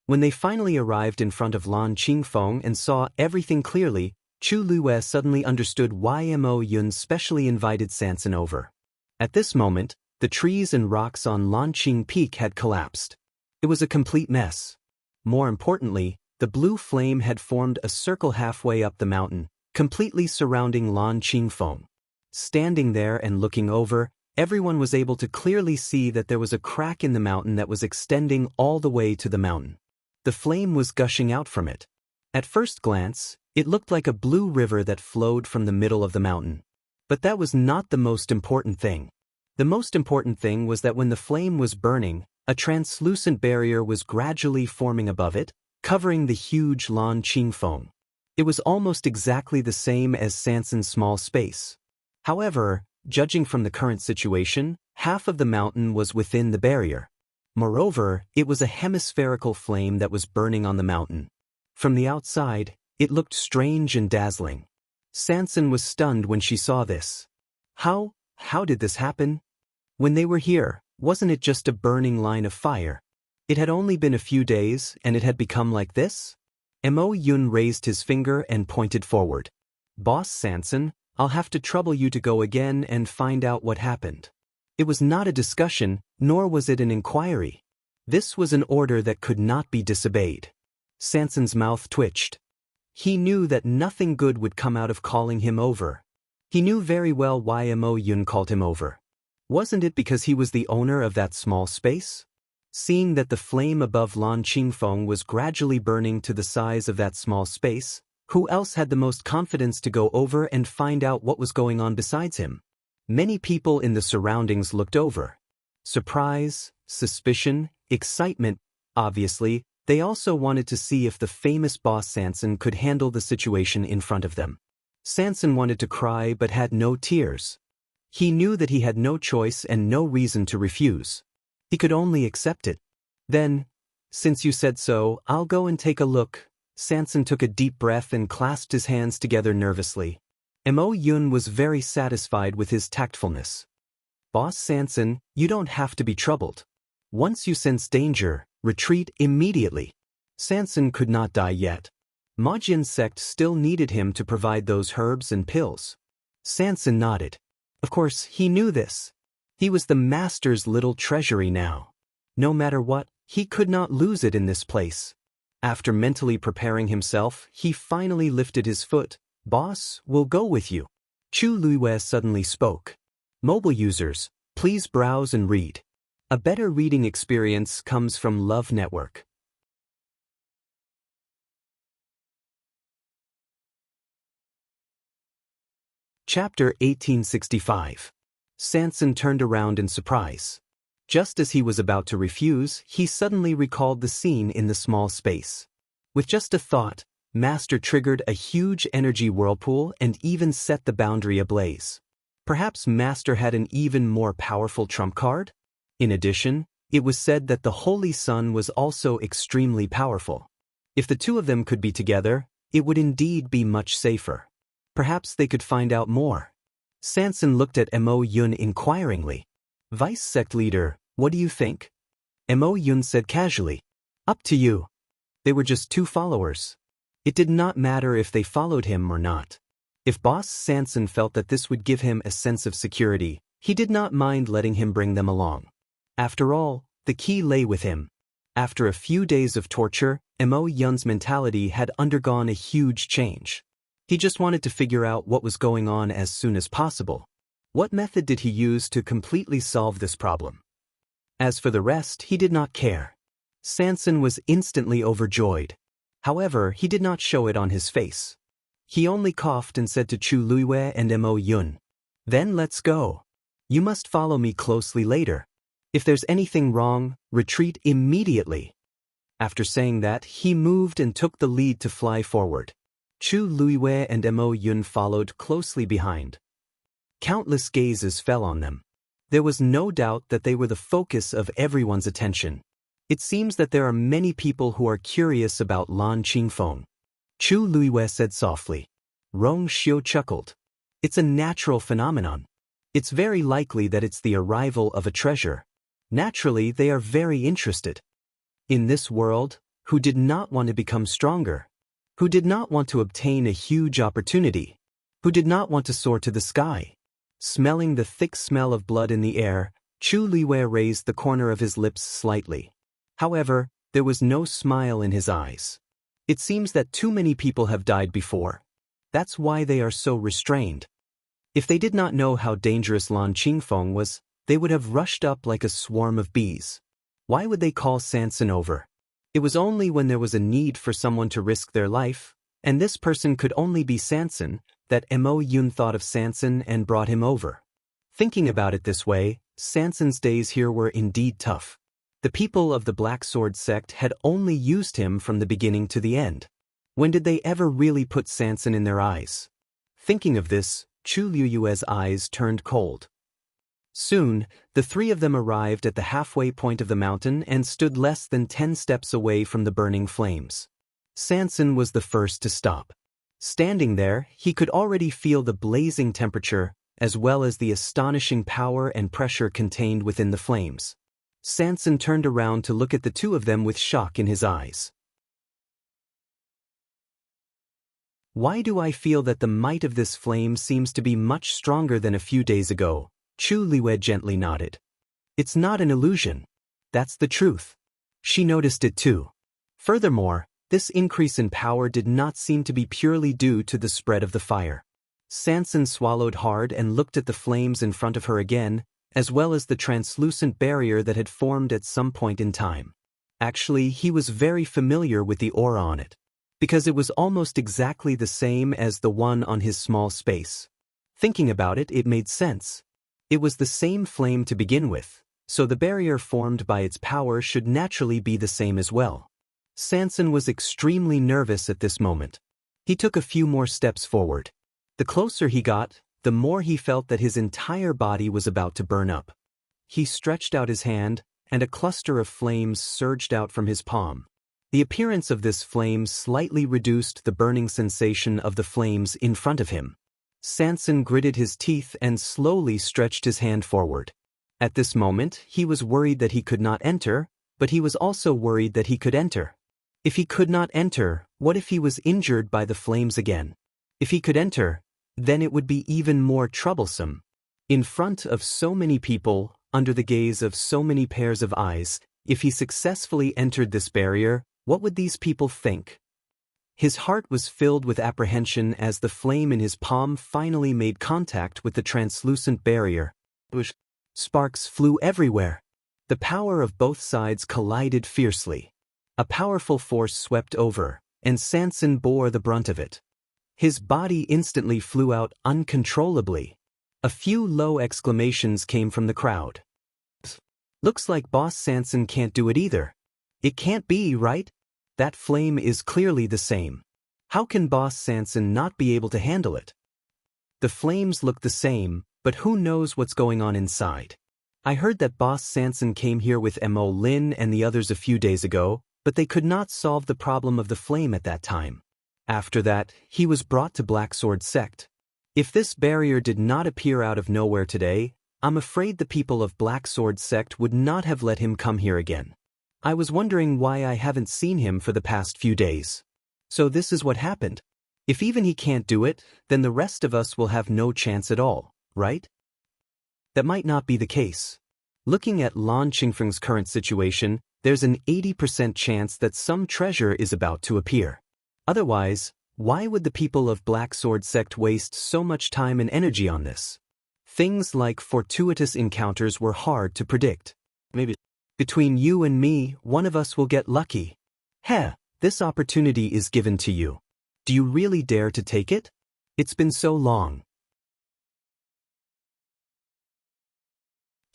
When they finally arrived in front of Lan Qingfeng and saw everything clearly, Chu Luiwei suddenly understood why Mo Yun specially invited Sanson over. At this moment, the trees and rocks on Lanqing Peak had collapsed. It was a complete mess. More importantly, the blue flame had formed a circle halfway up the mountain, completely surrounding Lan Qingfeng. Standing there and looking over, everyone was able to clearly see that there was a crack in the mountain that was extending all the way to the mountain. The flame was gushing out from it. At first glance, it looked like a blue river that flowed from the middle of the mountain. But that was not the most important thing. The most important thing was that when the flame was burning, a translucent barrier was gradually forming above it, covering the huge Lan Qingfeng. It was almost exactly the same as Sanson's small space. However, judging from the current situation, half of the mountain was within the barrier. Moreover, it was a hemispherical flame that was burning on the mountain. From the outside, it looked strange and dazzling. Sanson was stunned when she saw this. How did this happen? When they were here, wasn't it just a burning line of fire? It had only been a few days and it had become like this? Mo Yun raised his finger and pointed forward. Boss Sanson, I'll have to trouble you to go again and find out what happened. It was not a discussion, nor was it an inquiry. This was an order that could not be disobeyed. Sanson's mouth twitched. He knew that nothing good would come out of calling him over. He knew very well why Mo Yun called him over. Wasn't it because he was the owner of that small space? Seeing that the flame above Lan Qingfeng was gradually burning to the size of that small space, who else had the most confidence to go over and find out what was going on besides him? Many people in the surroundings looked over. Surprise, suspicion, excitement. Obviously, they also wanted to see if the famous boss Sanson could handle the situation in front of them. Sanson wanted to cry but had no tears. He knew that he had no choice and no reason to refuse. He could only accept it. Then, since you said so, I'll go and take a look. Sanson took a deep breath and clasped his hands together nervously. Mo Yun was very satisfied with his tactfulness. Boss Sanson, you don't have to be troubled. Once you sense danger, retreat immediately. Sanson could not die yet. Majin sect still needed him to provide those herbs and pills. Sanson nodded. Of course, he knew this. He was the master's little treasury now. No matter what, he could not lose it in this place. After mentally preparing himself, he finally lifted his foot. Boss, we'll go with you. Chu Luiwei suddenly spoke. Mobile users, please browse and read. A better reading experience comes from Love Network. Chapter 1865. Sanson turned around in surprise. Just as he was about to refuse, he suddenly recalled the scene in the small space. With just a thought, Master triggered a huge energy whirlpool and even set the boundary ablaze. Perhaps Master had an even more powerful trump card? In addition, it was said that the Holy Sun was also extremely powerful. If the two of them could be together, it would indeed be much safer. Perhaps they could find out more. Sanson looked at Mo Yun inquiringly. Vice sect leader, what do you think? Mo Yun said casually. Up to you. They were just two followers. It did not matter if they followed him or not. If Boss Sanson felt that this would give him a sense of security, he did not mind letting him bring them along. After all, the key lay with him. After a few days of torture, Mo Yun's mentality had undergone a huge change. He just wanted to figure out what was going on as soon as possible. What method did he use to completely solve this problem? As for the rest, he did not care. Sanson was instantly overjoyed. However, he did not show it on his face. He only coughed and said to Chu Luiwei and Mo Yun, "Then let's go. You must follow me closely later. If there's anything wrong, retreat immediately." After saying that, he moved and took the lead to fly forward. Chu Luiwei and Mo Yun followed closely behind. Countless gazes fell on them. There was no doubt that they were the focus of everyone's attention. It seems that there are many people who are curious about Lan Qingfeng. Chu Luiwei said softly. Rong Xiu chuckled. It's a natural phenomenon. It's very likely that it's the arrival of a treasure. Naturally, they are very interested. In this world, who did not want to become stronger? Who did not want to obtain a huge opportunity? Who did not want to soar to the sky? Smelling the thick smell of blood in the air, Chu Luiwei raised the corner of his lips slightly. However, there was no smile in his eyes. It seems that too many people have died before. That's why they are so restrained. If they did not know how dangerous Lan Qingfeng was, they would have rushed up like a swarm of bees. Why would they call Sanson over? It was only when there was a need for someone to risk their life, and this person could only be Sanson, that Mo Yun thought of Sanson and brought him over. Thinking about it this way, Sanson's days here were indeed tough. The people of the Black Sword sect had only used him from the beginning to the end. When did they ever really put Sanson in their eyes? Thinking of this, Chu Luiwei's eyes turned cold. Soon, the three of them arrived at the halfway point of the mountain and stood less than 10 steps away from the burning flames. Sanson was the first to stop. Standing there, he could already feel the blazing temperature, as well as the astonishing power and pressure contained within the flames. Sanson turned around to look at the two of them with shock in his eyes. Why do I feel that the might of this flame seems to be much stronger than a few days ago? Chu Luiwei gently nodded. It's not an illusion. That's the truth. She noticed it too. Furthermore, this increase in power did not seem to be purely due to the spread of the fire. Sanson swallowed hard and looked at the flames in front of her again, as well as the translucent barrier that had formed at some point in time. Actually, he was very familiar with the aura on it, because it was almost exactly the same as the one on his small space. Thinking about it, it made sense. It was the same flame to begin with, so the barrier formed by its power should naturally be the same as well. Sanson was extremely nervous at this moment. He took a few more steps forward. The closer he got, the more he felt that his entire body was about to burn up. He stretched out his hand, and a cluster of flames surged out from his palm. The appearance of this flame slightly reduced the burning sensation of the flames in front of him. Sanson gritted his teeth and slowly stretched his hand forward. At this moment, he was worried that he could not enter, but he was also worried that he could enter. If he could not enter, what if he was injured by the flames again? If he could enter, then it would be even more troublesome. In front of so many people, under the gaze of so many pairs of eyes, if he successfully entered this barrier, what would these people think? His heart was filled with apprehension as the flame in his palm finally made contact with the translucent barrier. Sparks flew everywhere. The power of both sides collided fiercely. A powerful force swept over, and Sanson bore the brunt of it. His body instantly flew out uncontrollably. A few low exclamations came from the crowd. Looks like Boss Sanson can't do it either. It can't be, right? That flame is clearly the same. How can Boss Sanson not be able to handle it? The flames look the same, but who knows what's going on inside? I heard that Boss Sanson came here with Mo Lin and the others a few days ago, but they could not solve the problem of the flame at that time. After that, he was brought to Black Sword Sect. If this barrier did not appear out of nowhere today, I'm afraid the people of Black Sword Sect would not have let him come here again. I was wondering why I haven't seen him for the past few days. So this is what happened. If even he can't do it, then the rest of us will have no chance at all, right? That might not be the case. Looking at Lan Qingfeng's current situation, there's an 80% chance that some treasure is about to appear. Otherwise, why would the people of Black Sword Sect waste so much time and energy on this? Things like fortuitous encounters were hard to predict. Maybe between you and me, one of us will get lucky. This opportunity is given to you. Do you really dare to take it? It's been so long.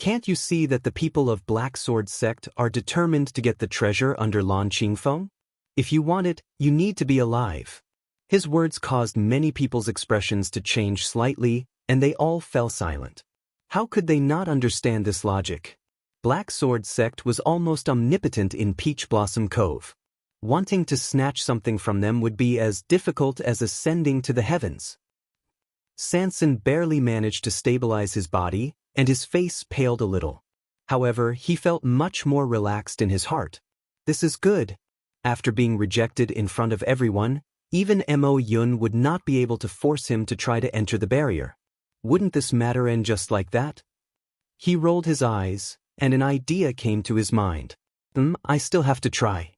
Can't you see that the people of Black Sword Sect are determined to get the treasure under Lan Qingfeng? If you want it, you need to be alive. His words caused many people's expressions to change slightly, and they all fell silent. How could they not understand this logic? Black Sword Sect was almost omnipotent in Peach Blossom Cove. Wanting to snatch something from them would be as difficult as ascending to the heavens. Sanson barely managed to stabilize his body, and his face paled a little. However, he felt much more relaxed in his heart. This is good. After being rejected in front of everyone, even Mo Yun would not be able to force him to try to enter the barrier. Wouldn't this matter end just like that? He rolled his eyes, and an idea came to his mind. I still have to try.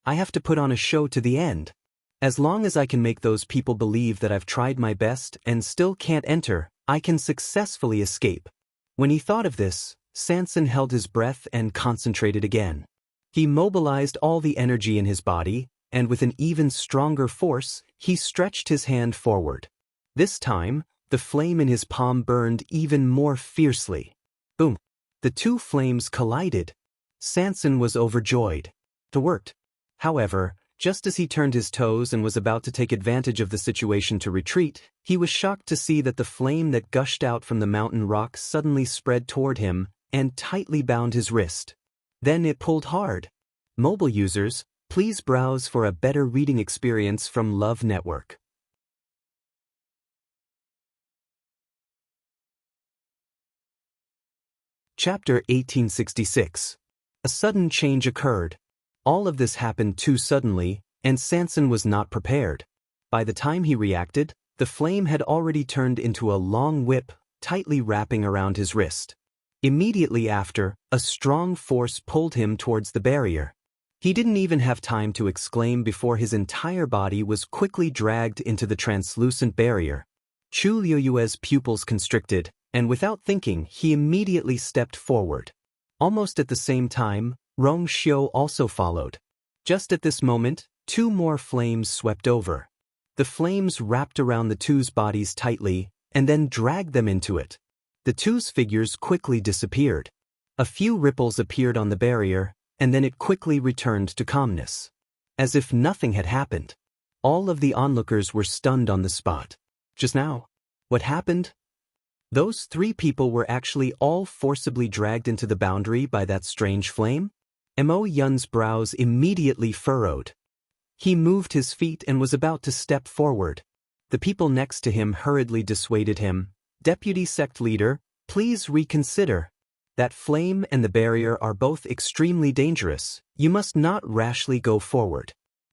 I have to put on a show to the end. As long as I can make those people believe that I've tried my best and still can't enter, I can successfully escape. When he thought of this, Sanson held his breath and concentrated again. He mobilized all the energy in his body, and with an even stronger force, he stretched his hand forward. This time, the flame in his palm burned even more fiercely. Boom! The two flames collided. Sanson was overjoyed. It worked. However, just as he turned his toes and was about to take advantage of the situation to retreat, he was shocked to see that the flame that gushed out from the mountain rock suddenly spread toward him and tightly bound his wrist. Then it pulled hard. Mobile users, please browse for a better reading experience from Love Network. Chapter 1866. A sudden change occurred. All of this happened too suddenly, and Sanson was not prepared. By the time he reacted, the flame had already turned into a long whip, tightly wrapping around his wrist. Immediately after, a strong force pulled him towards the barrier. He didn't even have time to exclaim before his entire body was quickly dragged into the translucent barrier. Chu Liuyue's pupils constricted, and without thinking, he immediately stepped forward. Almost at the same time, Rong Xiu also followed. Just at this moment, two more flames swept over. The flames wrapped around the two's bodies tightly, and then dragged them into it. The two's figures quickly disappeared. A few ripples appeared on the barrier, and then it quickly returned to calmness. As if nothing had happened. All of the onlookers were stunned on the spot. Just now, what happened? Those three people were actually all forcibly dragged into the boundary by that strange flame? Mo Yun's brows immediately furrowed. He moved his feet and was about to step forward. The people next to him hurriedly dissuaded him. Deputy Sect Leader, please reconsider. That flame and the barrier are both extremely dangerous. You must not rashly go forward.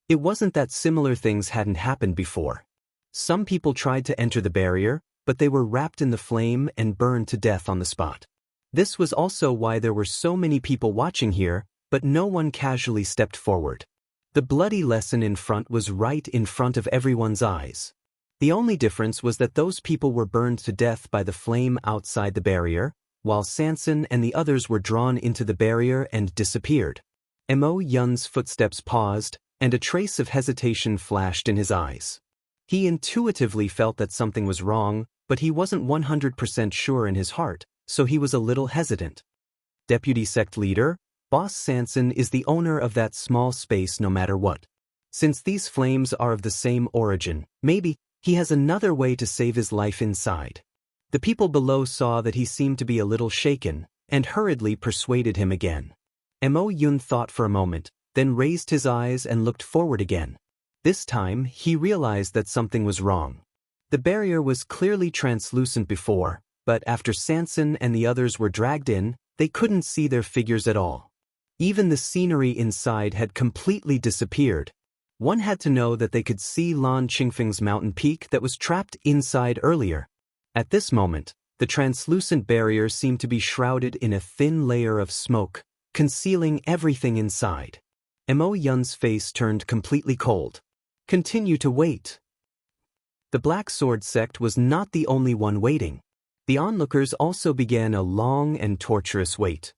It wasn't that similar things hadn't happened before. Some people tried to enter the barrier, but they were wrapped in the flame and burned to death on the spot. This was also why there were so many people watching here, but no one casually stepped forward. The bloody lesson in front was right in front of everyone's eyes. The only difference was that those people were burned to death by the flame outside the barrier, while Sanson and the others were drawn into the barrier and disappeared. Mo Yun's footsteps paused, and a trace of hesitation flashed in his eyes. He intuitively felt that something was wrong, but he wasn't 100% sure in his heart, so he was a little hesitant. Deputy Sect Leader, Boss Sanson is the owner of that small space no matter what. Since these flames are of the same origin, maybe he has another way to save his life inside. The people below saw that he seemed to be a little shaken, and hurriedly persuaded him again. Mo Yun thought for a moment, then raised his eyes and looked forward again. This time, he realized that something was wrong. The barrier was clearly translucent before, but after Sanson and the others were dragged in, they couldn't see their figures at all. Even the scenery inside had completely disappeared. One had to know that they could see Lan Qingfeng's mountain peak that was trapped inside earlier. At this moment, the translucent barrier seemed to be shrouded in a thin layer of smoke, concealing everything inside. Mo Yun's face turned completely cold. Continue to wait. The Black Sword sect was not the only one waiting. The onlookers also began a long and torturous wait.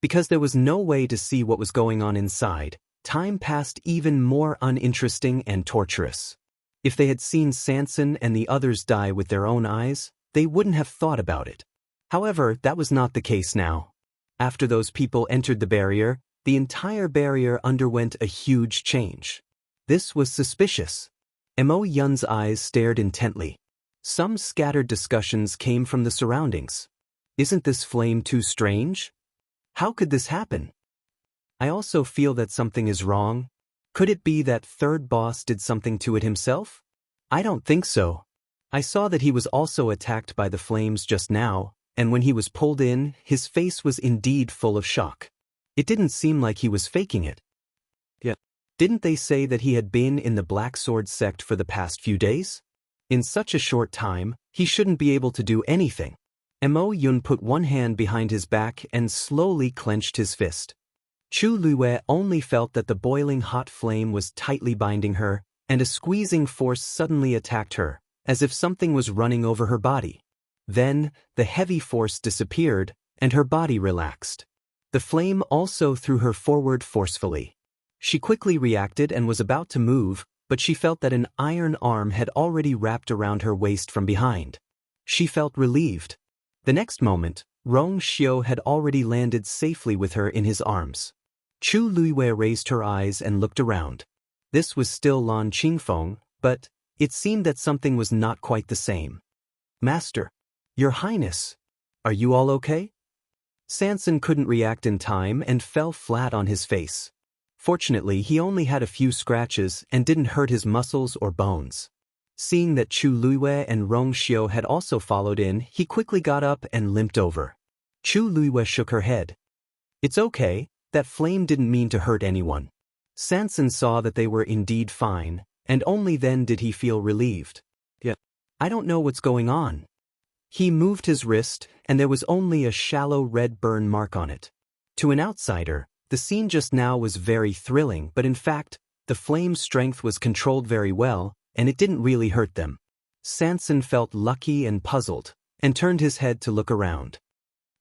Because there was no way to see what was going on inside, time passed even more uninteresting and torturous. If they had seen Sanson and the others die with their own eyes, they wouldn't have thought about it. However, that was not the case now. After those people entered the barrier, the entire barrier underwent a huge change. This was suspicious. Mo Yun's eyes stared intently. Some scattered discussions came from the surroundings. Isn't this flame too strange? How could this happen? I also feel that something is wrong. Could it be that third boss did something to it himself? I don't think so. I saw that he was also attacked by the flames just now, and when he was pulled in, his face was indeed full of shock. It didn't seem like he was faking it. Yet, didn't they say that he had been in the Black Sword sect for the past few days? In such a short time, he shouldn't be able to do anything. Mo Yun put one hand behind his back and slowly clenched his fist. Chu Luwei only felt that the boiling hot flame was tightly binding her, and a squeezing force suddenly attacked her, as if something was running over her body. Then, the heavy force disappeared, and her body relaxed. The flame also threw her forward forcefully. She quickly reacted and was about to move, but she felt that an iron arm had already wrapped around her waist from behind. She felt relieved. The next moment, Rong Xiu had already landed safely with her in his arms. Chu Luiwei raised her eyes and looked around. This was still Lan Qingfeng, but it seemed that something was not quite the same. Master, Your Highness, are you all okay? Sanson couldn't react in time and fell flat on his face. Fortunately, he only had a few scratches and didn't hurt his muscles or bones. Seeing that Chu Luiwei and Rong Xiu had also followed in, he quickly got up and limped over. Chu Luiwei shook her head. It's okay, that flame didn't mean to hurt anyone. Sanson saw that they were indeed fine, and only then did he feel relieved. Yet, I don't know what's going on. He moved his wrist, and there was only a shallow red burn mark on it. To an outsider, the scene just now was very thrilling, but in fact, the flame's strength was controlled very well, and it didn't really hurt them. Sanson felt lucky and puzzled, and turned his head to look around.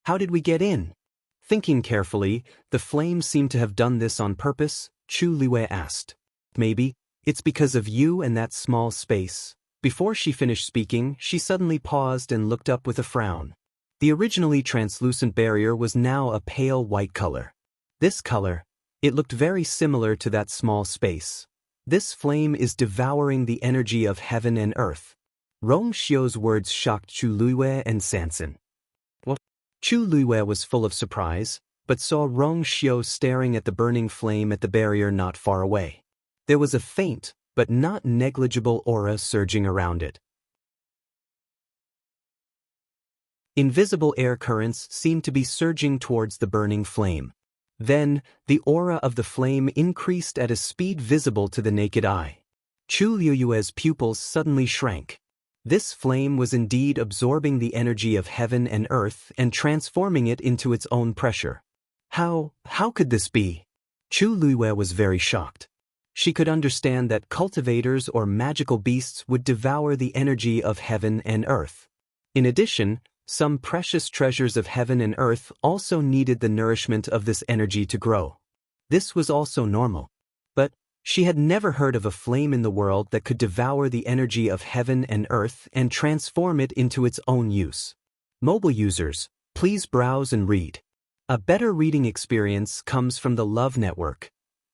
How did we get in? Thinking carefully, the flame seemed to have done this on purpose, Chu Luiwei asked. Maybe, it's because of you and that small space. Before she finished speaking, she suddenly paused and looked up with a frown. The originally translucent barrier was now a pale white color. This color, it looked very similar to that small space. This flame is devouring the energy of heaven and earth. Rong Xiu's words shocked Chu Luiwei and Sanson. What? Chu Luiwei was full of surprise, but saw Rong Xiu staring at the burning flame at the barrier not far away. There was a faint, but not negligible aura surging around it. Invisible air currents seemed to be surging towards the burning flame. Then, the aura of the flame increased at a speed visible to the naked eye. Chu Liyue's pupils suddenly shrank. This flame was indeed absorbing the energy of heaven and earth and transforming it into its own pressure. How could this be? Chu Liyue was very shocked. She could understand that cultivators or magical beasts would devour the energy of heaven and earth. In addition, some precious treasures of heaven and earth also needed the nourishment of this energy to grow. This was also normal. But she had never heard of a flame in the world that could devour the energy of heaven and earth and transform it into its own use. Mobile users, please browse and read. A better reading experience comes from the Love Network.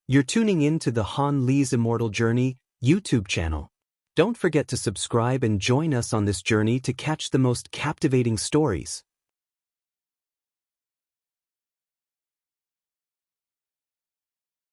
You're tuning in to the Han Li's Immortal Journey YouTube channel. Don't forget to subscribe and join us on this journey to catch the most captivating stories.